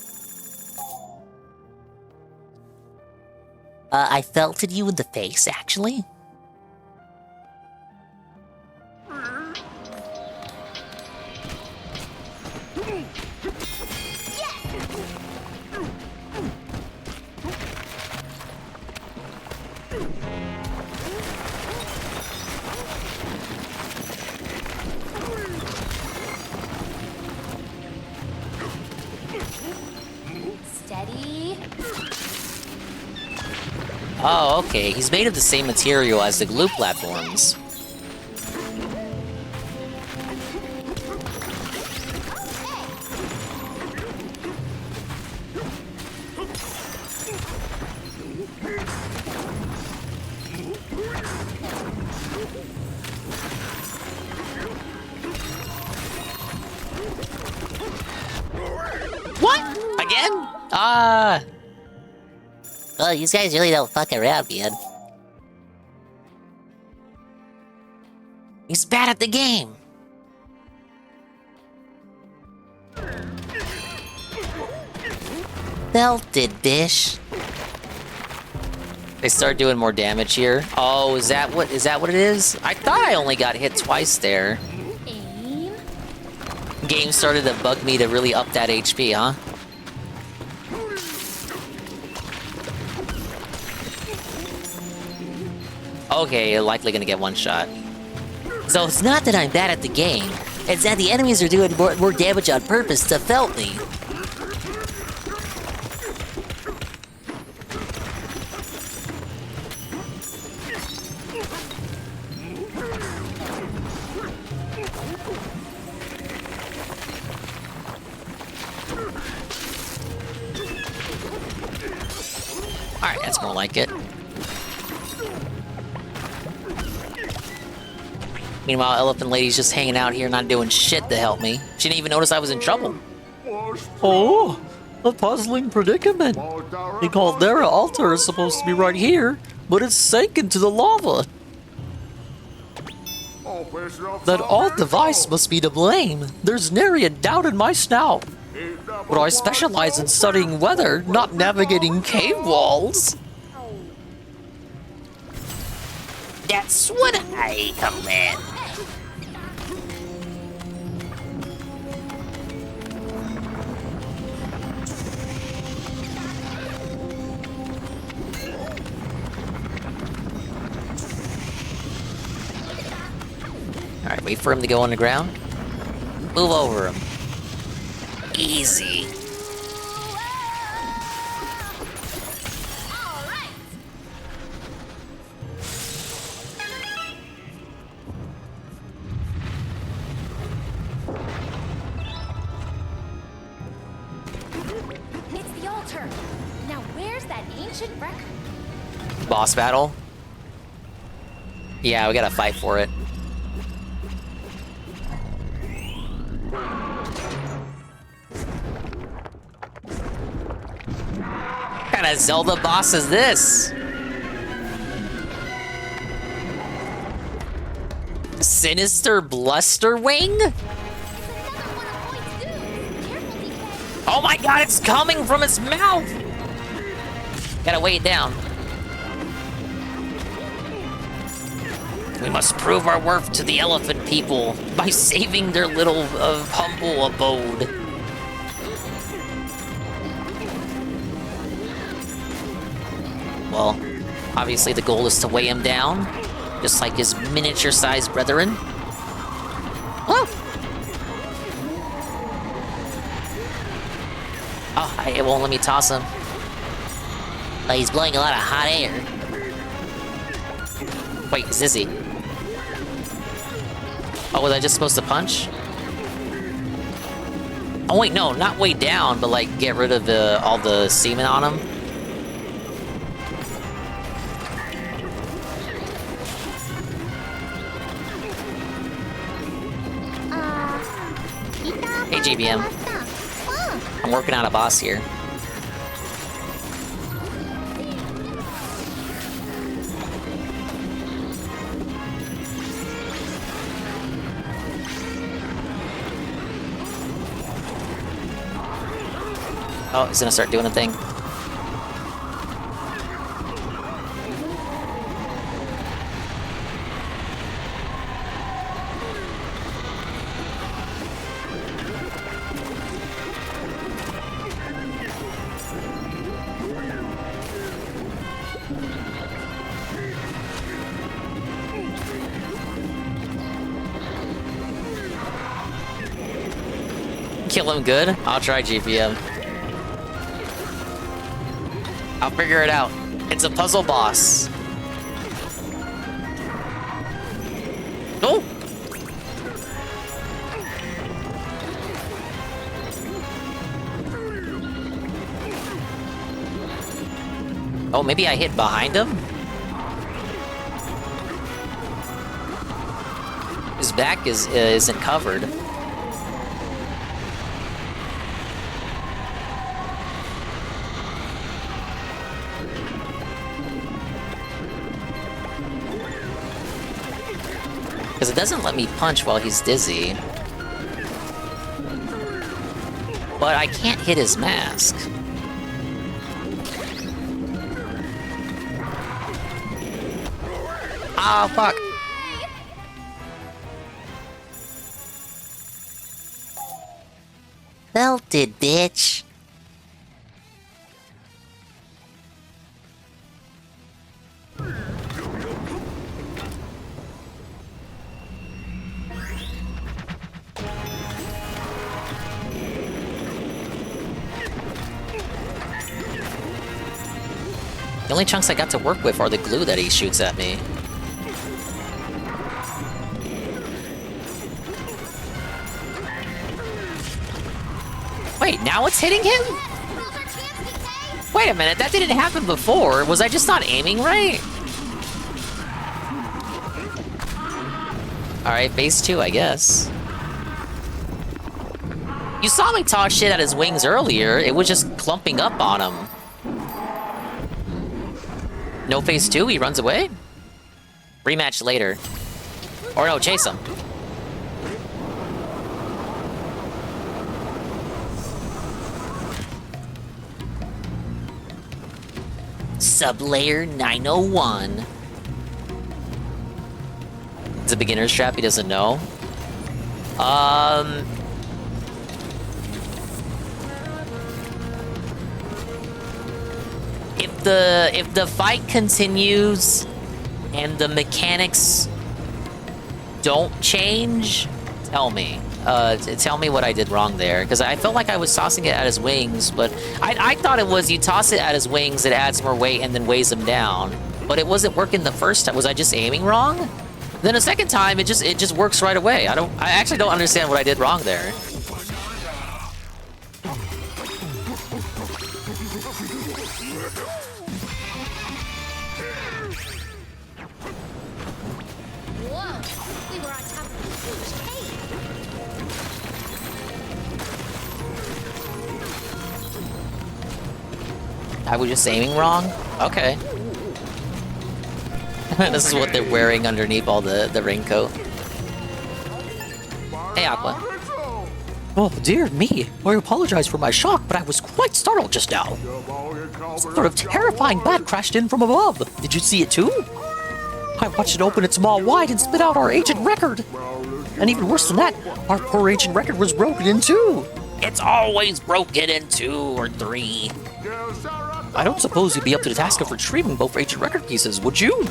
I felted you in the face, actually. Steady. Oh, okay, he's made of the same material as the glue platforms. What? Again? Well, these guys really don't fuck around, man. He's bad at the game. Belted, bish. They start doing more damage here. Oh, is that what it is? I thought I only got hit twice there. Aim. Game started to bug me to really up that HP, huh? Okay, you're likely gonna get one shot. So it's not that I'm bad at the game, it's that the enemies are doing more damage on purpose to felt me. Alright, that's more like it. Meanwhile, Elephant Lady's just hanging out here not doing shit to help me. She didn't even notice I was in trouble. Oh, a puzzling predicament. The Caldera altar is supposed to be right here, but it's sank into the lava. That odd device must be to blame. There's nary a doubt in my snout. But I specialize in studying weather, not navigating cave walls. That's what I command. Alright, wait for him to go on the ground. Move over him. Easy. altar. Now where's that ancient record? Boss battle? Yeah, we gotta fight for it. What kind of Zelda boss is this? Sinister Blusterwing? Oh my god, it's coming from its mouth! Gotta weigh it down. We must prove our worth to the elephant people by saving their little humble abode. Well, obviously the goal is to weigh him down, just like his miniature-sized brethren. Whoa! Oh, it won't let me toss him. Oh, he's blowing a lot of hot air. Wait, Zizzy. Oh, was I just supposed to punch? Oh wait, no, not weigh down, but like get rid of all the semen on him. Hey, GBM. I'm working on a boss here. Oh, he's gonna start doing a thing. Kill him good? I'll try GPM. I'll figure it out. It's a puzzle boss. Oh! Oh, maybe I hit behind him? His back isn't covered. Because it doesn't let me punch while he's dizzy. But I can't hit his mask. Oh, fuck. Belted, bitch. The only chunks I got to work with are the glue that he shoots at me. Wait, now it's hitting him? Wait a minute, that didn't happen before. Was I just not aiming right? Alright, phase 2, I guess. You saw me talk shit at his wings earlier. It was just clumping up on him. No phase 2, he runs away? Rematch later. Or no, chase him. Sublayer 901. It's a beginner's trap, he doesn't know. If the fight continues and the mechanics don't change, tell me. Tell me what I did wrong there, because I felt like I was tossing it at his wings, but I thought it was you toss it at his wings, it adds more weight and then weighs him down. But it wasn't working the first time. Was I just aiming wrong? Then the second time, it just works right away. I actually don't understand what I did wrong there. Whoa! We were on top of a huge cave. I was just aiming wrong? Okay. This is what they're wearing underneath all the raincoat. Hey, Aqua. Oh, dear me. I apologize for my shock, but I was quite startled just now. Some sort of terrifying bat crashed in from above. Did you see it too? I watched it open its maw wide and spit out our ancient record. And even worse than that, our poor ancient record was broken in two. It's always broken in 2 or 3. I don't suppose you'd be up to the task of retrieving both ancient record pieces, would you?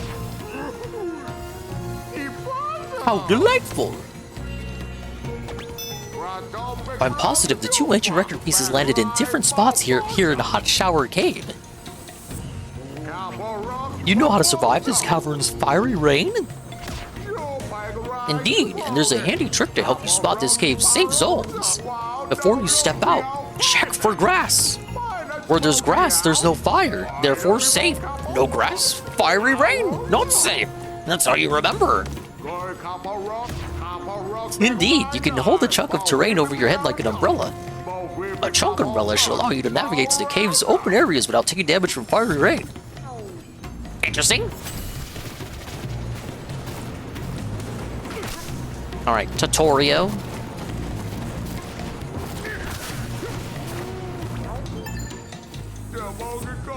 How delightful! I'm positive the 2 ancient record pieces landed in different spots here in Hot Shower Cave. You know how to survive this cavern's fiery rain? Indeed, and there's a handy trick to help you spot this cave's safe zones. Before you step out, check for grass. Where there's grass, there's no fire, therefore safe. No grass, fiery rain, not safe. That's how you remember. Indeed, you can hold a chunk of terrain over your head like an umbrella. A chunk umbrella should allow you to navigate to the cave's open areas without taking damage from fiery rain. Interesting. Alright, Tutorio.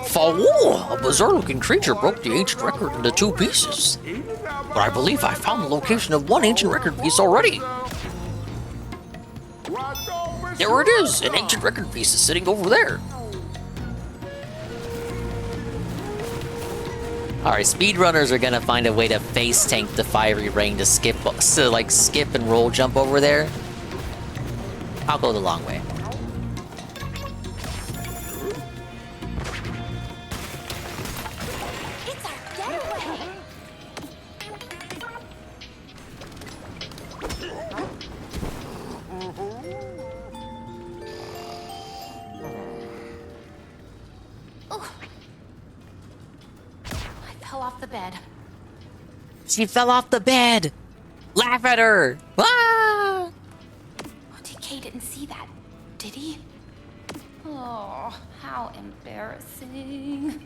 Foul! A bizarre-looking creature broke the ancient record into 2 pieces. But I believe I found the location of 1 ancient record piece already. There it is! An ancient record piece is sitting over there. Alright, speedrunners are gonna find a way to face tank the fiery rain to skip and roll jump over there. I'll go the long way. It's our getaway. Fell off the bed. She fell off the bed! Laugh at her! Ah! DK didn't see that, did he? Oh, how embarrassing.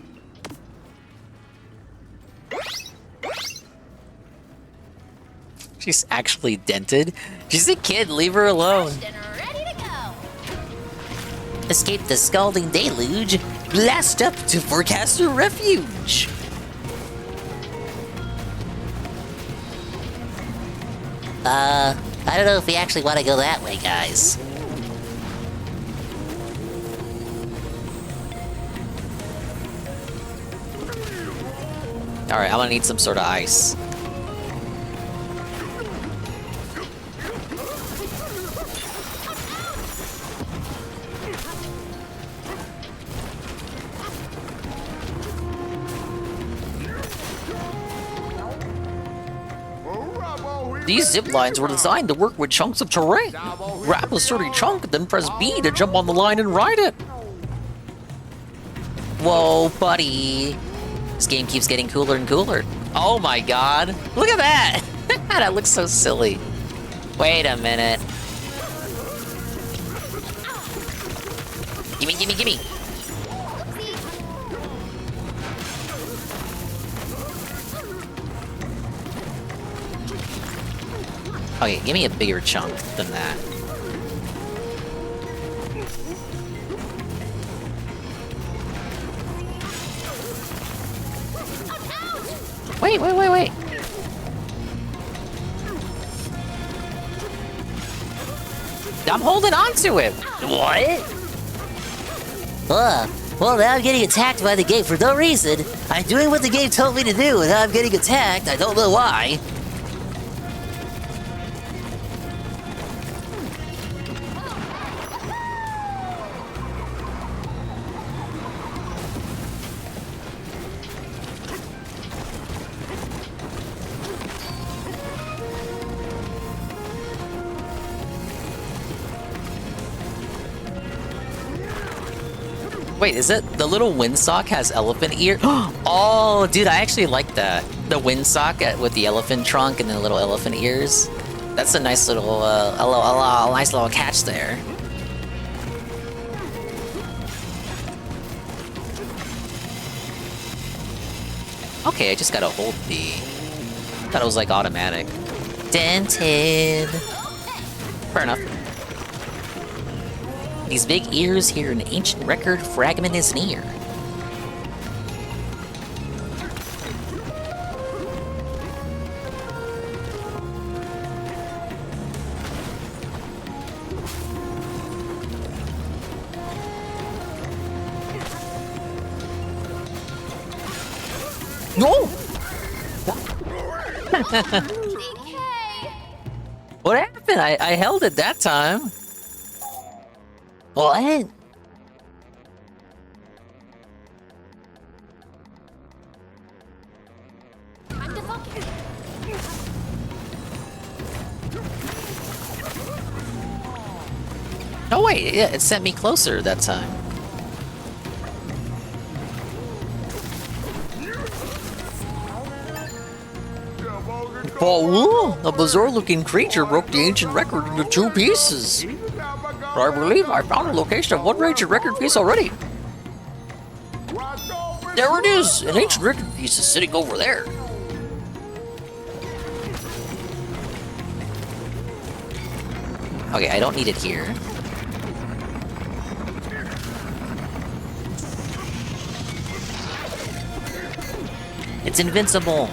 She's actually dented. She's a kid, leave her alone. Escape the scalding deluge. Blast up to Forecaster Refuge. I don't know if we actually want to go that way, guys. Alright, I'm gonna need some sort of ice. These zip lines were designed to work with chunks of terrain. Grab a sturdy chunk, then press B to jump on the line and ride it. Whoa, buddy. This game keeps getting cooler and cooler. Oh my god. Look at that! That looks so silly. Wait a minute. Gimme, gimme, gimme! Okay, give me a bigger chunk than that. Wait, wait, wait, wait. I'm holding on to him. What? Well, now I'm getting attacked by the game for no reason. I'm doing what the game told me to do, and now I'm getting attacked. I don't know why. Wait, is it the little windsock has elephant ear? Oh, dude, I actually like that. The windsock with the elephant trunk and the little elephant ears. That's a nice little, nice little catch there. Okay, I just gotta hold the... Thought it was like automatic. Dented. Fair enough. These big ears hear an ancient record fragment is near. No! What happened? I held it that time. What? Oh wait, yeah, it sent me closer that time. Oh, a bizarre-looking creature broke the ancient record into 2 pieces. But I believe I found a location of one ancient record piece already. There it is! An ancient record piece is sitting over there. Okay, I don't need it here. It's invincible!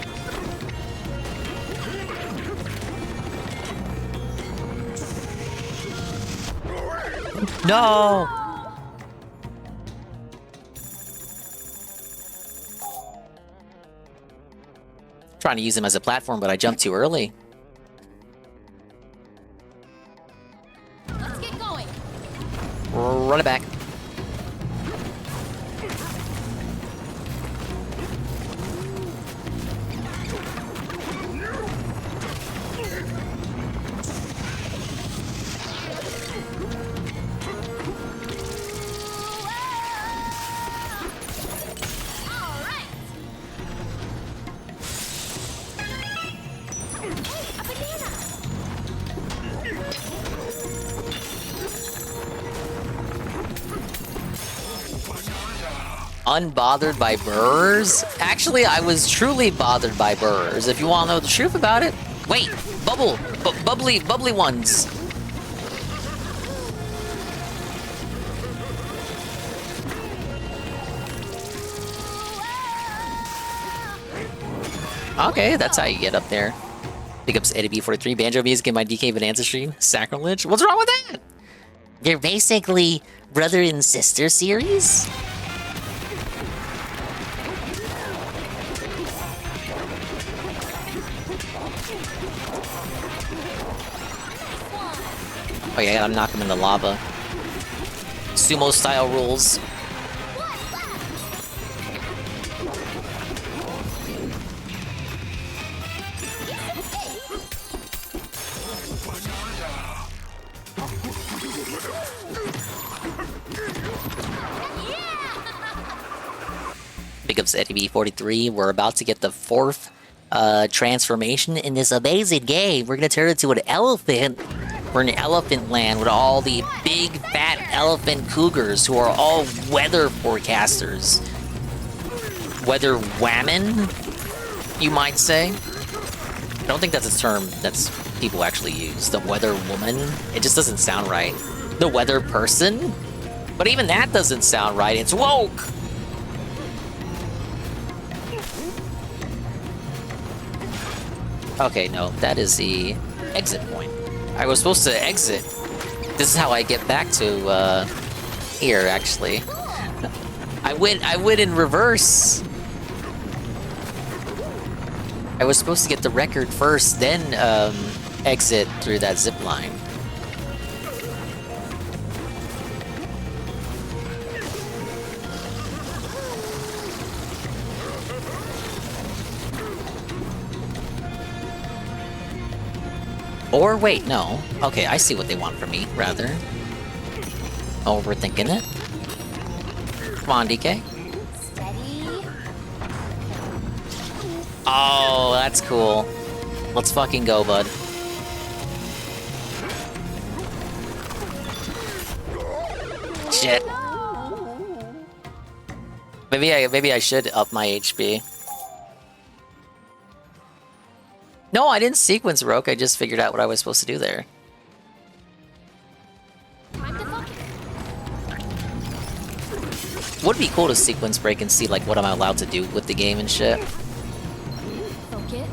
No! Trying to use him as a platform, but I jumped too early. Let's get going. Run it back. Unbothered by burrs? Actually, I was truly bothered by burrs, if you want to know the truth about it. Wait, bubbly ones. Okay, that's how you get up there. Pick up Eddie B43, Banjo music in my DK Bananza stream. Sacrilege? What's wrong with that? They're basically brother and sister series? Oh yeah, I gotta knock him in the lava. Sumo style rules. Big ups Eddie B43. We're about to get the 4th transformation in this amazing game. We're gonna turn into an elephant. We're in Elephant Land with all the big fat elephant cougars who are all weather forecasters. Weather whammon, you might say. I don't think that's a term that's people actually use. The weather woman. It just doesn't sound right. The weather person? But even that doesn't sound right. It's woke! Okay, no, that is the exit point. I was supposed to exit. This is how I get back to, here, actually. I went in reverse. I was supposed to get the record first, then, exit through that zip line. Or wait, no. Okay, I see what they want from me, rather. Overthinking it. Come on, DK. Steady. Oh, that's cool. Let's fucking go, bud. Shit. Maybe I should up my HP. No, I didn't sequence Roke. I just figured out what I was supposed to do there. Would be cool to sequence break and see like what I'm allowed to do with the game and shit. Focus.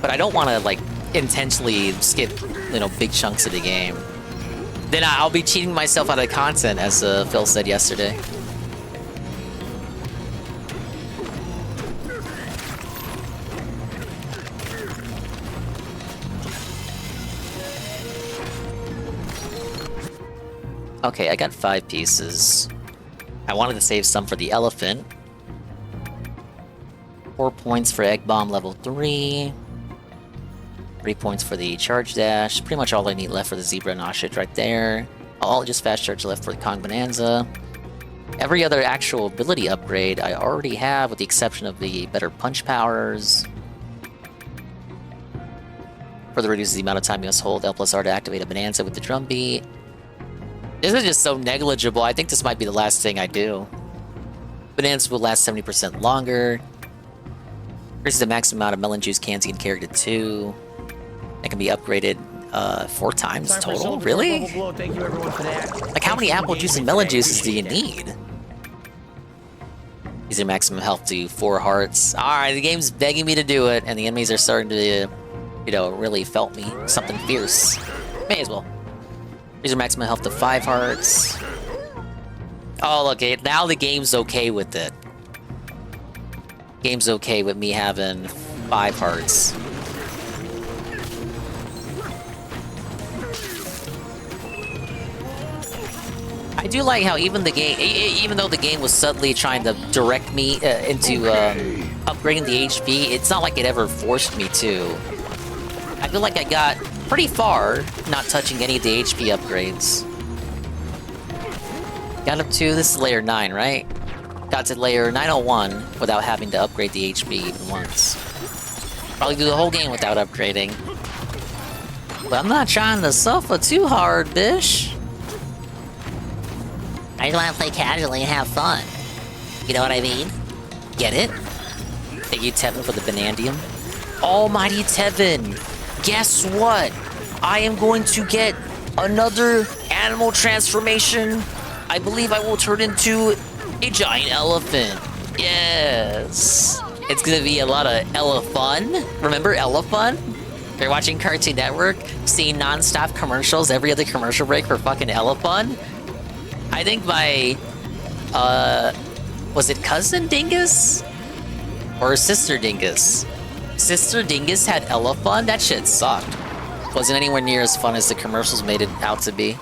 But I don't want to like intentionally skip, you know, big chunks of the game. Then I'll be cheating myself out of content, as Phil said yesterday. Okay, I got 5 pieces. I wanted to save some for the elephant. 4 points for Egg Bomb level 3. 3 points for the Charge Dash. Pretty much all I need left for the Zebra and Oshit right there. All just Fast Charge left for the Kong Bananza. Every other actual ability upgrade I already have, with the exception of the better punch powers. Further reduces the amount of time you must hold L plus R to activate a Bananza with the drum beat. This is just so negligible. I think this might be the last thing I do. Bananza will last 70% longer. Increases the maximum amount of melon juice cans you can carry to 2. It can be upgraded 4 times total. Really? Thank you everyone for that. Like, how many apple juice and melon juices do you need? Use your maximum health to 4 hearts. Alright, the game's begging me to do it, and the enemies are starting to, you know, really felt me. Something fierce. May as well. Use your maximum health to 5 hearts. Oh, look, now the game's okay with it. Game's okay with me having 5 hearts. I do like how even the game, even though the game was subtly trying to direct me into upgrading the HP, it's not like it ever forced me to. I feel like I got pretty far not touching any of the HP upgrades. Got up to, this is layer 9, right? Got to layer 901 without having to upgrade the HP even once. Probably do the whole game without upgrading. But I'm not trying to suffer too hard, bish. I just want to play casually and have fun. You know what I mean? Get it? Thank you, Tevin, for the Banandium. Almighty Tevin! Guess what? I am going to get another animal transformation. I believe I will turn into a giant elephant. Yes. It's gonna be a lot of Elefun. Remember Elefun? If you're watching Cartoon Network, seeing non-stop commercials every other commercial break for fucking Elefun. I think my, was it cousin Dingus? Or sister Dingus? Sister Dingus had Elefun? That shit sucked. Wasn't anywhere near as fun as the commercials made it out to be.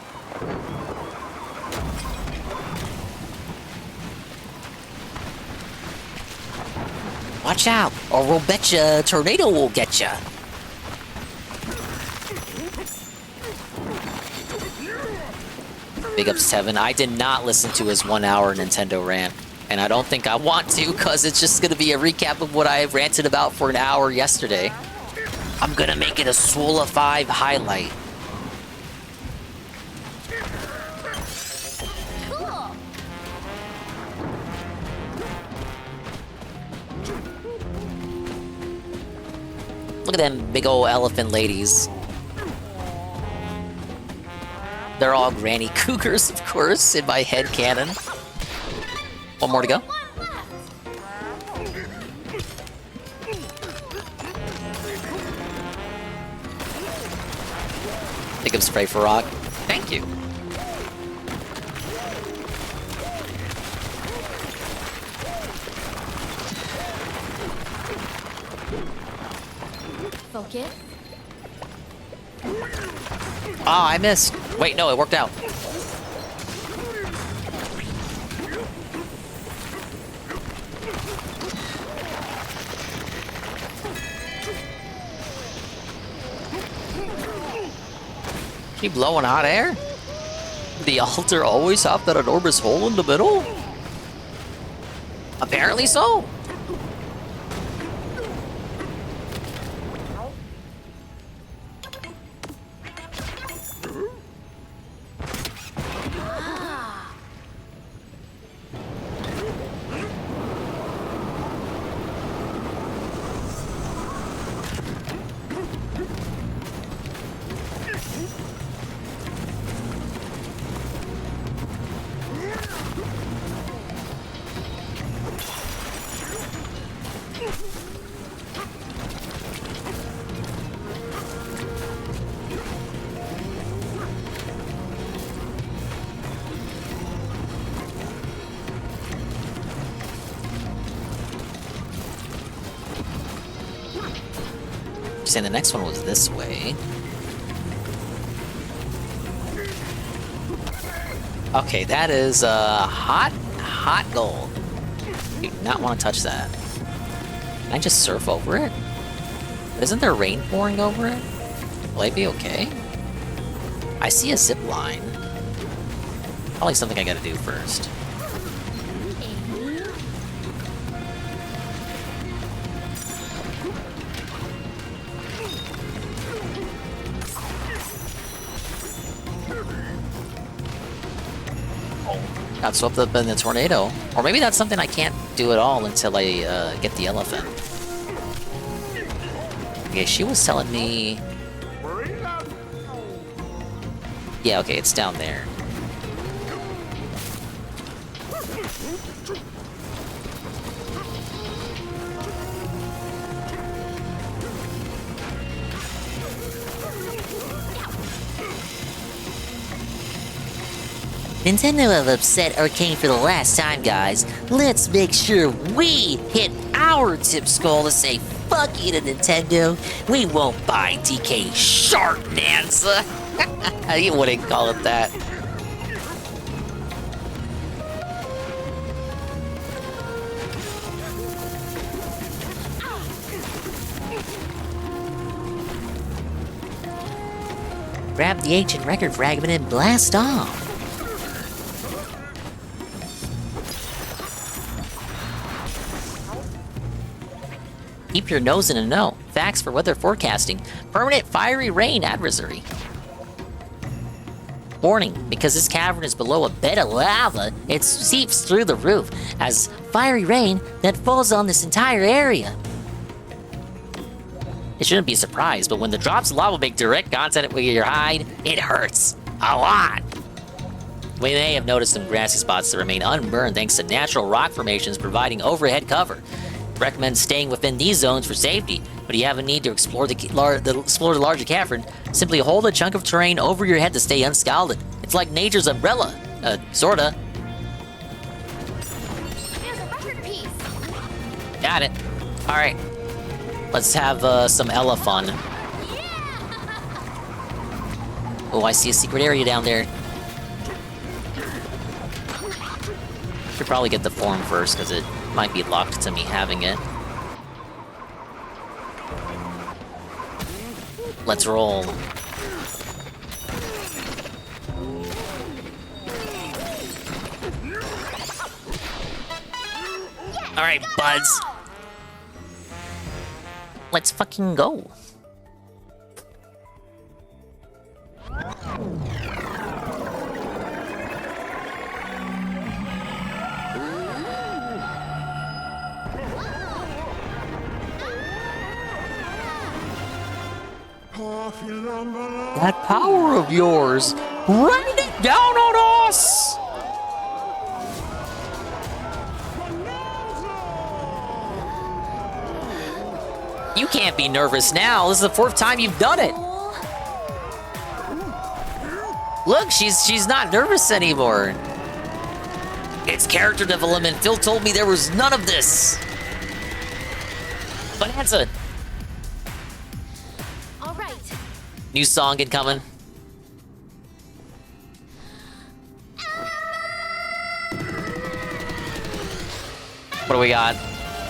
Watch out, or we'll bet ya a tornado will get ya. Big ups, Tevin. I did not listen to his 1-hour Nintendo rant, and I don't think I want to, because it's just gonna be a recap of what I ranted about for an hour yesterday. I'm gonna make it a Swola 5 highlight. Look at them big old elephant ladies. They're all granny cougars, of course, in my head canon. One more to go. Pick up spray for rock. Thank you. Focus. Oh, I missed. Wait, no, it worked out. She blowing hot air? The altar always have that enormous hole in the middle? Apparently so. Saying the next one was this way. Okay, that is hot gold. Do not want to touch that. Can I just surf over it? Isn't there rain pouring over it? Will I be okay? I see a zip line. Probably something I gotta do first. Got swept up in the tornado. Or maybe that's something I can't do at all until I get the elephant. Okay, she was telling me... Yeah, okay, it's down there. Nintendo have upset Arcane for the last time, guys. Let's make sure we hit our tip's goal to say fuck you to Nintendo. We won't buy DK Shark Bananza. You wouldn't call it that. Grab the ancient record fragment and blast off. Keep your nose in the know. Facts for weather forecasting. Permanent fiery rain adversary. Warning, because this cavern is below a bed of lava, it seeps through the roof as fiery rain that falls on this entire area. It shouldn't be a surprise, but when the drops of lava make direct contact with your hide, it hurts. A lot. We may have noticed some grassy spots that remain unburned thanks to natural rock formations providing overhead cover. Recommend staying within these zones for safety, but if you have a need to explore the larger cavern, simply hold a chunk of terrain over your head to stay unscalded. It's like nature's umbrella. Sorta. There's a record piece. Got it. Alright. Let's have some Ella fun. Oh, I see a secret area down there. Should probably get the form first, because it might be locked to me having it. Let's roll. Alright, buds. Let's fucking go. That power of yours, rain it down on us! You can't be nervous now. This is the 4th time you've done it. Look, she's not nervous anymore. It's character development. Phil told me there was none of this. Bananza. All right. New song incoming. What do we got?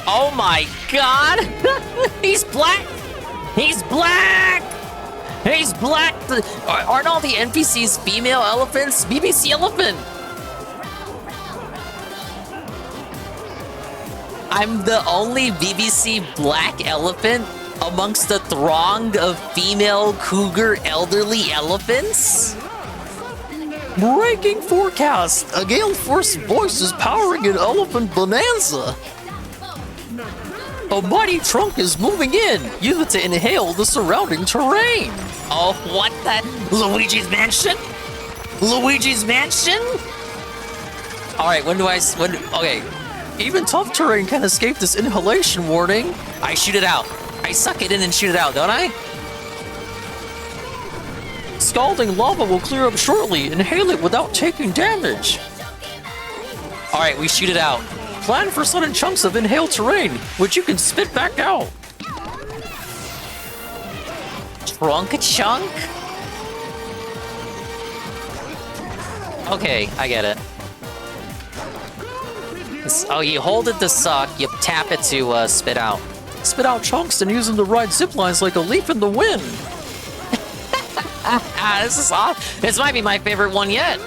Oh my god! He's black! He's black! He's black. Aren't all the NPCs female elephants? BBC elephant. I'm the only BBC black elephant amongst the throng of female cougar elderly elephants? Breaking forecast! A gale force voice is powering an elephant bonanza! A mighty trunk is moving in! Use it to inhale the surrounding terrain! Oh, what the? Luigi's Mansion? Luigi's Mansion? Alright, okay. Even tough terrain can escape this inhalation warning. I shoot it out. I suck it in and shoot it out, don't I? Scalding lava will clear up shortly. Inhale it without taking damage. Alright, we shoot it out. Plan for sudden chunks of inhaled terrain, which you can spit back out. Trunk chunk? Okay, I get it. Oh, you hold it to suck, you tap it to spit out. Spit out chunks and use them to ride zip lines like a leaf in the wind. This is awesome. This might be my favorite one yet.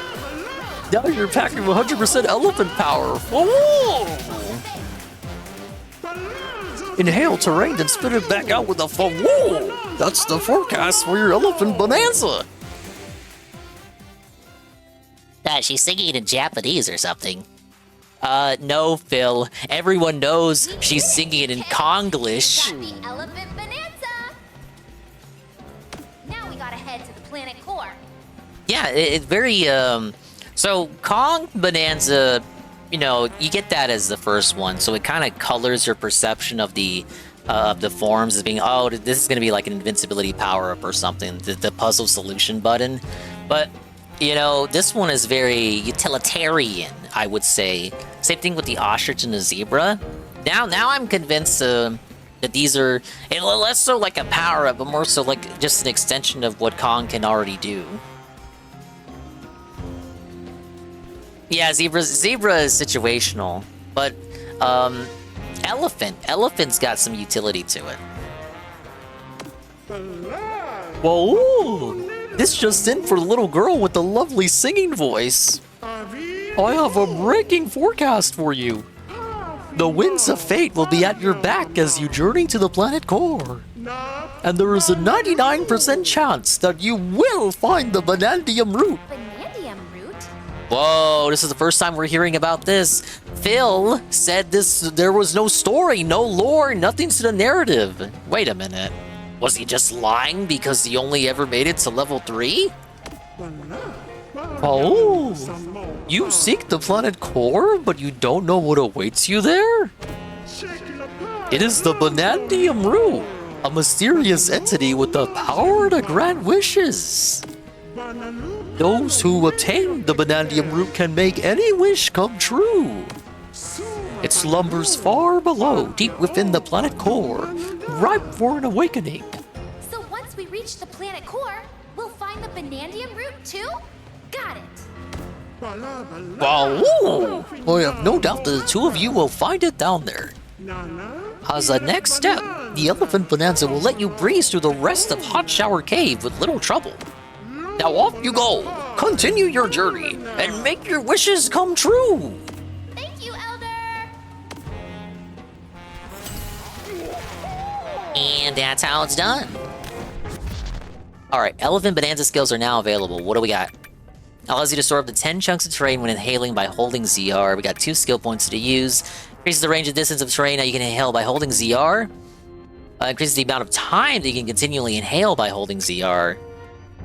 Now you're packing 100% elephant power. Whoa! Inhale terrain and spit it back out with a whoa! That's the forecast for your elephant bonanza. She's singing in Japanese or something. No, Phil. Everyone knows she's singing it in Konglish. The elephant bonanza. Now we gotta head to the planet core. Yeah, it's very, so Kong Bonanza, you know, you get that as the first one, so it kind of colors your perception of the forms as being, oh, this is going to be like an invincibility power-up or something, the puzzle solution button. But, you know, this one is very utilitarian, I would say. Same thing with the ostrich and the zebra. Now I'm convinced that these are less so like a power-up, but more so like just an extension of what Kong can already do. Yeah, zebra is situational, but elephant's got some utility to it. Whoa! This just in for the little girl with the lovely singing voice. I have a breaking forecast for you. The winds of fate will be at your back as you journey to the planet core. And there is a 99% chance that you will find the Banandium root. Banandium root? Whoa, this is the first time we're hearing about this. Phil said there was no story, no lore, nothing to the narrative. Wait a minute. Was he just lying because he only ever made it to level 3? Oh, you seek the planet core, but you don't know what awaits you there? It is the Banandium root, a mysterious entity with the power to grant wishes. Those who obtain the Banandium root can make any wish come true. It slumbers far below, deep within the planet core, ripe for an awakening. So once we reach the planet core, we'll find the Banandium root too? Got it. Wow! I have no doubt that the two of you will find it down there. As a next step, the Elephant Bonanza will let you breeze through the rest of Hot Shower Cave with little trouble. Now off you go! Continue your journey, and make your wishes come true! Thank you, Elder! And that's how it's done. Alright, Elephant Bonanza skills are now available. What do we got? Allows you to store up to 10 chunks of terrain when inhaling by holding ZR. We got 2 skill points to use. Increases the range and distance of terrain that you can inhale by holding ZR. Increases the amount of time that you can continually inhale by holding ZR.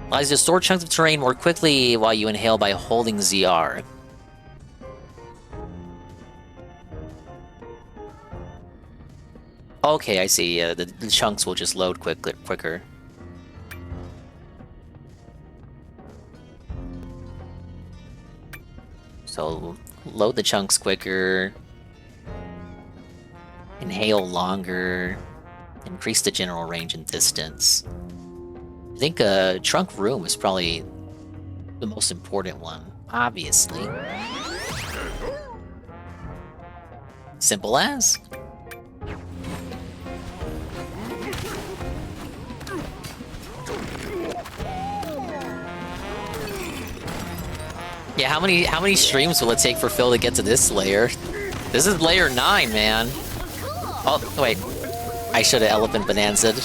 Allows you to store chunks of terrain more quickly while you inhale by holding ZR. Okay, I see. The chunks will just load quicker. So, load the chunks quicker, inhale longer, increase the general range and distance. I think trunk room is probably the most important one, obviously. Simple as. Yeah, how many streams will it take for Phil to get to this layer? This is layer 9, man. Oh, wait. I should have elephant Bananza'd.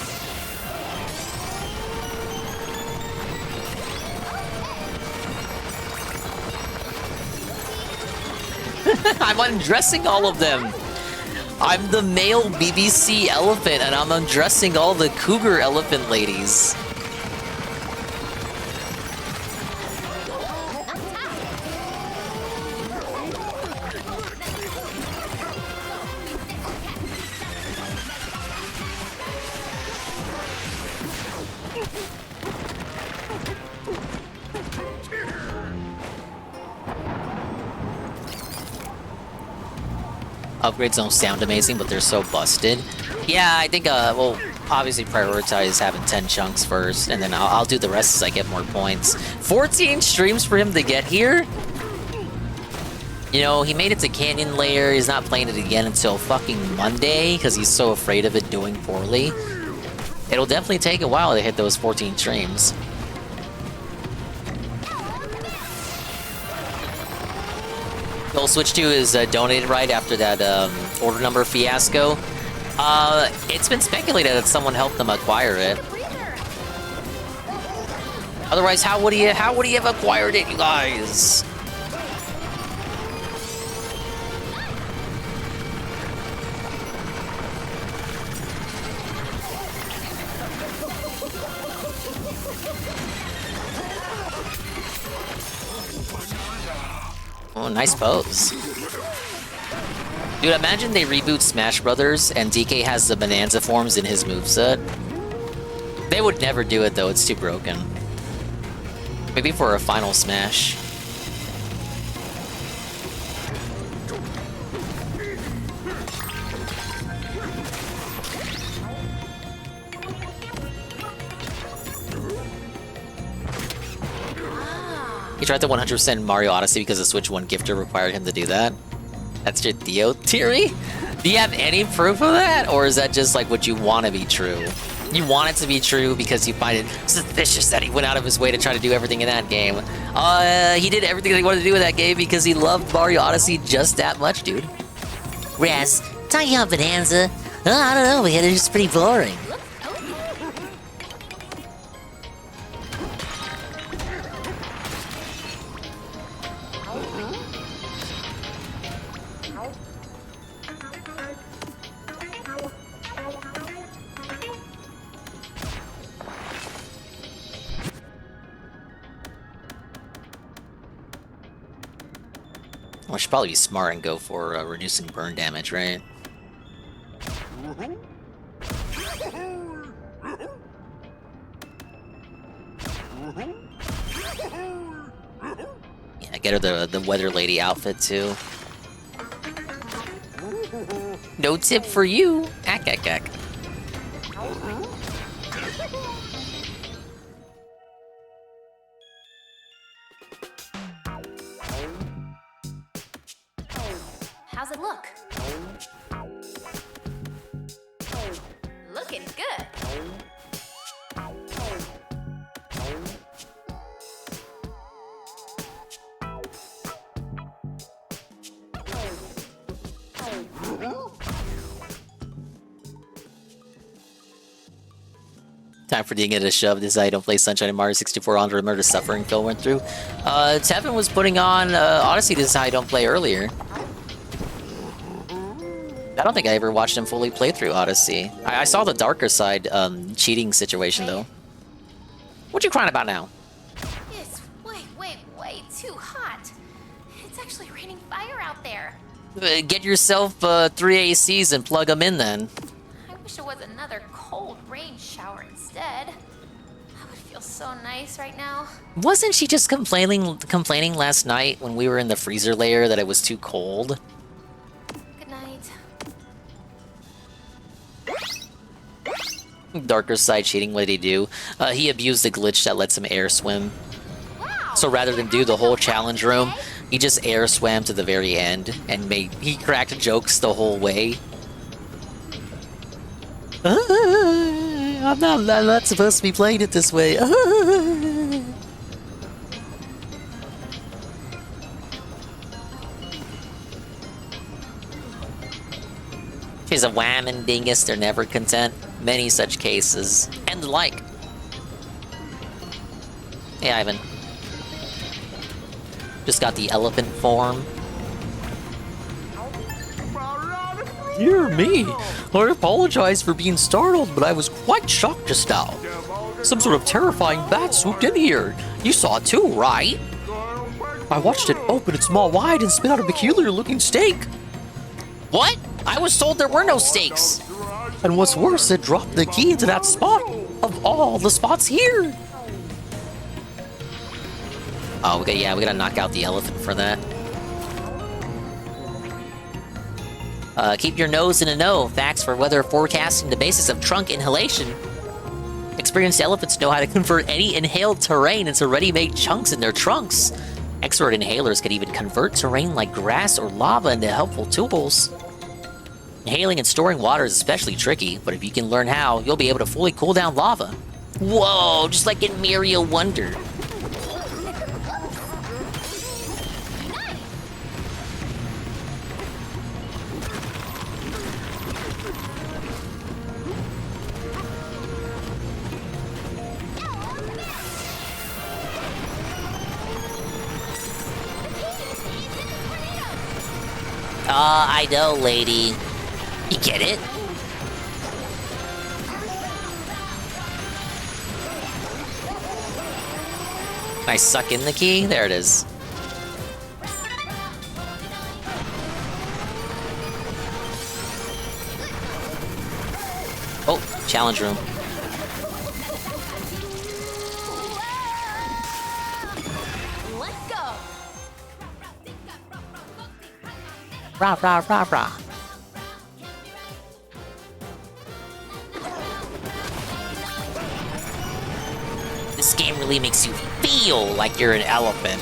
I'm undressing all of them. I'm the male BBC elephant, and I'm undressing all the cougar elephant ladies. Upgrades don't sound amazing, but they're so busted. Yeah, I think, well, obviously prioritize having 10 chunks first, and then I'll do the rest as I get more points. 14 streams for him to get here? You know, he made it to Canyon Layer, he's not playing it again until fucking Monday, because he's so afraid of it doing poorly. It'll definitely take a while to hit those 14 streams. Goal Switch 2 is donated right after that order number fiasco. It's been speculated that someone helped them acquire it. Otherwise, how would he have acquired it, you guys? Oh, nice pose. Dude, imagine they reboot Smash Brothers and DK has the Bananza forms in his moveset. They would never do it though, it's too broken. Maybe for a final Smash. He tried the 100% Mario Odyssey because the Switch 1 gifter required him to do that. That's your Theo theory? Do you have any proof of that? Or is that just like what you want to be true? You want it to be true because you find it suspicious that he went out of his way to try to do everything in that game. He did everything that he wanted to do in that game because he loved Mario Odyssey just that much, dude. Raz, talking about Bananza. I don't know, man, it's just pretty boring. I should probably be smart and go for reducing burn damage, right? Yeah, get her the Weather Lady outfit too. No tip for you. Ack, ack, ack. How's it look? Looking good. Time for the get a shove. This is I don't play Sunshine and Mario 64 on Murder Suffering Phil went through. Tevin was putting on Odyssey. This is how I don't play earlier. I don't think I ever watched him fully play through Odyssey. I saw the darker side cheating situation though. What you crying about now? It's way too hot. It's actually raining fire out there. Get yourself 3 ACs and plug them in then. I wish it was another cold rain shower instead. That would feel so nice right now. Wasn't she just complaining last night when we were in the freezer layer that it was too cold? Good night. Darker side cheating, what did he do? He abused the glitch that lets him air swim. So rather than do the whole challenge room, he just air swam to the very end and he cracked jokes the whole way. I'm not supposed to be playing it this way. Is a wham and dingus, they're never content. Many such cases. And the like. Hey, Ivan. Just got the elephant form. Dear me, I apologize for being startled, but I was quite shocked just now. Some sort of terrifying bat swooped in here. You saw it too, right? I watched it open its maw wide and spit out a peculiar-looking steak. What? I was told there were no steaks. And what's worse, it dropped the key into that spot of all the spots here. Oh, we gotta knock out the elephant for that. Keep your nose in the know. Facts for weather forecasting, the basis of trunk inhalation. Experienced elephants know how to convert any inhaled terrain into ready-made chunks in their trunks. Expert inhalers can even convert terrain like grass or lava into helpful tools. Inhaling and storing water is especially tricky, but if you can learn how, you'll be able to fully cool down lava. Whoa, just like in Mario Wonder. I know, lady. You get it? I suck in the key? There it is. Oh, challenge room. Let's go. Rah, rah, rah, rah. This game really makes you feel like you're an elephant.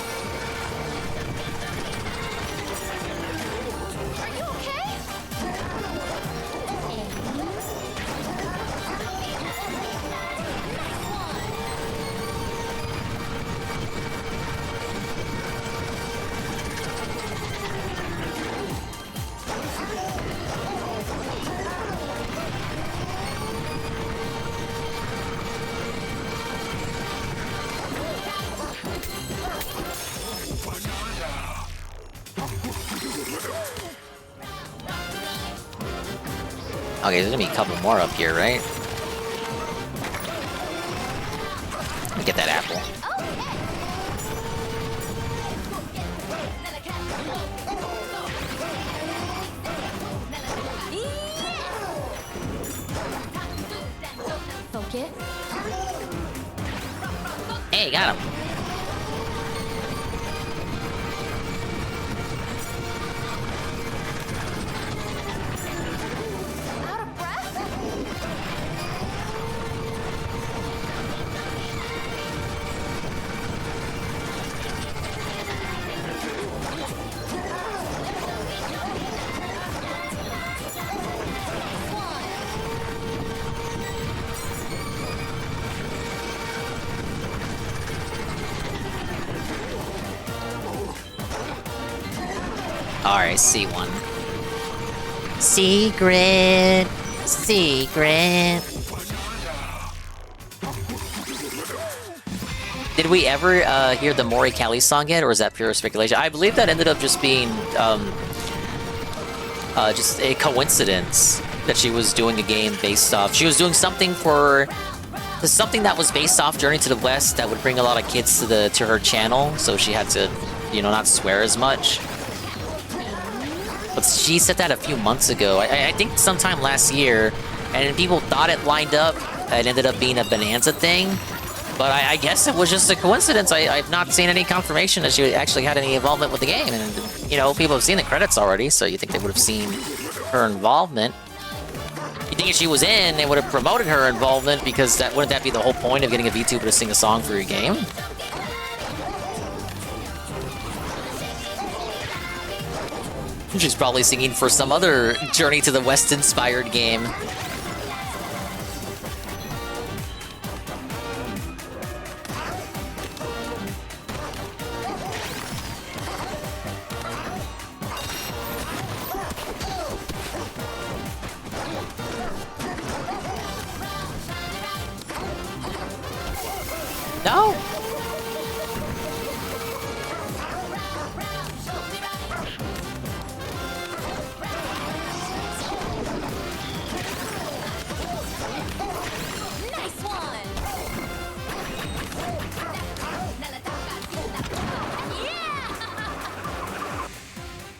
Okay, there's gonna be a couple more up here, right? Let me get that apple. Focus. Hey, got him. Alright, see one. Secret! Secret! Did we ever hear the Mori Kelly song yet, or is that pure speculation? I believe that ended up just being just a coincidence that she was doing a game based off. She was doing something for something that was based off Journey to the West that would bring a lot of kids to her channel, so she had to, you know, not swear as much. But she said that a few months ago. I think sometime last year, and people thought it lined up. It ended up being a Bananza thing. But I guess it was just a coincidence. I've not seen any confirmation that she actually had any involvement with the game. And, you know, people have seen the credits already, so you think they would have seen her involvement. You think if she was in, they would have promoted her involvement, because wouldn't that be the whole point of getting a VTuber to sing a song for your game? She's probably singing for some other Journey to the West inspired game. No!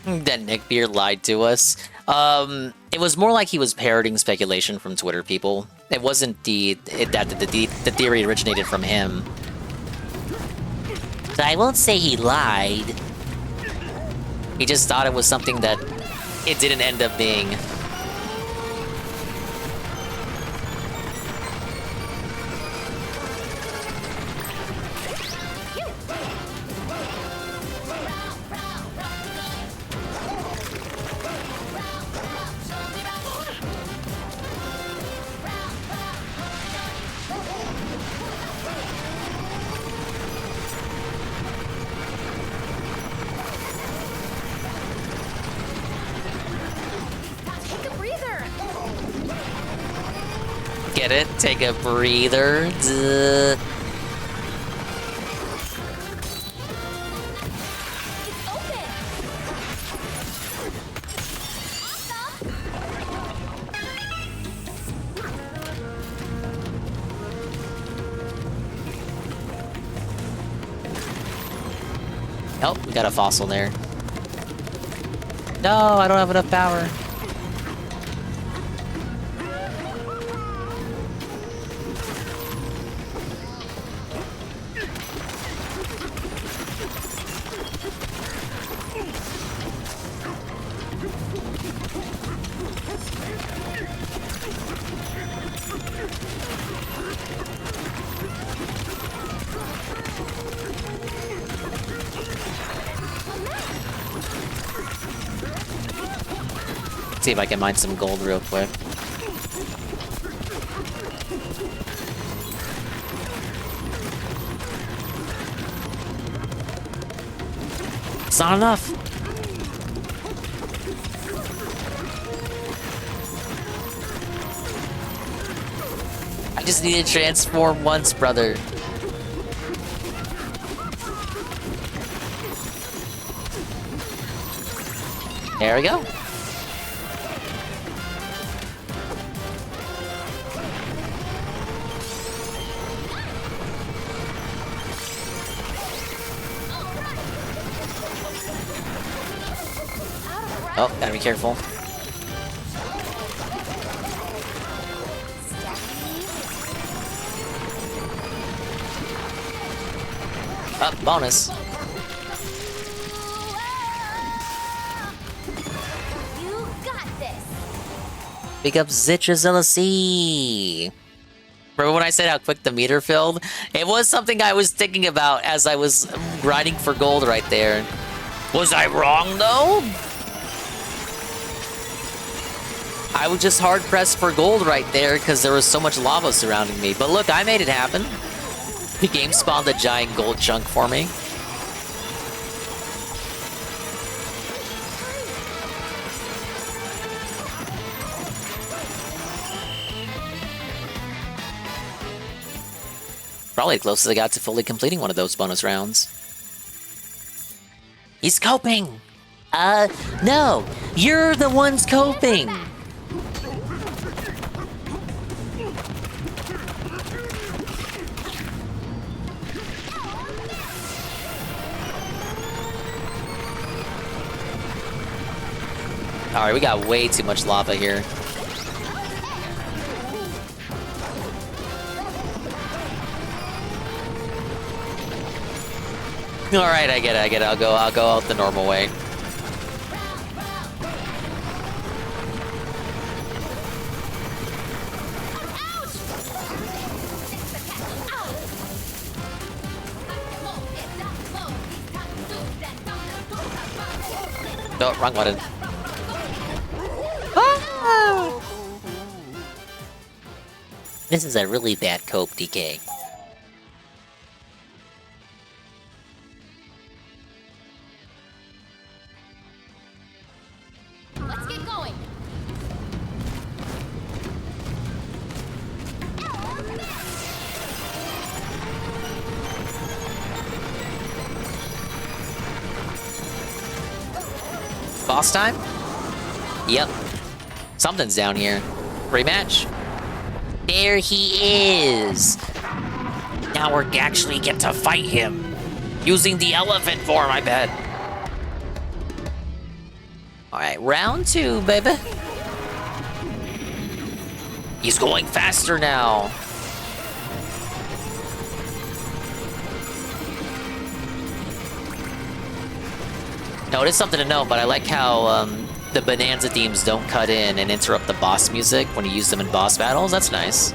That Nick Beard lied to us. It was more like he was parroting speculation from Twitter people. It wasn't the theory originated from him. So I won't say he lied. He just thought it was something that it didn't end up being. Get it? Take a breather. Duh. Oh, we got a fossil there. No, I don't have enough power. See if I can mine some gold real quick. It's not enough. I just need to transform once, brother. There we go. Oh, gotta be careful. Up, bonus. You got this. Pick up Zitra's LSE. Remember when I said how quick the meter filled? It was something I was thinking about as I was grinding for gold right there. Was I wrong though? I was just hard pressed for gold right there because there was so much lava surrounding me. But look, I made it happen. The game spawned a giant gold chunk for me. Probably the closest I got to fully completing one of those bonus rounds. He's coping! No! You're the ones coping! Alright, we got way too much lava here. Alright, I get it. I'll go out the normal way. Oh, wrong button. Ah! This is a really bad cope, DK. Let's get going. boss time? Yep. Something's down here. Rematch? There he is! Now we actually get to fight him. Using the elephant form, I bet. Alright, round 2, baby. He's going faster now. No, it is something to know, but I like how the Bananza themes don't cut in and interrupt the boss music when you use them in boss battles. That's nice.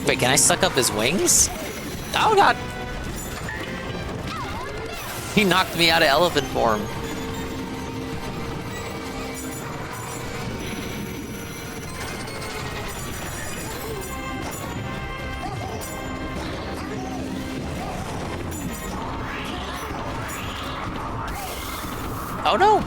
Wait, can I suck up his wings? Oh god! He knocked me out of elephant form. Oh no!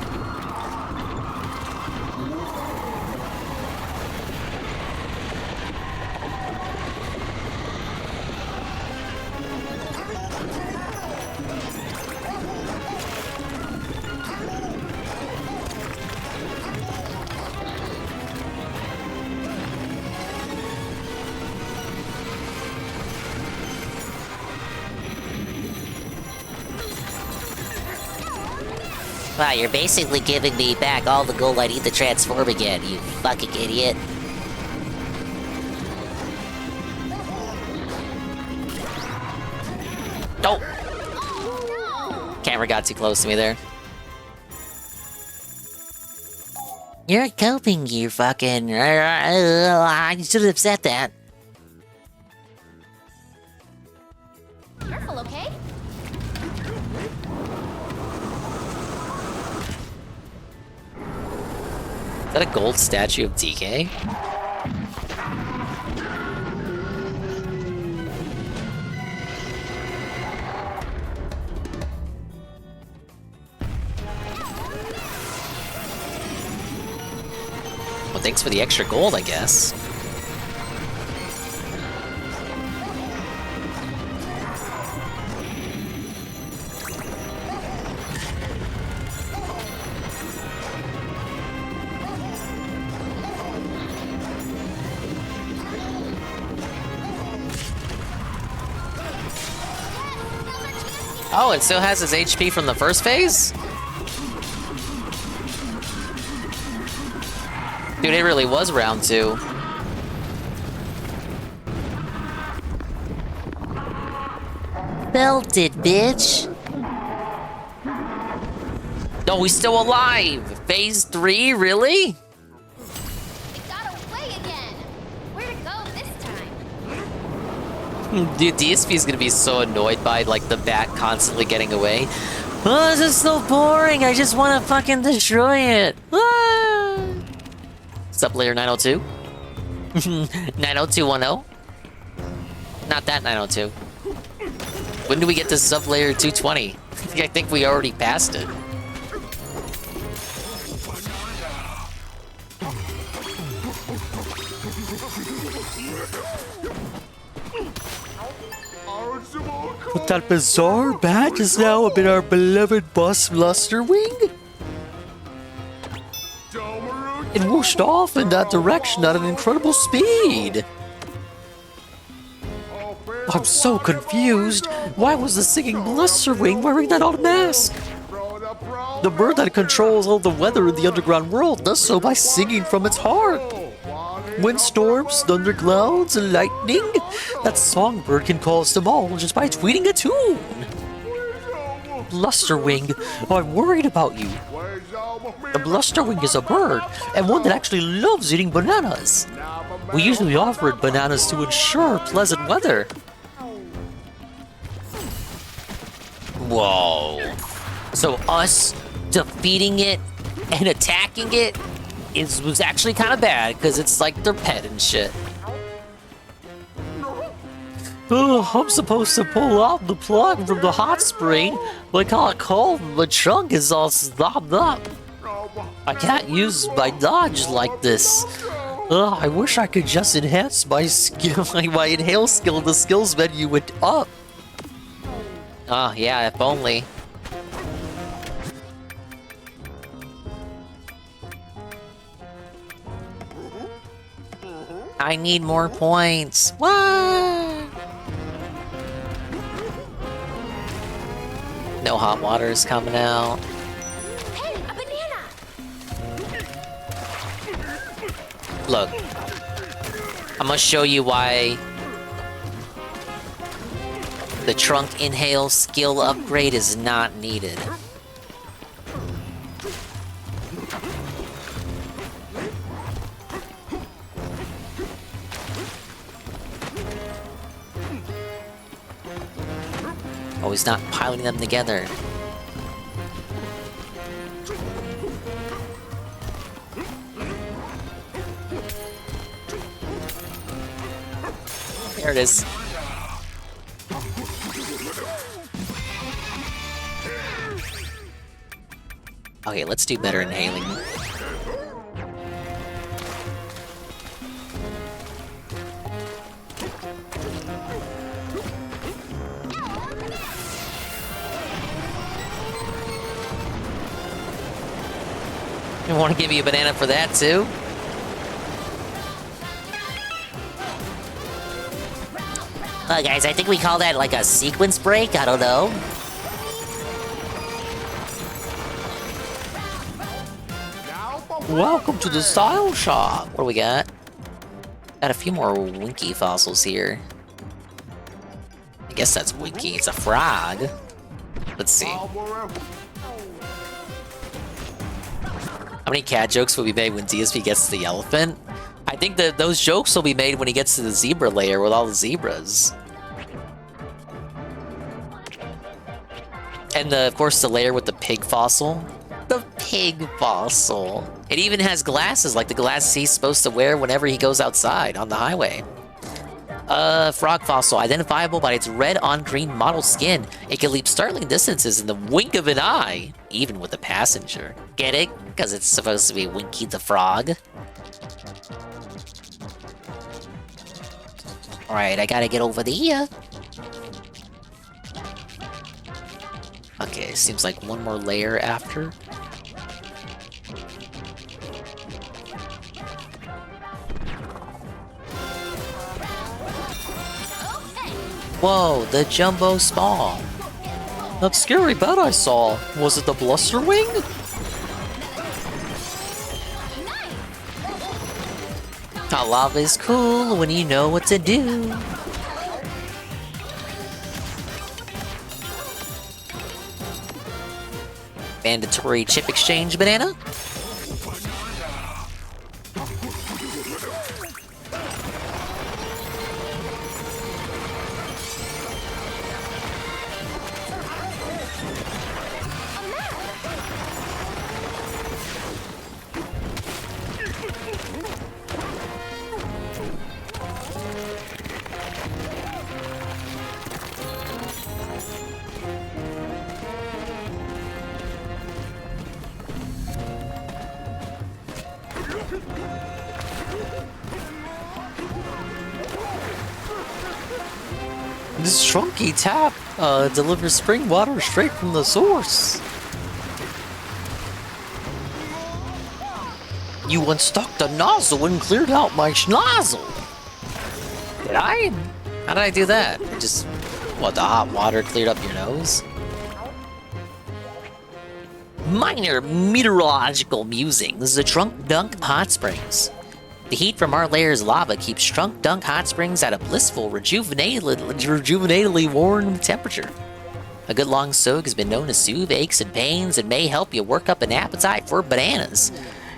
Wow, you're basically giving me back all the gold I need to transform again, you fucking idiot. Oh! Camera got too close to me there. You're coping, you fucking... I should have said that. Careful, okay? Is that a gold statue of DK? Well, thanks for the extra gold, I guess. Oh, it still has his HP from the first phase? Dude, it really was round 2. Belted, bitch. No, he's still alive! Phase 3, really? It got away again. Where'd it go this time? Dude, DSP is gonna be so annoyed by, like, the bat constantly getting away. Oh, this is so boring! I just wanna fucking destroy it! Ah! What's up, layer 902? 90210? Not that 902. When do we get to sub-layer 220? I think we already passed it. But that bizarre bat is now been our beloved boss Blusterwing? It whooshed off in that direction at an incredible speed. I'm so confused. Why was the singing Blusterwing wearing that odd mask? The bird that controls all the weather in the underground world does so by singing from its heart. Windstorms, thunderclouds, and lightning. That songbird can cause them all just by tweeting a tune. Blusterwing, I'm worried about you. The Blusterwing is a bird, and one that actually loves eating bananas. We usually offer it bananas to ensure pleasant weather. Whoa. So us defeating it and attacking it was actually kind of bad, because it's like their pet and shit. I'm supposed to pull out the plug from the hot spring, but I got cold and my trunk is all stopped up. I can't use my dodge like this. I wish I could just enhance my skill, my inhale skill in the skills menu went up. Oh, yeah, if only. I need more points. What? No hot water is coming out. Hey, a banana! Look, I'm gonna show you why the trunk inhale skill upgrade is not needed. Oh, he's not piling them together. There it is. Okay, let's do better inhaling. I want to give you a banana for that too. Guys, I think we call that like a sequence break. I don't know. Welcome to the style shop. What do we got? Got a few more Winky fossils here. I guess that's Winky. It's a frog. Let's see. How many cat jokes will be made when DSP gets to the elephant? I think that those jokes will be made when he gets to the zebra layer with all the zebras. And of course the layer with the pig fossil. The pig fossil. It even has glasses, like the glasses he's supposed to wear whenever he goes outside on the highway. Frog fossil, identifiable by its red on green mottled skin. It can leap startling distances in the wink of an eye, even with a passenger. Get it? Because it's supposed to be Winky the Frog. Alright, I gotta get over here. Okay, seems like one more layer after. Whoa, the jumbo spawn. That scary bat I saw, was it the Blusterwing? How lava is cool when you know what to do. Mandatory chip exchange banana? This Trunky tap delivers spring water straight from the source. You unstuck the nozzle and cleared out my schnozzle. Did I? How did I do that? I just... What, the hot water cleared up your nose? Minor meteorological musings, the Trunk Dunk Hot Springs. The heat from our layer's lava keeps Trunk Dunk Hot Springs at a blissful, rejuvenatingly warm temperature. A good long soak has been known to soothe aches and pains and may help you work up an appetite for bananas.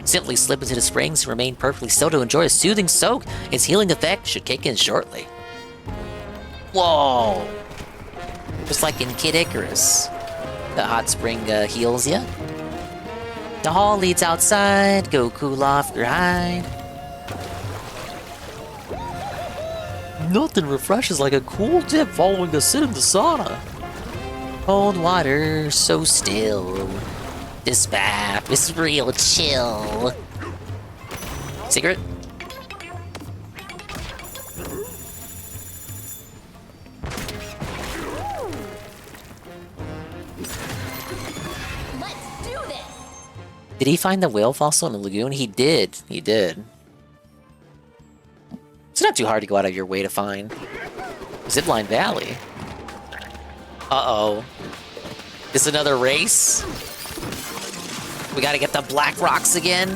Simply slip into the springs and remain perfectly still to enjoy a soothing soak. Its healing effect should kick in shortly. Whoa! Just like in Kid Icarus. The hot spring heals ya. The hall leads outside, go cool off your hide. Nothing refreshes like a cool dip following a sit in the sauna. Cold water, so still. This bath is real chill. Secret? Let's do this. Did he find the whale fossil in the lagoon? He did. He did. It's not too hard to go out of your way to find. Zipline Valley. Uh-oh. Is another race? We gotta get the black rocks again?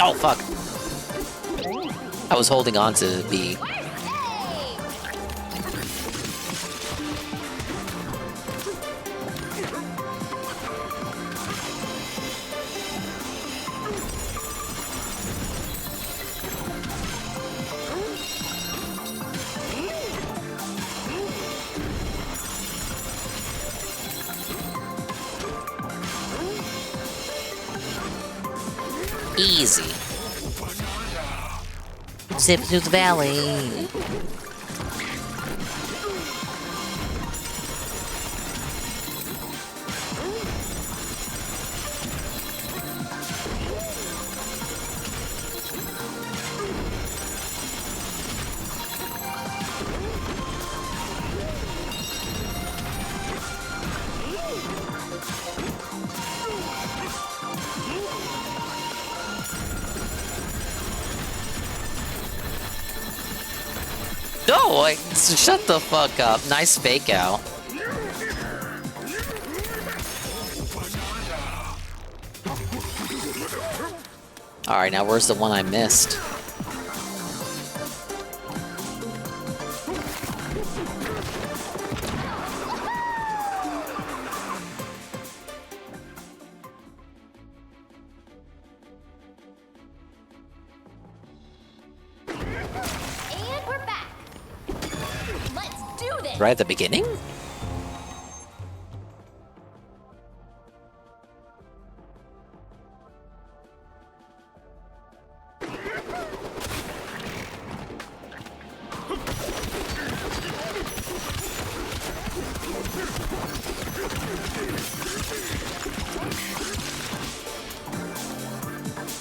Oh, fuck. I was holding on to B. Easy. Zip through the valley. No, like, shut the fuck up. Nice fake out. Alright, now where's the one I missed? And we're back. Let's do this. Right at the beginning?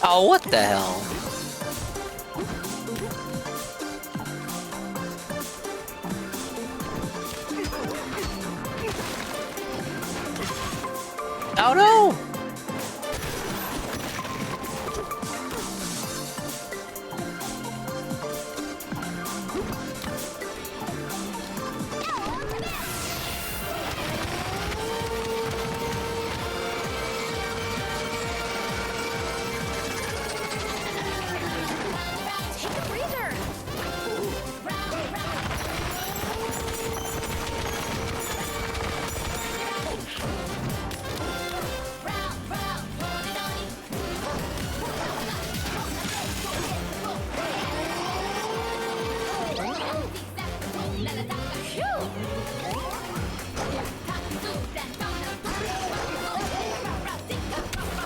Oh, what the hell? Oh no! Take a breather.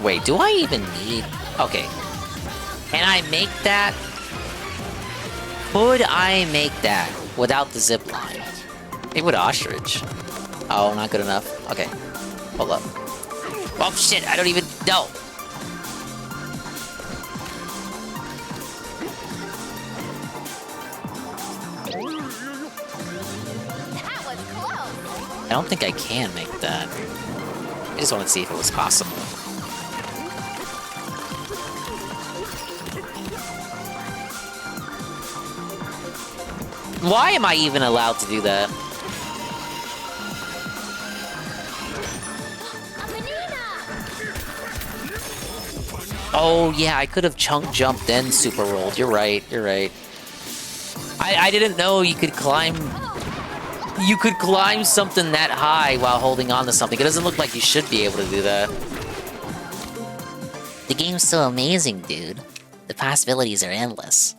Wait, do I even need... Okay. Can I make that? Could I make that without the zip line? It would ostrich. Oh, not good enough. Okay. Hold up. Oh shit, I don't even know. That was close. I don't think I can make that. I just wanted to see if it was possible. Why am I even allowed to do that? Oh yeah, I could have chunk jumped then super rolled. You're right, you're right. I didn't know you could climb... You could climb something that high while holding on to something. It doesn't look like you should be able to do that. The game's so amazing, dude. The possibilities are endless.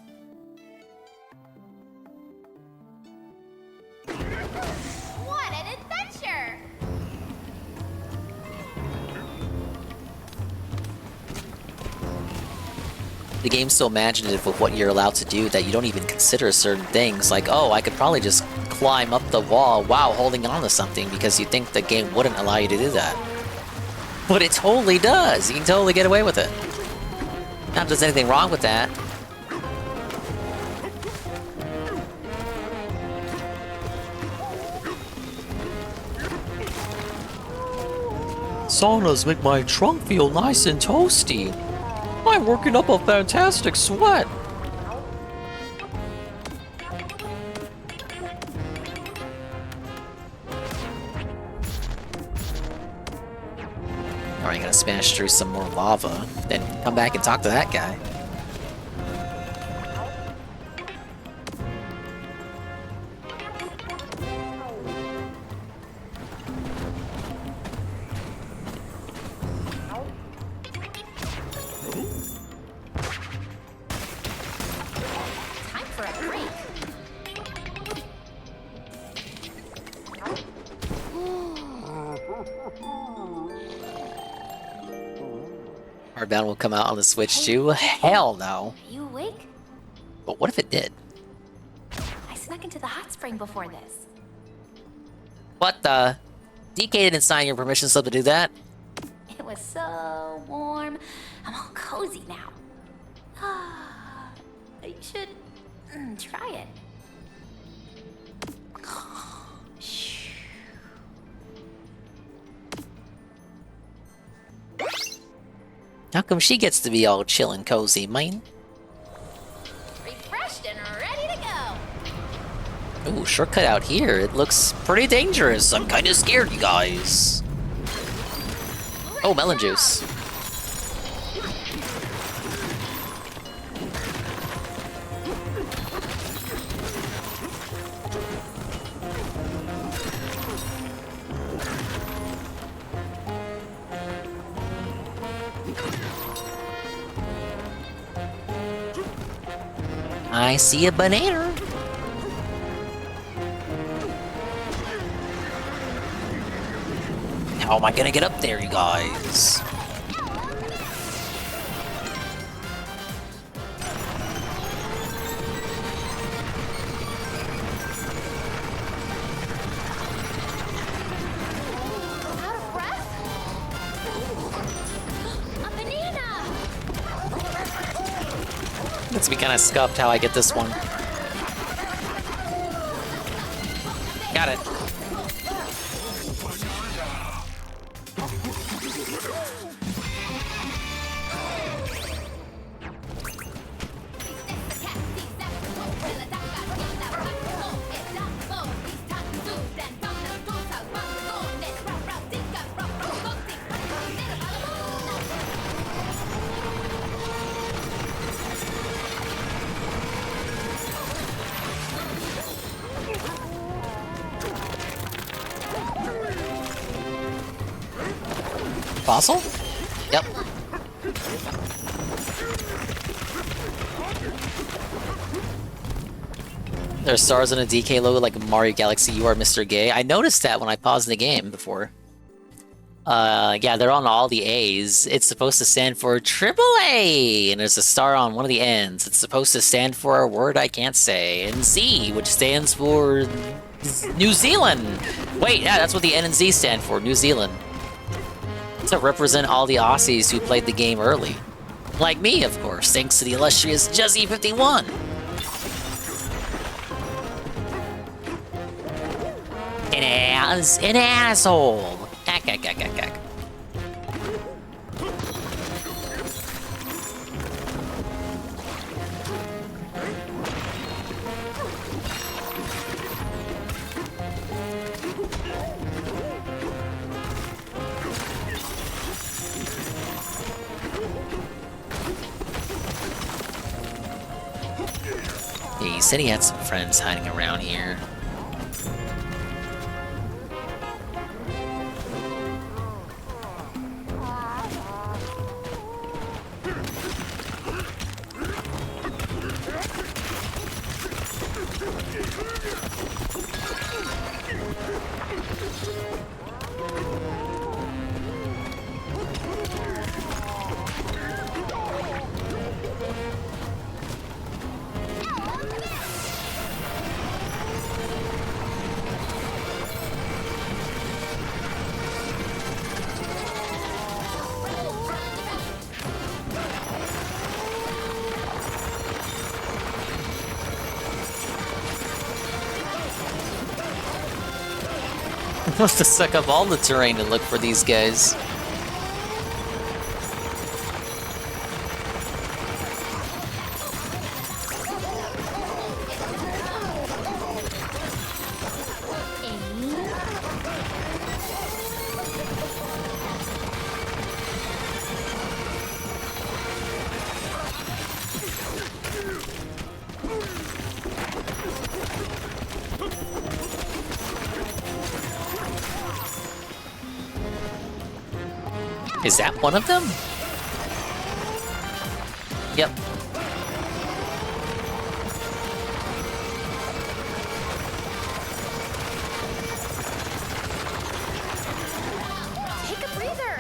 What an adventure! the game's so imaginative with what you're allowed to do that you don't even consider certain things. Like, oh, I could probably just climb up the wall while holding on to something because you think the game wouldn't allow you to do that. But it totally does. You can totally get away with it. Not that there's anything wrong with that. Saunas make my trunk feel nice and toasty. I'm working up a fantastic sweat. Alright, gonna smash through some more lava, then come back and talk to that guy. Time for a break. Hardbound will come out on the Switch too? Hell no. Are you awake? But what if it did? I snuck into the hot spring before this. What the? DK didn't sign your permission slip to do that? It was so warm. I'm all cozy now. You should try it. How come she gets to be all chill and cozy, man? Refreshed and ready to go. Ooh, shortcut out here. It looks pretty dangerous. I'm kinda scared, you guys. Oh, melon juice. I see a banana. How am I gonna get up there, you guys? A banana! Let's be kind of scuffed how I get this one. Got it. Fossil? Yep. There's stars on a DK logo like Mario Galaxy. You are Mr. Gay. I noticed that when I paused the game before. Yeah, they're on all the A's. It's supposed to stand for AAA, and there's a star on one of the ends. It's supposed to stand for a word I can't say. And Z, which stands for New Zealand. Wait, yeah, that's what the N and Z stand for, New Zealand. To represent all the Aussies who played the game early. Like me, of course, thanks to the illustrious Juzzy51. An asshole. Ack. Yeah, he said he had some friends hiding around here. Must have suck up all the terrain to look for these guys. Is that one of them? Yep. Take a breather.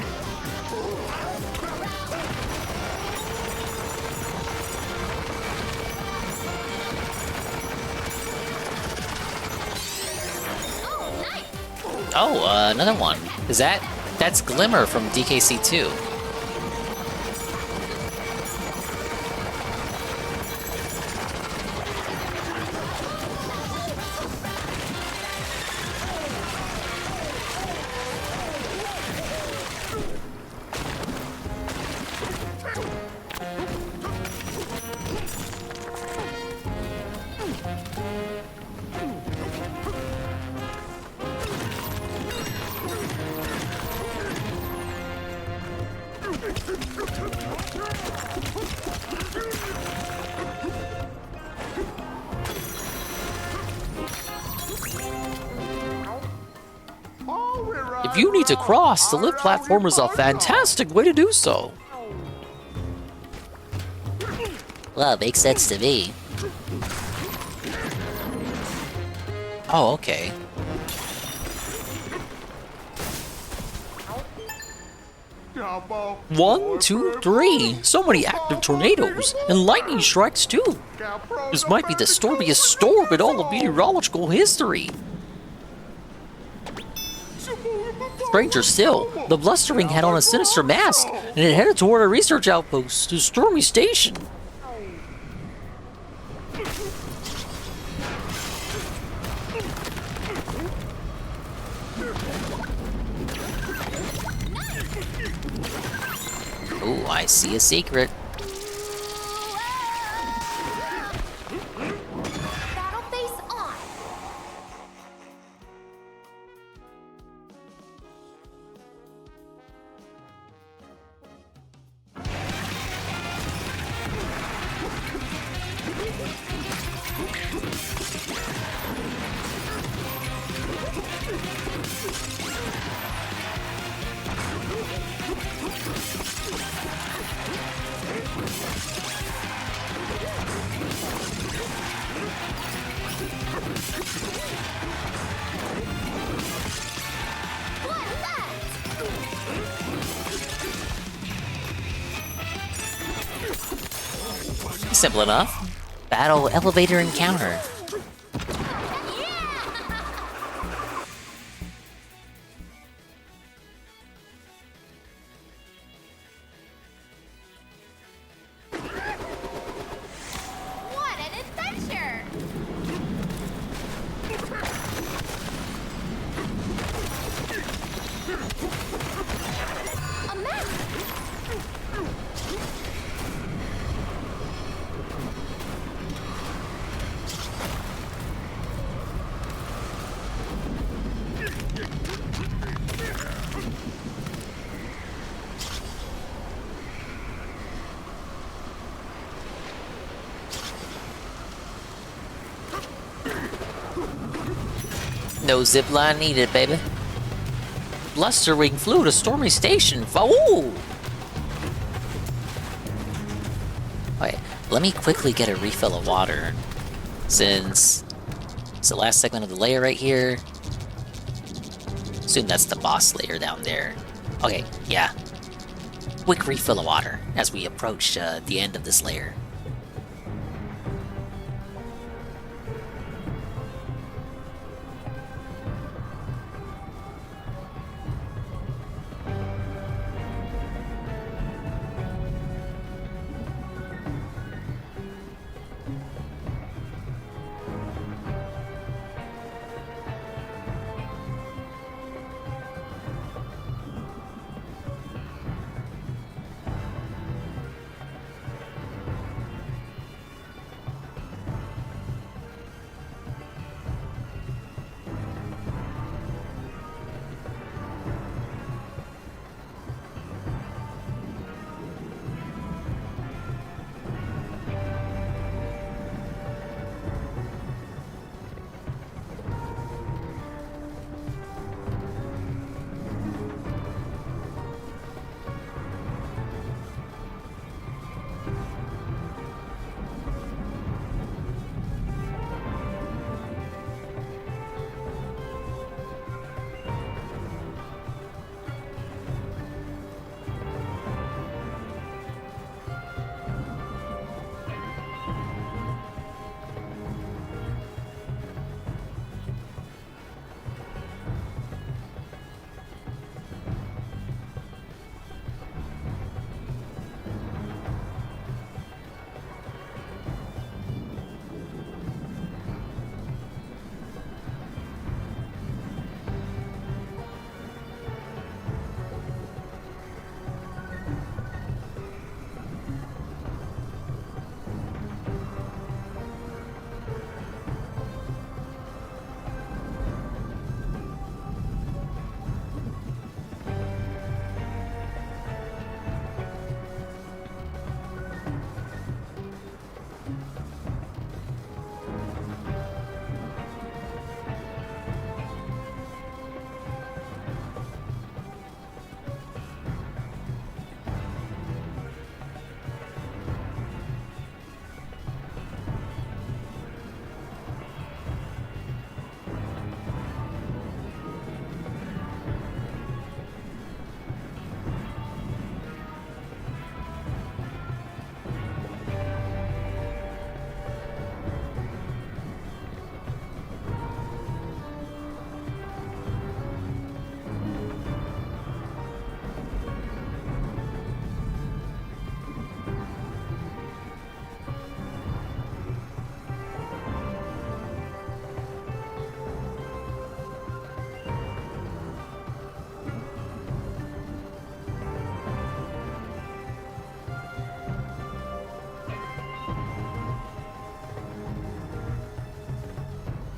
Oh, another one. Is that's Glimmer from DKC2. If you need to cross, the lift platform is a fantastic way to do so. Well, makes sense to me. Oh, okay. One, two, three. So many active tornadoes and lightning strikes too. This might be the stormiest storm in all of meteorological history. Stranger still, the blustering had on a sinister mask and it headed toward a research outpost to Stormy Station. Ooh, I see a secret. Battle face on. Simple enough. Battle elevator encounter. What an adventure! A map! No zipline needed, baby. Blusterwing flew to Stormy Station. Ooh! Wait, let me quickly get a refill of water. Since it's the last segment of the layer right here. Assume that's the boss layer down there. Okay, yeah. Quick refill of water as we approach the end of this layer.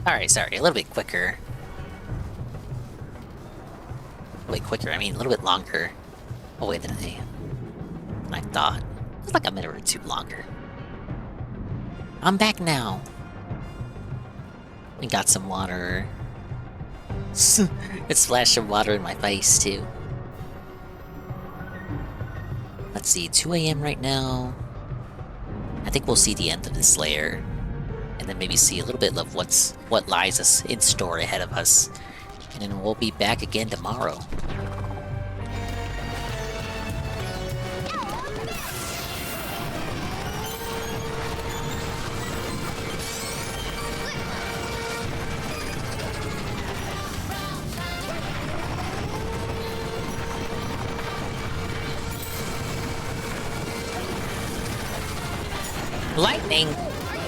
Alright, sorry, a little bit quicker. A little bit quicker, I mean a little bit longer. Oh wait, than I thought. It was like a minute or two longer. I'm back now. We got some water. It splashed some water in my face too. Let's see, 2 a.m. right now. I think we'll see the end of this layer. And then maybe see a little bit of what lies us in store ahead of us. And then we'll be back again tomorrow. Lightning!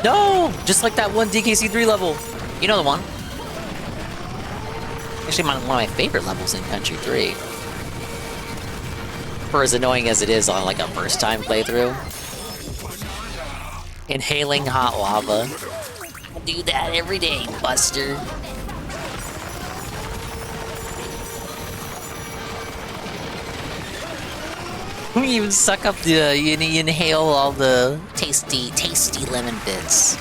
No! Just like that one DKC3 level. You know the one. Actually, one of my favorite levels in Country 3. For as annoying as it is on like a first time playthrough. Inhaling hot lava. I do that every day, Buster. You even suck up the, you inhale all the tasty, tasty lemon bits.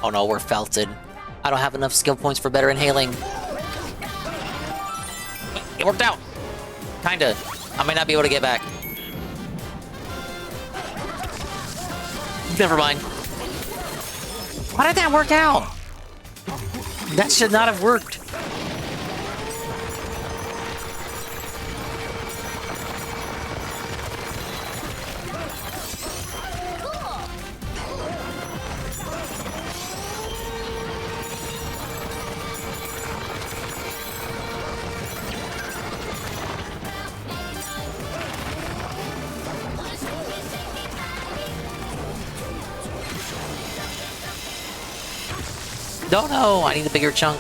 Oh no, we're felted. I don't have enough skill points for better inhaling. It worked out! Kinda. I might not be able to get back. Never mind. Why did that work out? That should not have worked. No, no, I need a bigger chunk.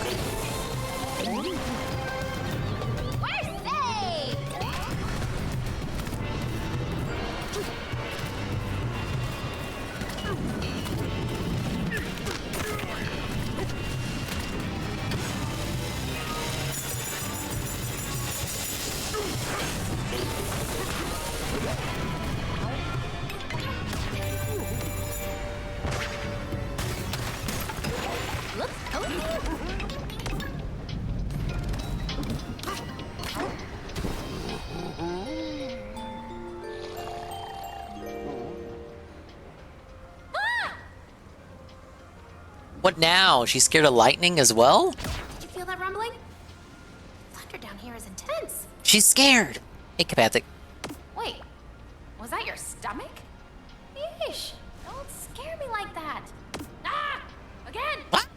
What now? She's scared of lightning as well? Did you feel that rumbling? Thunder down here is intense. She's scared. Incapacit. Wait, was that your stomach? Yeesh, don't scare me like that. Ah! Again! What?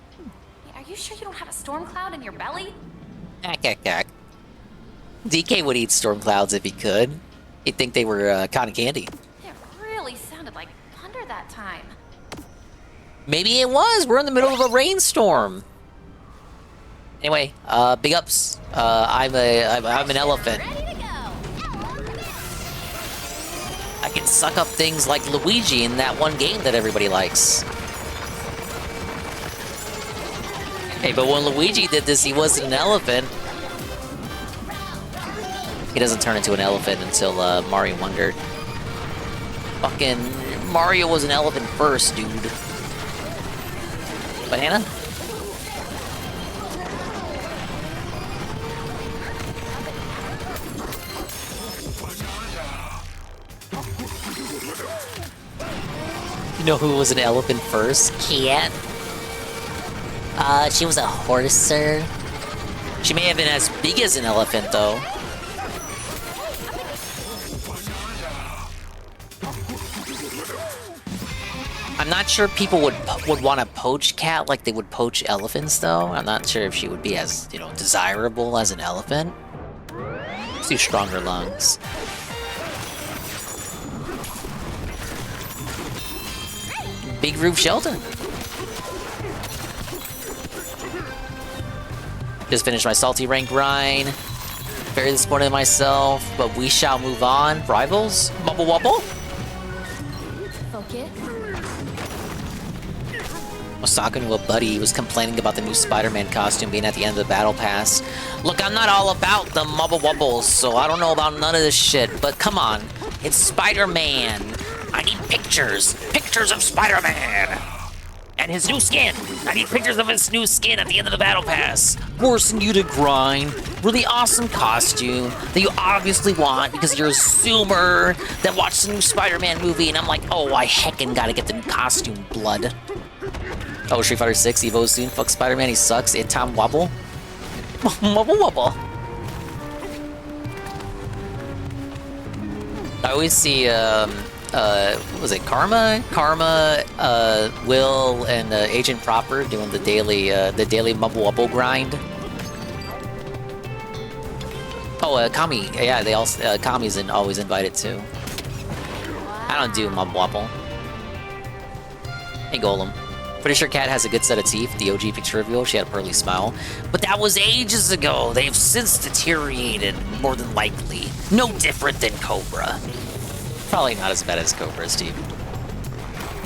Wait, are you sure you don't have a storm cloud in your belly? DK would eat storm clouds if he could. He'd think they were cotton candy. It really sounded like thunder that time. Maybe it was. We're in the middle of a rainstorm. Anyway, big ups. I'm an elephant. I can suck up things like Luigi in that one game that everybody likes. Hey, but when Luigi did this, he wasn't an elephant. He doesn't turn into an elephant until Mario Wonder. Fucking Mario was an elephant first, dude. Banana? You know who was an elephant first? Cat. She was a horse, sir. She may have been as big as an elephant, though. I'm not sure people would want to poach Cat like they would poach elephants, though. I'm not sure if she would be as, you know, desirable as an elephant. Let's do stronger lungs. Big roof shelter. Just finished my salty rank grind. Very disappointed in myself, but we shall move on. Rivals? Bubble Wobble? Focus. I was talking to a buddy, he was complaining about the new Spider-Man costume being at the end of the battle pass. Look, I'm not all about the Mubble Wubbles, so I don't know about none of this shit, but come on, it's Spider-Man. I need pictures. Pictures of Spider-Man. And his new skin. I need pictures of his new skin at the end of the battle pass. Forcing you to grind. Really awesome costume that you obviously want because you're a Zoomer that watched the new Spider-Man movie, and I'm like, oh, I heckin' gotta get the new costume, blood. Oh, Street Fighter 6 Evo soon. Fuck Spider-Man, he sucks. It Tom Wobble. Wobble Wobble. I always see, what was it, Karma, Will, and Agent Proper doing the daily Mubble Wobble grind. Oh, Kami, yeah, they also, Kami's always invited too. I don't do Mubble Wobble. Hey, Golem. Pretty sure Cat has a good set of teeth. The OG picture reveal, she had a pearly smile. But that was ages ago. They've since deteriorated, more than likely. No different than Cobra. Probably not as bad as Cobra's teeth.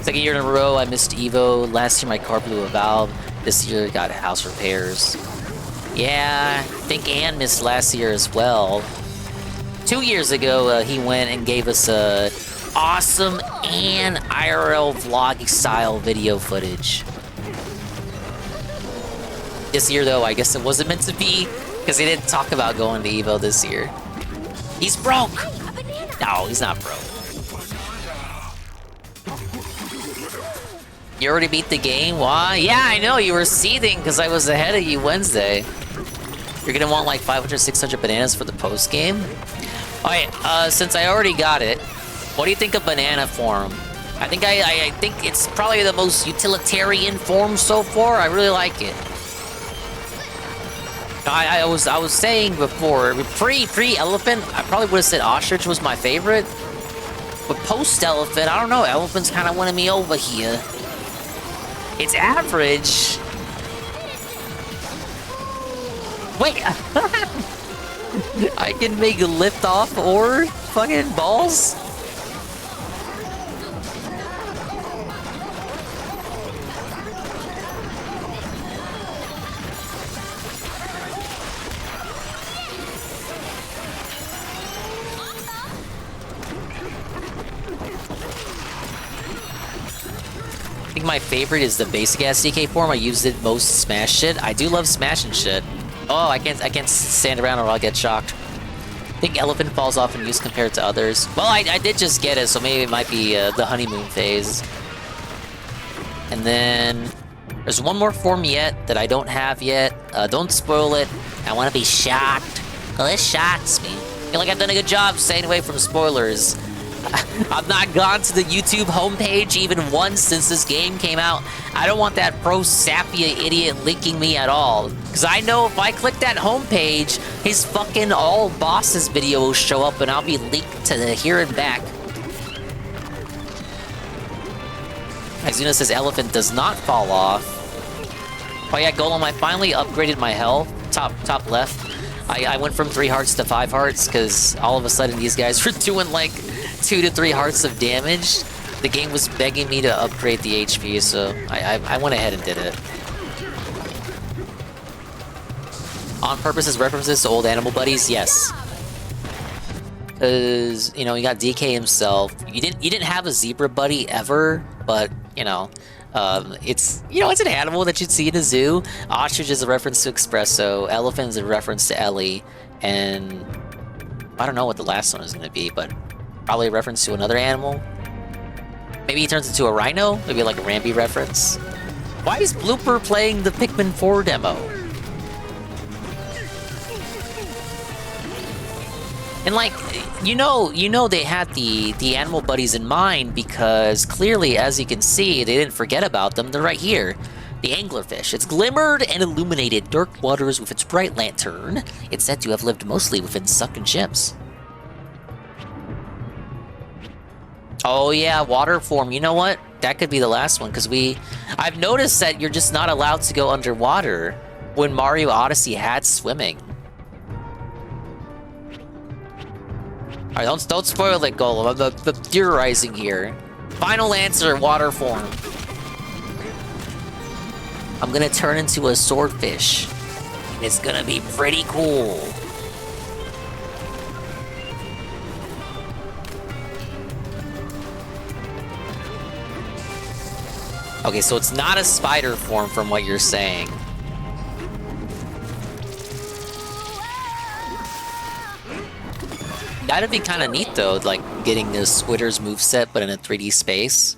Second year in a row, I missed Evo. Last year, my car blew a valve. This year, got house repairs. Yeah, I think Ann missed last year as well. 2 years ago, he went and gave us a awesome and IRL vlog style video footage. This year though, I guess it wasn't meant to be because he didn't talk about going to Evo this year. He's broke! No, he's not broke. You already beat the game? Why? Yeah, I know, you were seething because I was ahead of you Wednesday. You're gonna want like 500, 600 bananas for the post game? Alright, since I already got it, what do you think of banana form? I think I think it's probably the most utilitarian form so far. I really like it. I was saying before, pre elephant, I probably would have said ostrich was my favorite. But post elephant, I don't know. Elephant's kind of winning me over here. It's average. Wait, I can make a lift off or fucking balls. I think my favorite is the basic SDK form. I used it most to smash shit. I do love smashing shit. Oh, I can't stand around or I'll get shocked. I think elephant falls off in use compared to others. Well, I did just get it, so maybe it might be the honeymoon phase. And then there's one more form yet that I don't have yet. Don't spoil it. I want to be shocked. Well, it shocks me. I feel like I've done a good job staying away from spoilers. I've not gone to the YouTube homepage even once since this game came out. I don't want that pro Sapia idiot linking me at all. Because I know if I click that homepage, his fucking all bosses video will show up and I'll be linked to the here and back. Izuna says elephant does not fall off. Oh yeah, Golem, I finally upgraded my health. Top left. I went from 3 hearts to 5 hearts because all of a sudden these guys were doing like 2 to 3 hearts of damage. The game was begging me to upgrade the HP, so I went ahead and did it. On purpose as references to old animal buddies, yes. Because, you know, you got DK himself. You didn't have a zebra buddy ever, but, you know, it's an animal that you'd see in a zoo. Ostrich is a reference to Espresso. Elephant is a reference to Ellie. And I don't know what the last one is going to be, but probably a reference to another animal. Maybe he turns into a rhino? Maybe like a Rambi reference. Why is Blooper playing the Pikmin 4 demo? And like, you know they had the animal buddies in mind because clearly, as you can see, they didn't forget about them. They're right here. The anglerfish. It's glimmered and illuminated dark waters with its bright lantern. It's said to have lived mostly within sunken ships. Oh yeah, water form. You know what? That could be the last one because I've noticed that you're just not allowed to go underwater when Mario Odyssey had swimming. Alright, don't spoil it, Golem. I'm theorizing here. Final answer, water form. I'm gonna turn into a swordfish. And it's gonna be pretty cool. Okay, so it's not a spider form from what you're saying. That'd be kind of neat though, like getting the Squidder's moveset but in a 3D space.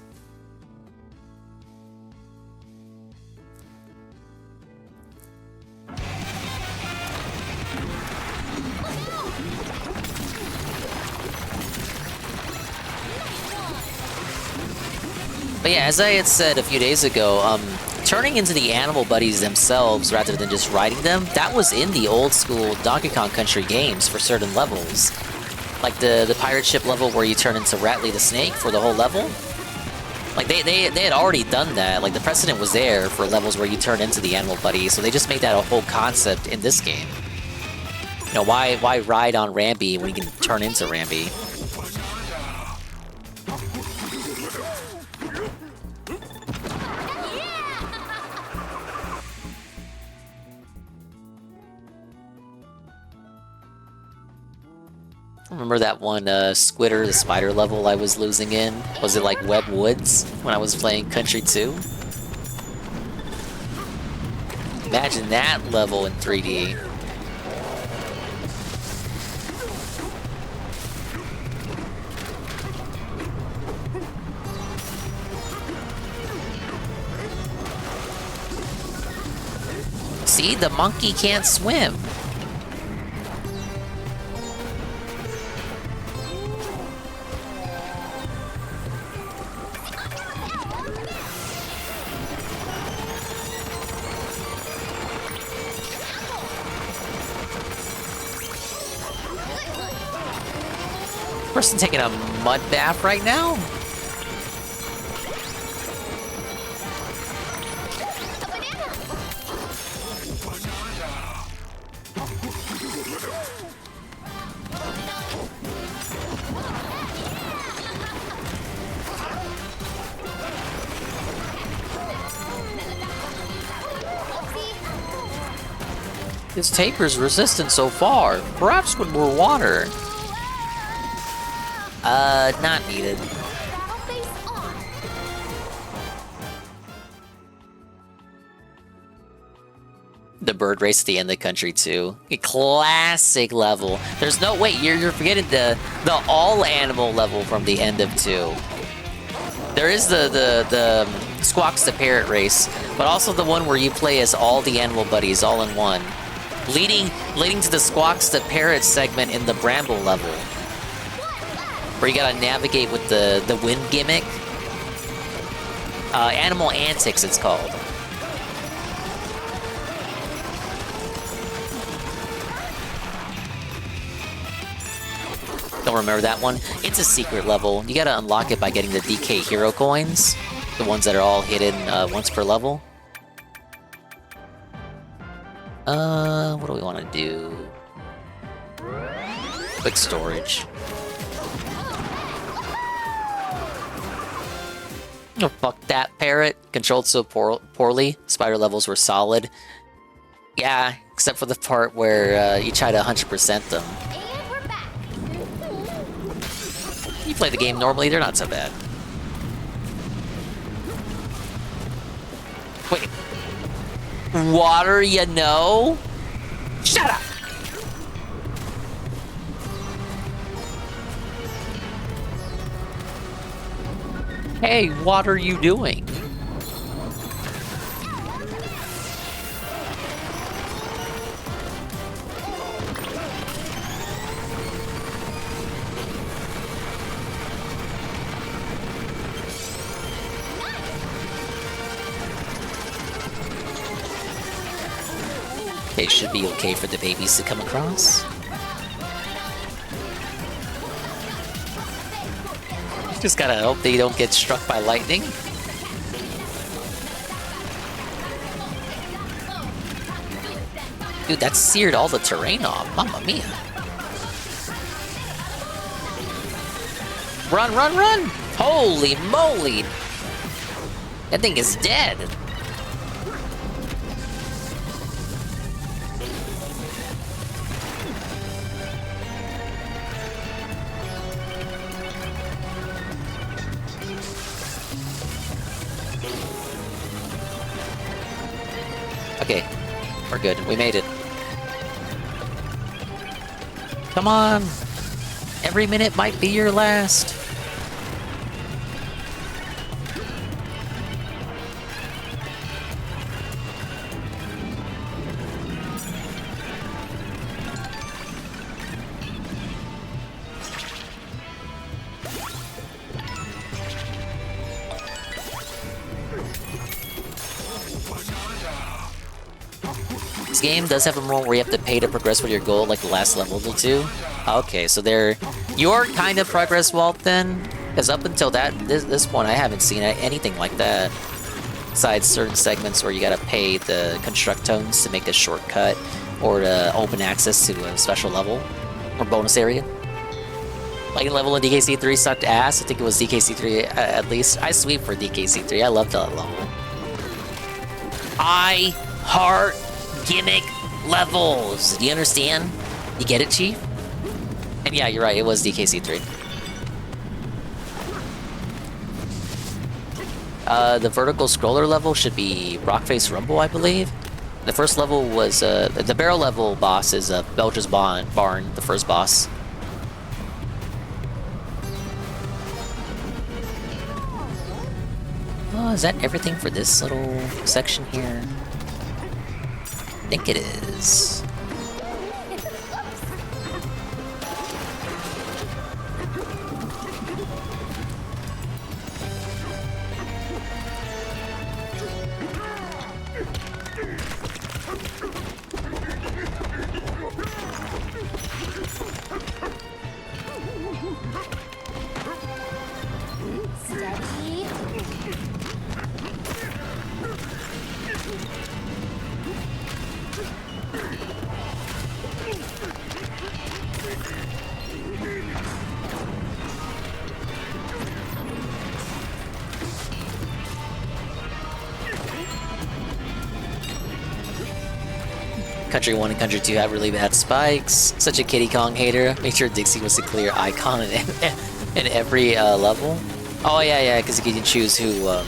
But yeah, as I had said a few days ago, turning into the animal buddies themselves rather than just riding them, that was in the old school Donkey Kong Country games for certain levels. Like the pirate ship level where you turn into Rattly the Snake for the whole level. Like they had already done that. Like the precedent was there for levels where you turn into the animal buddy, so they just made that a whole concept in this game. You know, why ride on Rambi when you can turn into Rambi? Remember that one Squidder, the spider level I was losing in? Was it like Web Woods when I was playing Country 2? Imagine that level in 3D. See, the monkey can't swim. Person taking a mud bath right now? This taper's resistant so far. Perhaps with more water. Not needed. The bird race at the end of the country too. A classic level. There's no wait, you're forgetting the all animal level from the end of 2. There is the Squawks the Parrot race, but also the one where you play as all the animal buddies all in one. Leading to the Squawks the Parrot segment in the Bramble level. Where you gotta navigate with the wind gimmick. Animal Antics, it's called. Don't remember that one? It's a secret level. You gotta unlock it by getting the DK Hero Coins. The ones that are all hidden once per level. What do we want to do? Quick storage. Oh, fuck that parrot. Controlled so poorly. Spider levels were solid. Yeah, except for the part where you try to 100% them. You play the game normally, they're not so bad. Wait. Water, you know? Shut up! Hey, what are you doing? It should be okay for the babies to come across. Just gotta hope they don't get struck by lightning. Dude, that seared all the terrain off. Mamma mia. Run, run, run! Holy moly! That thing is dead. Okay, we're good. We made it. Come on! Every minute might be your last. This game does have a moment where you have to pay to progress with your goal, like the last level will do. Okay, so there, your kind of progress vault then, because up until this point, I haven't seen anything like that. Besides certain segments where you gotta pay the construct tones to make a shortcut, or to open access to a special level or bonus area. Like level in DKC3 sucked ass. I think it was DKC3 at least. I sweep for DKC3. I love that level. I heart gimmick levels. Do you understand? You get it, Chief? And yeah, you're right. It was DKC3. The vertical scroller level should be Rockface Rumble, I believe. The first level was the barrel level boss is Belcher's Barn, the first boss. Oh, is that everything for this little section here? I think it is. Country 1 and Country 2 have really bad spikes. Such a Kitty Kong hater. Make sure Dixie was a clear icon in every level. Oh yeah, because you can choose who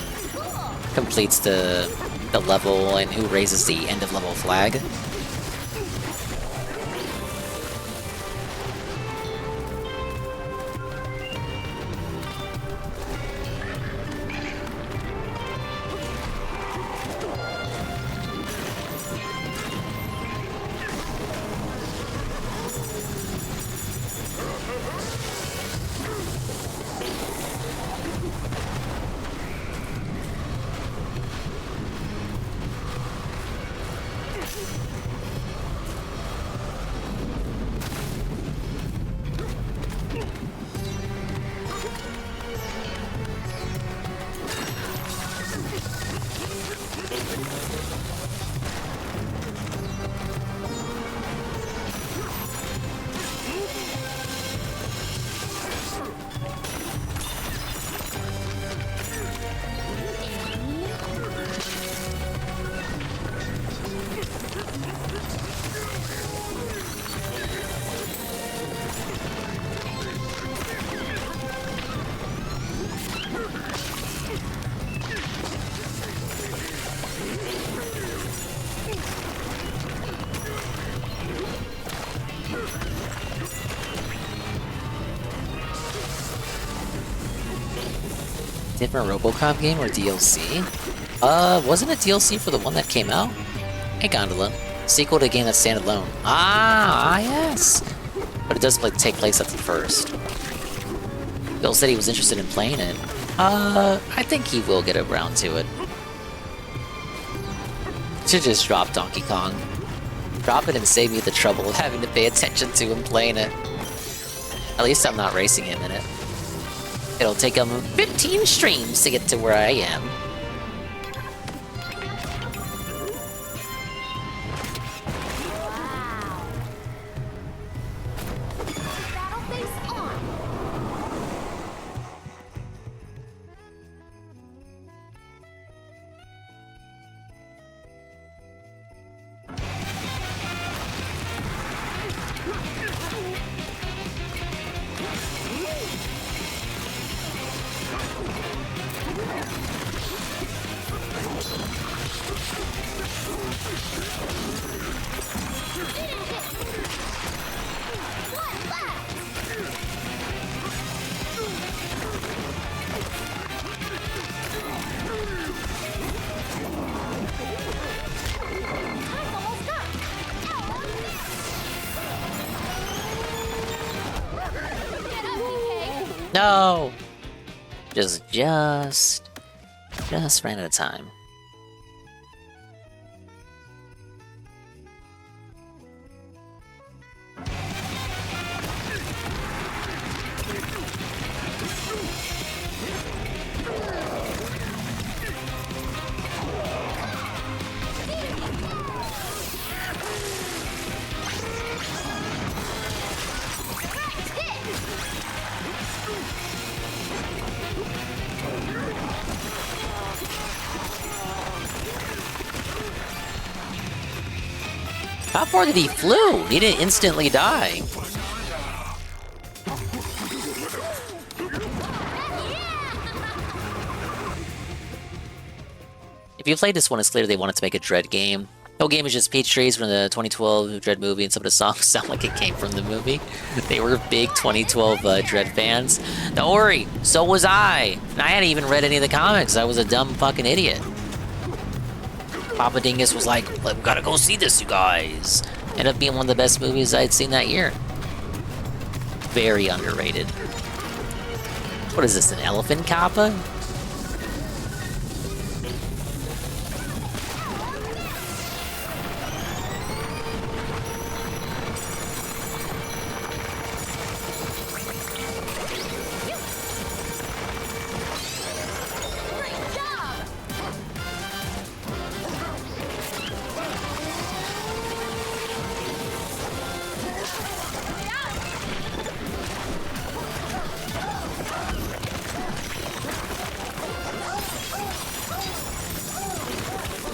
completes the level and who raises the end of level flag. Different RoboCop game or DLC? Wasn't it DLC for the one that came out? Hey Gondola. Sequel to a game that's standalone. Ah, yes! But it does take place at the first. Bill said he was interested in playing it. I think he will get around to it. Should just drop Donkey Kong. Drop it and save me the trouble of having to pay attention to him playing it. At least I'm not racing him in it. It'll take him 15 streams to get to where I am. No! Just ran out of time. How far did he flew? He didn't instantly die. If you played this one, it's clear they wanted to make a Dread game. The whole game is just page trays from the 2012 Dread movie, and some of the songs sound like it came from the movie. They were big 2012 Dread fans. Don't worry, so was I. And I hadn't even read any of the comics. I was a dumb fucking idiot. Papa Dingus was like, we gotta go see this, you guys. Ended up being one of the best movies I'd seen that year. Very underrated. What is this, an elephant kappa?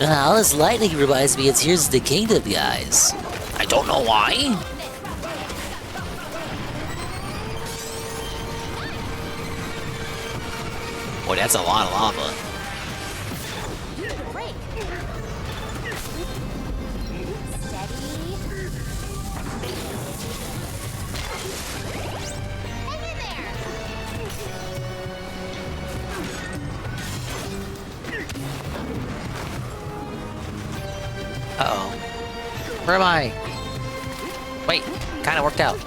All this lightning reminds me of Tears of the Kingdom, guys. I don't know why. Boy, that's a lot of lava. Uh-oh. Where am I? Wait, kinda worked out.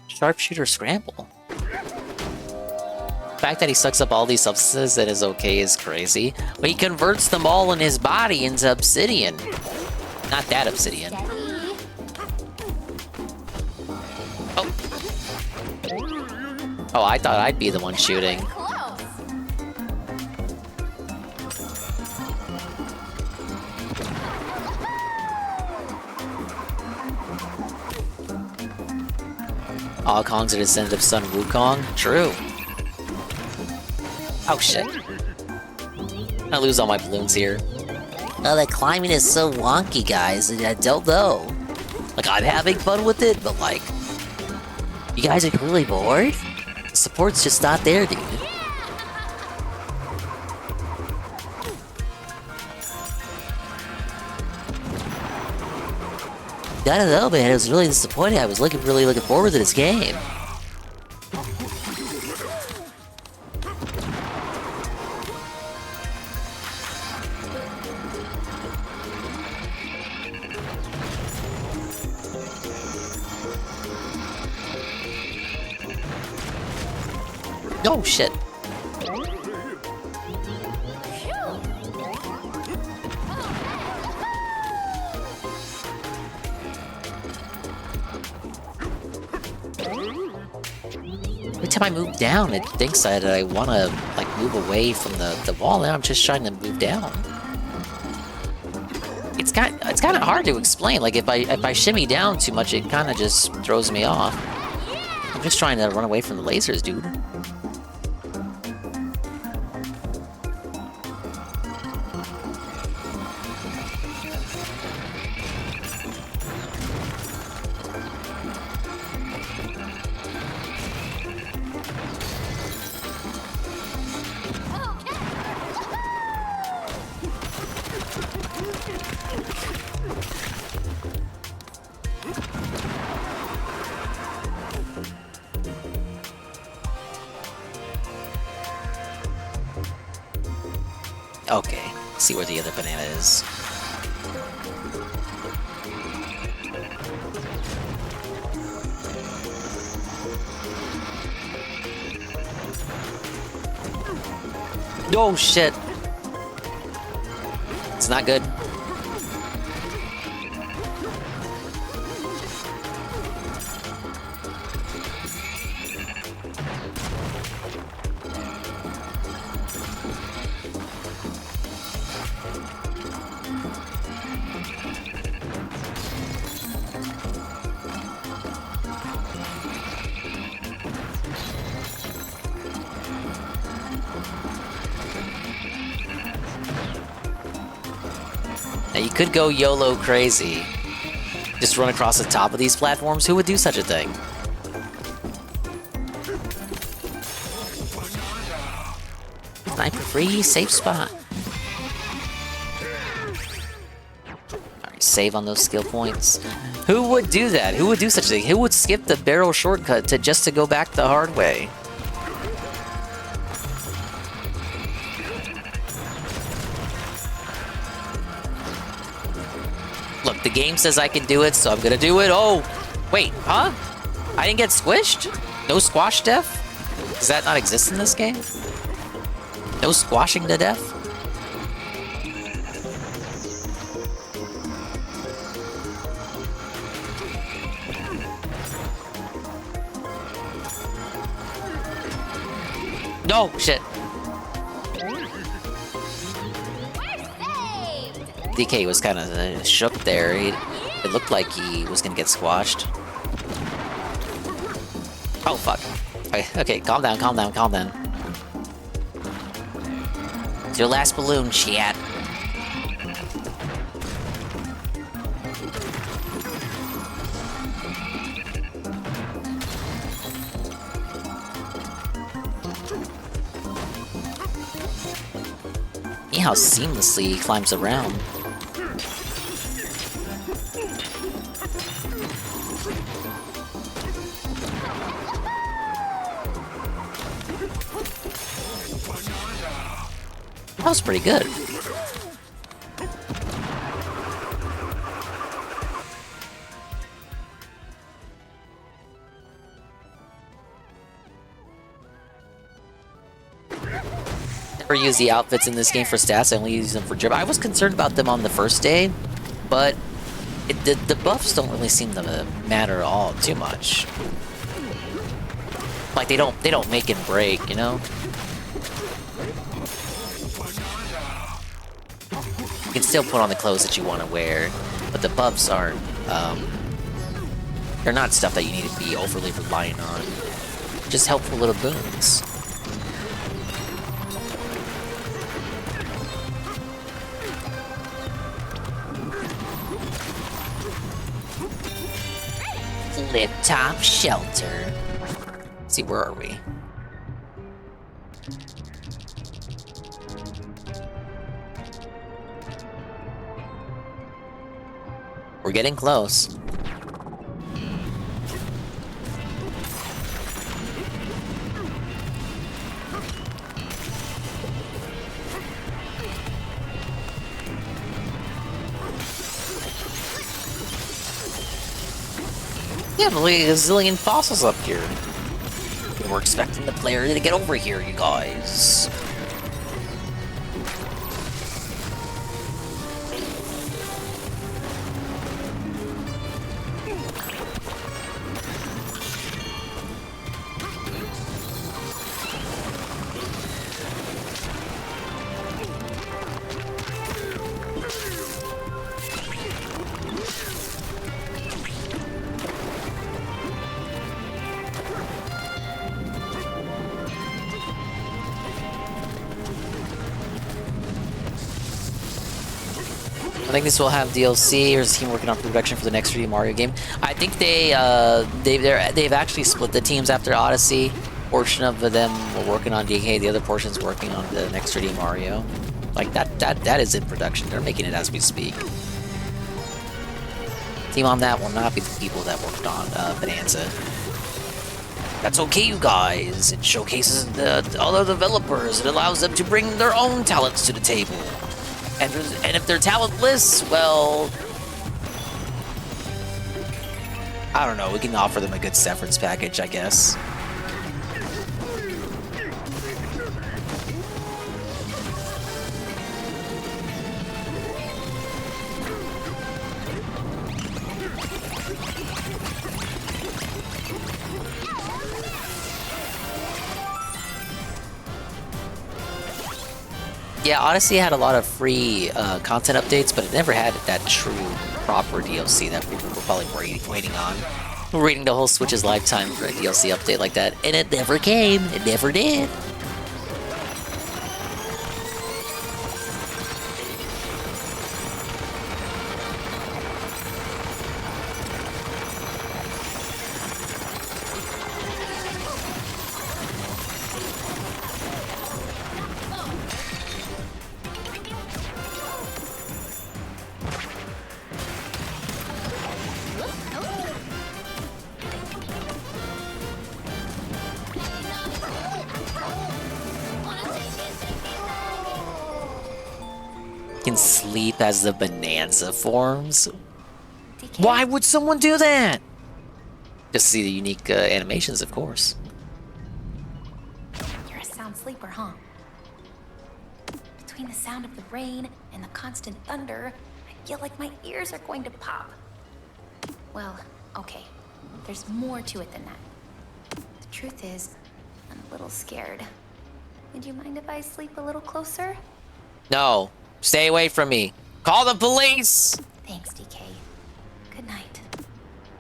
Sharpshooter scramble. The fact that he sucks up all these substances and is okay is crazy, but he converts them all in his body into obsidian. Not that obsidian. Oh, I thought I'd be the one shooting. All Kong's a descendant of Sun Wukong? True. Oh shit. I lose all my balloons here. Oh, that climbing is so wonky, guys. I don't know. Like, I'm having fun with it, but like... You guys are really bored? The support's just not there, dude. I don't know, man. It was really disappointing. I was really looking forward to this game. Oh, shit. Every time I move down, it thinks that I want to, like, move away from the wall, and I'm just trying to move down. It's kind of hard to explain. Like, if I shimmy down too much, it kind of just throws me off. I'm just trying to run away from the lasers, dude. See where the other banana is. Oh shit. It's not good. Now you could go YOLO crazy. Just run across the top of these platforms. Who would do such a thing? Sniper free, safe spot. Alright, save on those skill points. Who would do that? Who would do such a thing? Who would skip the barrel shortcut just to go back the hard way? Look, the game says I can do it, so I'm gonna do it. Oh, wait, huh? I didn't get squished? No squash death? Does that not exist in this game? No squashing to death? No, shit. DK was kind of shook there. It looked like he was gonna get squashed. Oh fuck. Okay, calm down, calm down, calm down. It's your last balloon, chat. See how seamlessly he climbs around. That was pretty good. Never use the outfits in this game for stats, I only use them for drip. I was concerned about them on the first day, but the buffs don't really seem to matter at all too much. Like they don't make and break, you know? You can still put on the clothes that you want to wear, but the buffs aren't, they're not stuff that you need to be overly reliant on. Just helpful little boons. Flip top shelter. Let's see, where are we? We're getting close. Yeah, but like a zillion fossils up here. We're expecting the player to get over here, you guys. I think this will have DLC, or is the team working on production for the next 3D Mario game? I think they've actually split the teams after Odyssey. Portion of them were working on DK, the other portion's working on the next 3D Mario. Like that is in production. They're making it as we speak. Team on that will not be the people that worked on Bananza. That's okay, you guys. It showcases the other developers. It allows them to bring their own talents to the table. And if they're talentless, well, I don't know. We can offer them a good severance package, I guess. Yeah, Odyssey had a lot of free content updates, but it never had that true, proper DLC that people were probably waiting on. We're waiting the whole Switch's lifetime for a DLC update like that, and it never came. It never did. Can sleep as the Bananza forms? Why would someone do that? Just see the unique animations, of course. You're a sound sleeper, huh? Between the sound of the rain and the constant thunder, I feel like my ears are going to pop. Well, okay. There's more to it than that. The truth is, I'm a little scared. Would you mind if I sleep a little closer? No. Stay away from me. Call the police! Thanks, DK. Good night.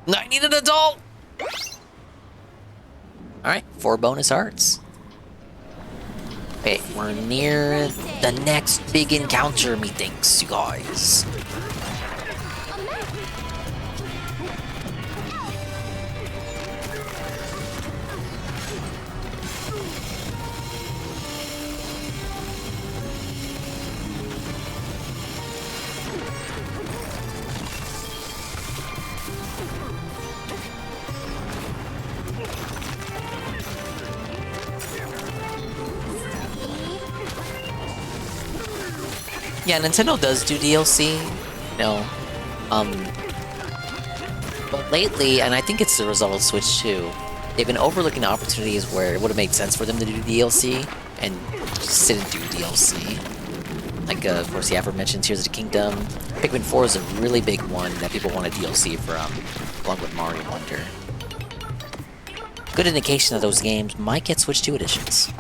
I need an adult! Alright, 4 bonus hearts. Okay, we're near the next big encounter, methinks, you guys. Yeah, Nintendo does do DLC, you know, but lately, and I think it's the result of Switch 2, they've been overlooking opportunities where it would have made sense for them to do DLC, and just didn't do DLC. Like, of course, the aforementioned Tears of the Kingdom. Pikmin 4 is a really big one that people want a DLC from, along with Mario Wonder. Good indication that those games might get Switch 2 editions.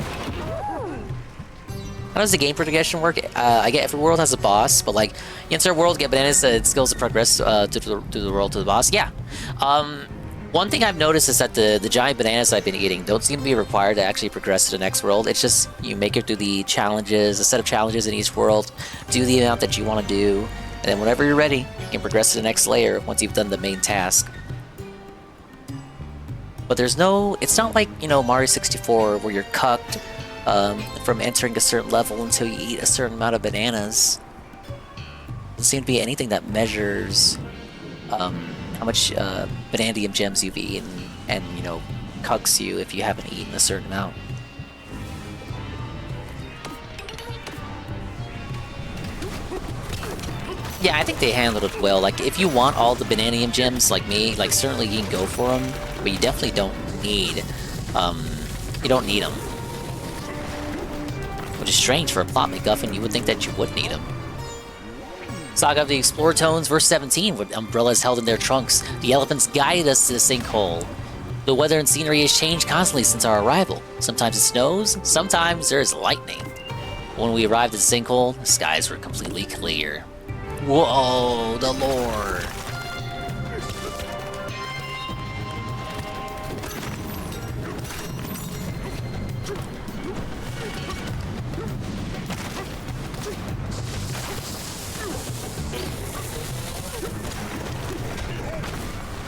How does the game progression work? I get every world has a boss, but like, you enter a world, get bananas, skills to progress through the world to the boss. Yeah. One thing I've noticed is that the giant bananas I've been eating don't seem to be required to actually progress to the next world. It's just you make it through the challenges, a set of challenges in each world, do the amount that you want to do, and then whenever you're ready, you can progress to the next layer once you've done the main task. But there's no, it's not like, you know, Mario 64 where you're cucked from entering a certain level until you eat a certain amount of bananas. Doesn't seem to be anything that measures how much Banandium gems you've eaten and, you know, cucks you if you haven't eaten a certain amount. Yeah, I think they handled it well. Like, if you want all the Bananium gems like me, like, certainly you can go for them, but you definitely don't need, you don't need them. Which is strange for a plot MacGuffin, you would think that you would need them. Saga of the Explorer Tones, verse 17, with umbrellas held in their trunks. The elephants guided us to the sinkhole. The weather and scenery has changed constantly since our arrival. Sometimes it snows, sometimes there is lightning. When we arrived at the sinkhole, the skies were completely clear. Whoa, the lore.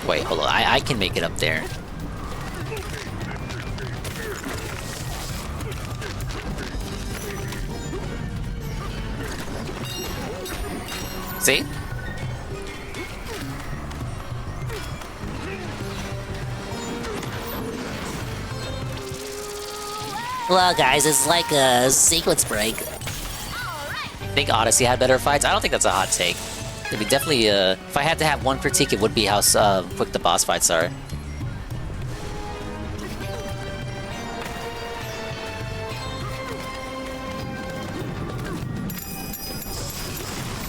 Wait, hold on. I can make it up there. See? Well, guys, it's like a sequence break. think Odyssey had better fights. I don't think that's a hot take. It'd be definitely, if I had to have one critique, it would be how quick the boss fights are.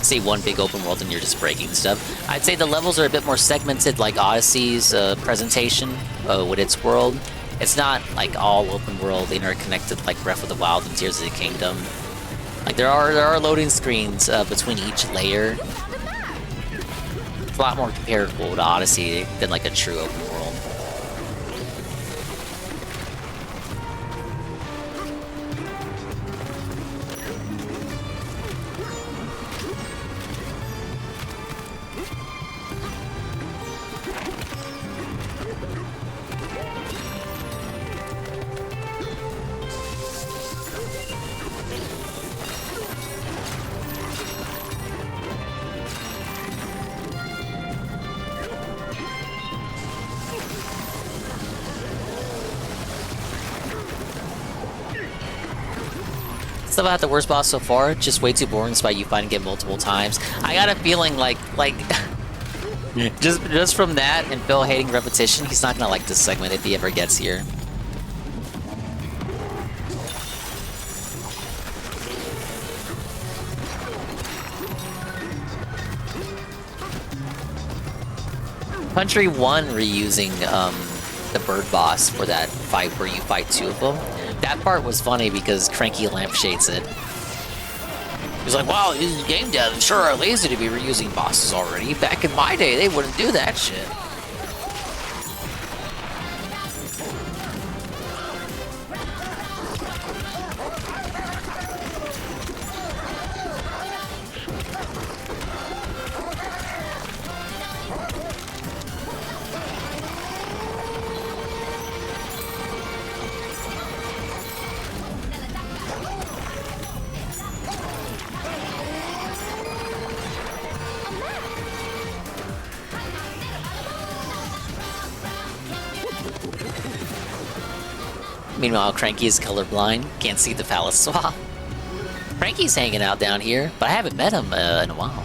See one big open world and you're just breaking stuff. I'd say the levels are a bit more segmented, like Odyssey's presentation with its world. It's not like all open world interconnected like Breath of the Wild and Tears of the Kingdom. Like there are loading screens between each layer. It's a lot more comparable to Odyssey than like a true open world. Stuff about the worst boss so far, just way too boring despite you fighting it multiple times. I got a feeling like just from that and Phil hating repetition, he's not gonna like this segment if he ever gets here. Country 1 reusing the bird boss for that fight where you fight two of them. That part was funny because Cranky lampshades it. He's like, wow, these game devs sure are lazy to be reusing bosses already. Back in my day, they wouldn't do that shit. Meanwhile, Cranky is colorblind, can't see the phallus swap. Cranky's hanging out down here, but I haven't met him in a while.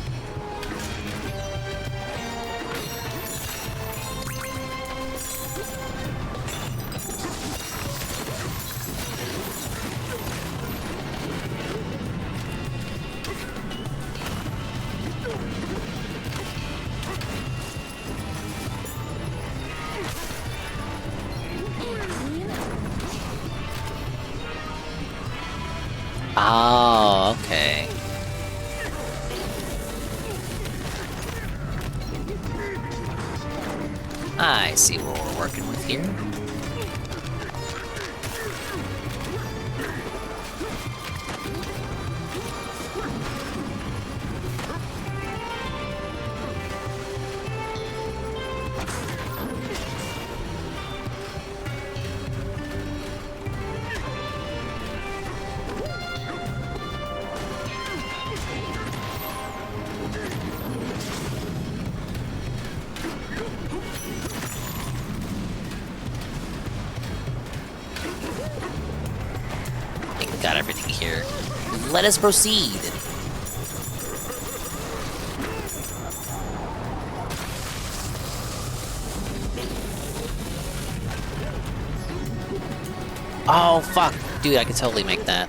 Oh, okay. I see what we're working with here. Got everything here. Let us proceed. Oh, fuck. Dude, I could totally make that.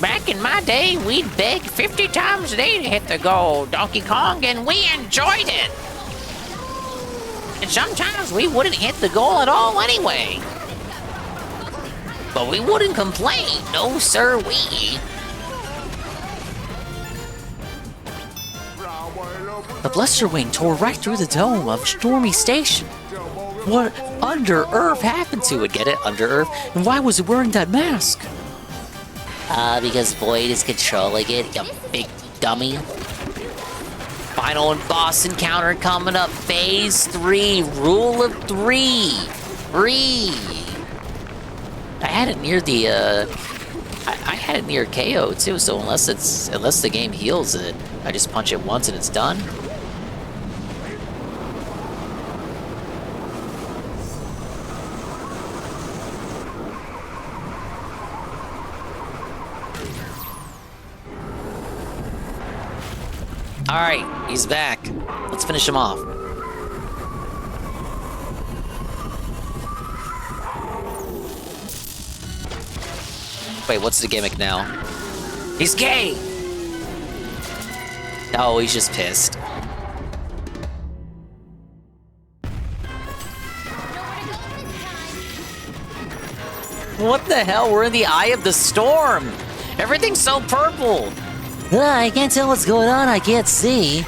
Back in my day, we'd beg 50 times a day to hit the goal, Donkey Kong, and we enjoyed it. And sometimes we wouldn't hit the goal at all anyway. But we wouldn't complain, no sir-wee. The Bluster Wing tore right through the dome of Stormy Station. What under Earth happened to it? Get it? Under Earth? And why was it wearing that mask? Because Void is controlling it, you big dummy. Final and boss encounter coming up. Phase 3, rule of 3. 3. I had it near the I had it near KO too, so unless the game heals it, I just punch it once and it's done. Alright, he's back. Let's finish him off. Wait, what's the gimmick now? He's gay! Oh, he's just pissed. What the hell? We're in the eye of the storm! Everything's so purple! I can't tell what's going on, I can't see.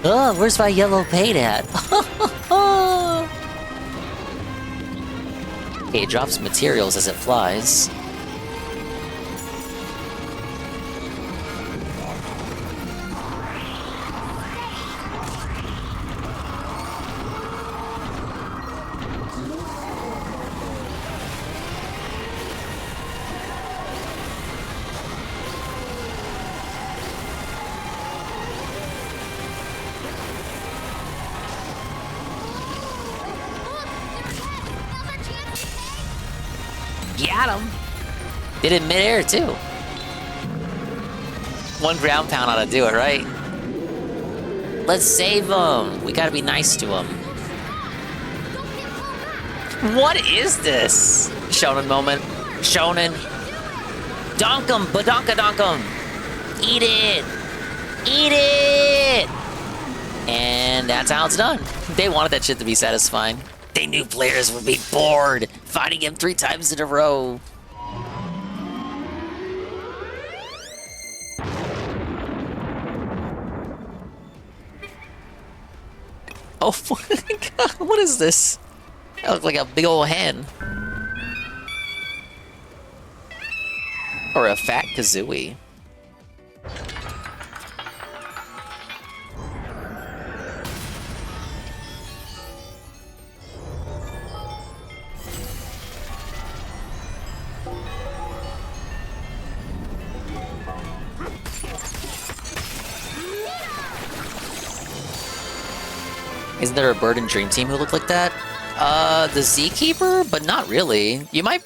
Oh, where's my yellow paint at? Okay, it drops materials as it flies. Got him. Did it midair too. One ground pound ought to do it, right? Let's save him. We gotta be nice to him. What is this? Shonen moment. Shonen. Donk him. Badonka donk him. Eat it. Eat it. And that's how it's done. They wanted that shit to be satisfying. They knew players would be bored fighting him 3 times in a row. Oh my god, what is this? That looks like a big old hen. Or a fat kazooie. Isn't there a bird in Dream Team who looked like that? The Zkeeper? But not really. You might...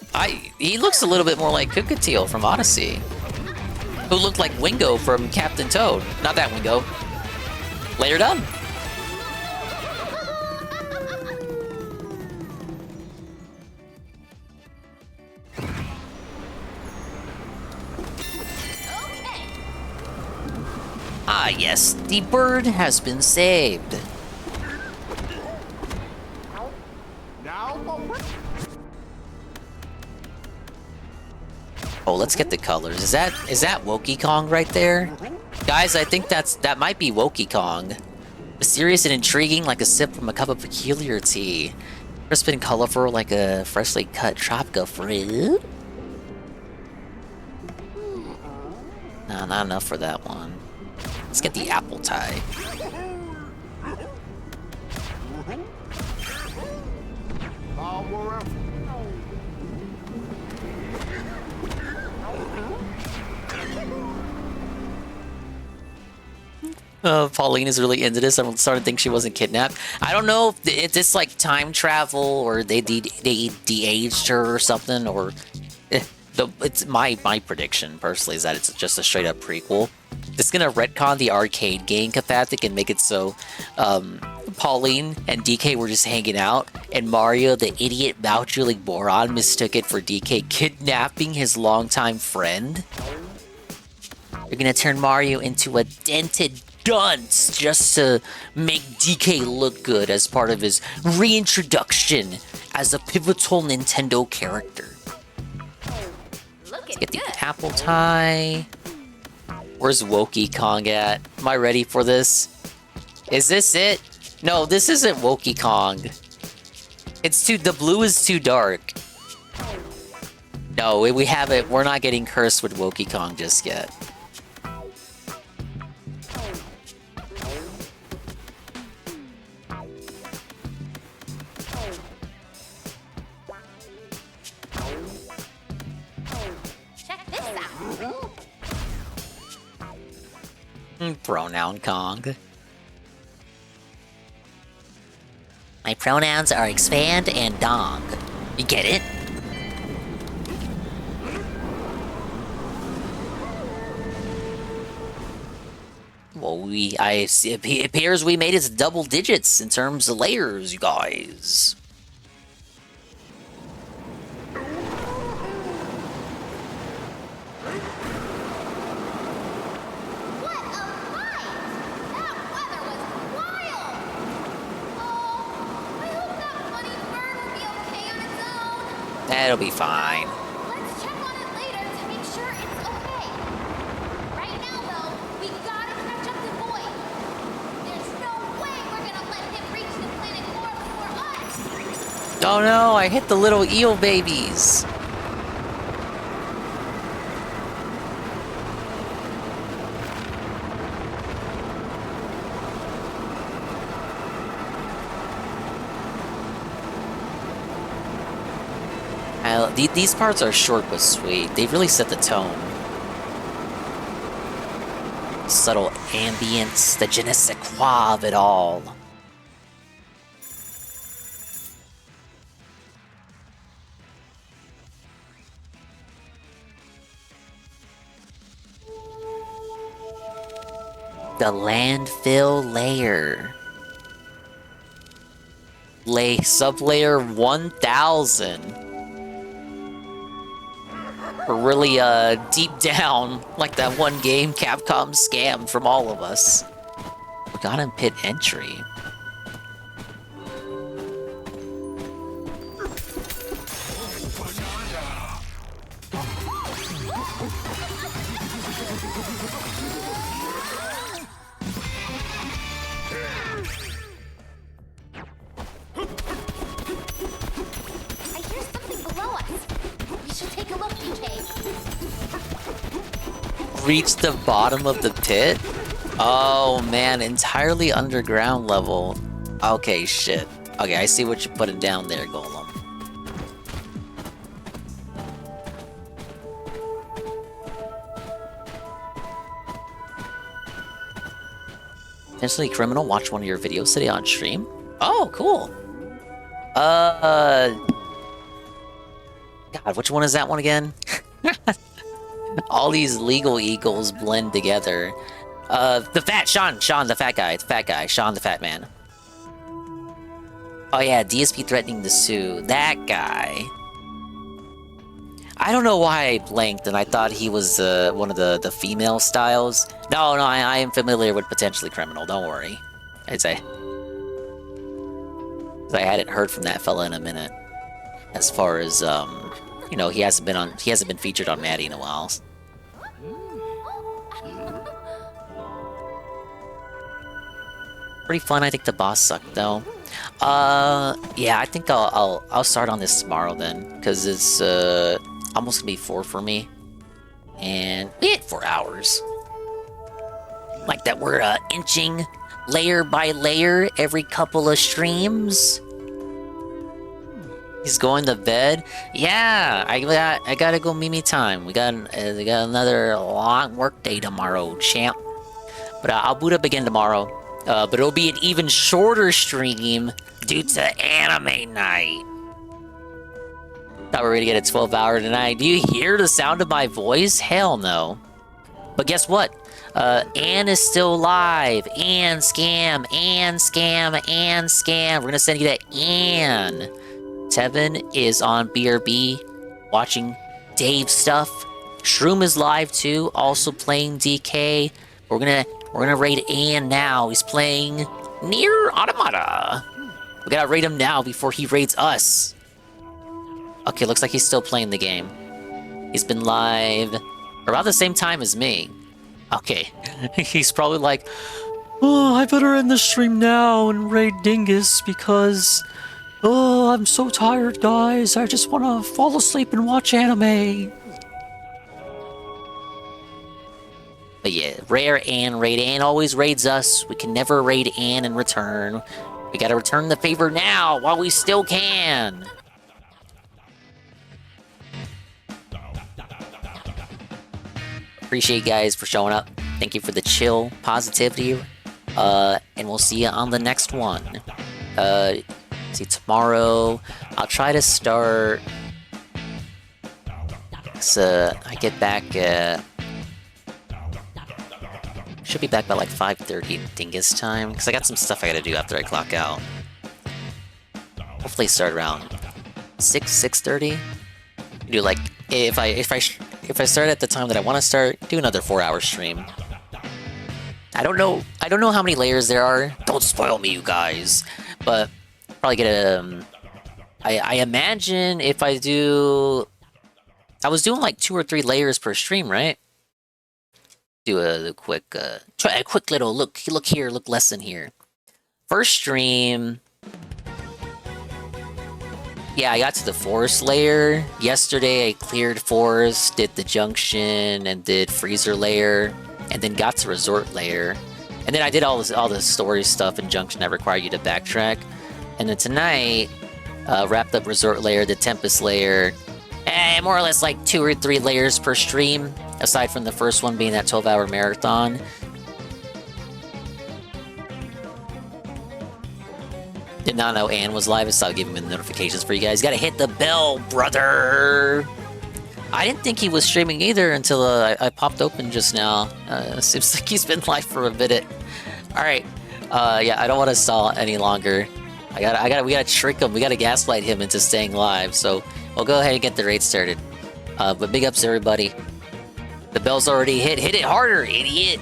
he looks a little bit more like Cookatiel from Odyssey. Who looked like Wingo from Captain Toad. Not that Wingo. Later done. Ah yes, the bird has been saved. Oh, let's get the colors. Is that Wokie Kong right there? Guys, I think that might be Wokie Kong. Mysterious and intriguing like a sip from a cup of peculiar tea. Crisp and colorful like a freshly cut tropical fruit. No, not enough for that one. Let's get the apple tie. Pauline is really into this. I'm starting to think she wasn't kidnapped. I don't know if it's like time travel or they de-aged her or something, or it's my prediction personally is that it's just a straight up prequel. It's gonna retcon the arcade game Cathartic and make it so Pauline and DK were just hanging out, and Mario, the idiot Boucherly moron, mistook it for DK kidnapping his longtime friend. You're gonna turn Mario into a dented dunce just to make DK look good as part of his reintroduction as a pivotal Nintendo character. Let's get the apple tie. Where's Wokie Kong at? Am I ready for this? Is this it? No, this isn't Wokie Kong. The blue is too dark. No, we haven't. We're not getting cursed with Wokie Kong just yet. Pronoun Kong. My pronouns are expand and dong. You get it? Well, it appears we made it to double digits in terms of layers, you guys. That'll be fine. Let's check on it later to make sure it's okay. Right now, though, we gotta catch up to Void. There's no way we're gonna let him reach the planet core before us. Oh no, I hit the little eel babies. These parts are short but sweet. They really set the tone. Subtle ambience, the je ne sais quoi of it all. The landfill layer. Sublayer 1000. We're really deep down, like that one game Capcom scammed from all of us. Forgotten pit entry. I hear something below us. We should take a look, DK. Reach the bottom of the pit? Oh man, entirely underground level. Okay, shit. Okay, I see what you're putting down there, Golem. Potentially criminal, watch one of your videos today on stream. Oh, cool. God, which one is that one again? All these legal eagles blend together. The fat Sean, the fat guy, Sean the fat man. Oh yeah, DSP threatening to sue. That guy. I don't know why I blanked and I thought he was one of the female styles. No, I am familiar with potentially criminal, don't worry. I'd say. I hadn't heard from that fella in a minute. As far as, you know, he hasn't been featured on Maddie in a while. Pretty fun. I think the boss sucked though. Yeah, I think I'll start on this tomorrow then, because it's almost gonna be 4 for me, and we had 4 hours. Like that, we're inching layer by layer every couple of streams. He's going to bed. Yeah, I gotta go Mimi time. We got another long work day tomorrow, champ. But I'll boot up again tomorrow. But it'll be an even shorter stream due to anime night. Thought we were gonna get a 12-hour tonight. Do you hear the sound of my voice? Hell no. But guess what? Anne is still live. Anne scam, Anne scam, Anne scam. We're gonna send you to Anne. Tevin is on BRB watching Dave stuff. Shroom is live too, also playing DK. We're gonna raid Anne now. He's playing Nier Automata. We gotta raid him now before he raids us. Okay, looks like he's still playing the game. He's been live around the same time as me. Okay, he's probably like, oh, I better end the stream now and raid Dingus because, oh, I'm so tired, guys. I just want to fall asleep and watch anime. But yeah, rare Anne, raid Anne always raids us. We can never raid Anne in return. We gotta return the favor now while we still can. Appreciate you guys for showing up. Thank you for the chill positivity. And we'll see you on the next one. See, tomorrow I'll try to start. So I get back. Should be back by like 5:30 Dingus time, because I got some stuff I gotta do after I clock out. Hopefully start around 6:30. Do like if I start at the time that I want to start, do another 4-hour stream. I don't know how many layers there are. Don't spoil me, you guys. But probably get a. I imagine if I do. I was doing like 2 or 3 layers per stream, right? Do a quick try a quick little look here, look lesson here. First stream. Yeah, I got to the forest layer. Yesterday I cleared forest, did the junction, and did freezer layer, and then got to resort layer. And then I did all the story stuff in junction that require you to backtrack. And then tonight, wrapped up resort layer, the tempest layer. More or less like 2 or 3 layers per stream, aside from the first one being that 12-hour marathon. Did not know Ann was live. I saw giving me the notifications for you guys. Gotta hit the bell, brother! I didn't think he was streaming either until I popped open just now. Seems like he's been live for a minute. Alright. Yeah, I don't want to stall any longer. We gotta trick him. We gotta gaslight him into staying live. So we'll go ahead and get the raid started. But big ups, everybody. The bell's already hit. Hit it harder, idiot!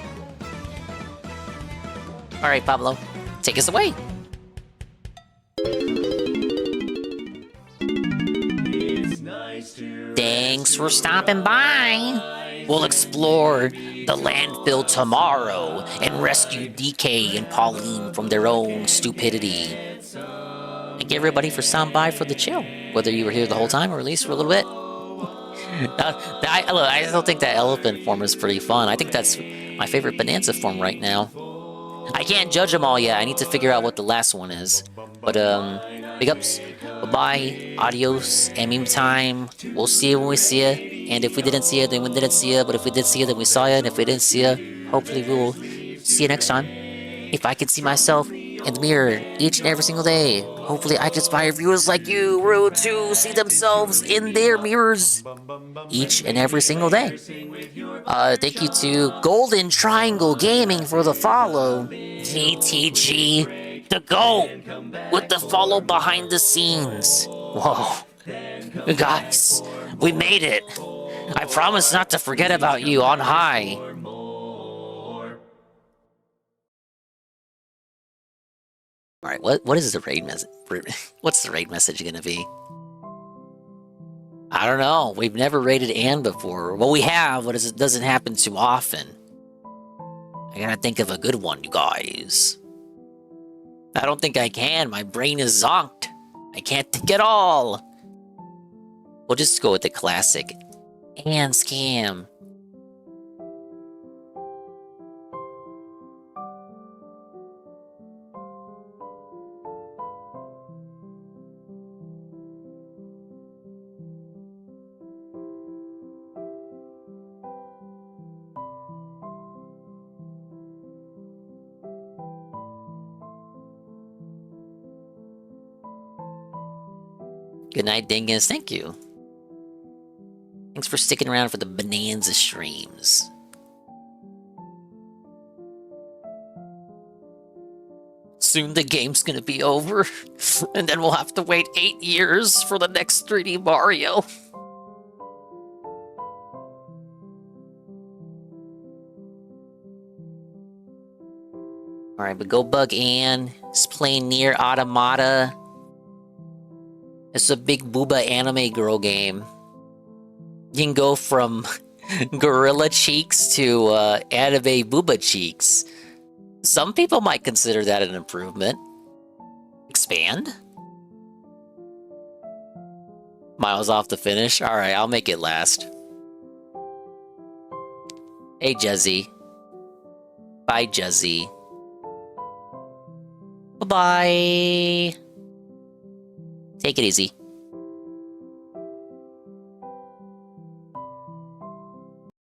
Alright, Pablo. Take us away. Thanks for stopping by. We'll explore the landfill tomorrow and rescue DK and Pauline from their own stupidity. Thank you everybody for stopping by for the chill, whether you were here the whole time or at least for a little bit. I still think that elephant form is pretty fun. I think that's my favorite Bananza form right now. I can't judge them all yet. I need to figure out what the last one is. But, big ups. Bye-bye. Adios. And meantime, we'll see you when we see you. And if we didn't see you, then we didn't see you. But if we did see you, then we saw you. And if we didn't see you, hopefully we will see you next time. If I can see myself in the mirror each and every single day, hopefully I can inspire viewers like you to see themselves in their mirrors each and every single day. Thank you to Golden Triangle Gaming for the follow. GTG, the GOAT, with the follow behind the scenes. Whoa. Guys, we made it. I promise not to forget about you on high. Alright, what is the raid message? What's the raid message gonna be? I don't know. We've never raided Anne before. Well, we have, but it doesn't happen too often. I gotta think of a good one, you guys. I don't think I can. My brain is zonked. I can't think at all. We'll just go with the classic. Anne scam. Good night, Dingus. Thank you. Thanks for sticking around for the Bananza streams. Soon the game's gonna be over, and then we'll have to wait 8 years for the next 3D Mario. Alright, but go bug Ann. He's playing Nier Automata. It's a big booba anime girl game. You can go from gorilla cheeks to anime booba cheeks. Some people might consider that an improvement. Expand? Miles off the finish? Alright, I'll make it last. Hey, Jezzy. Bye, Jezzy. Bye-bye. Take it easy.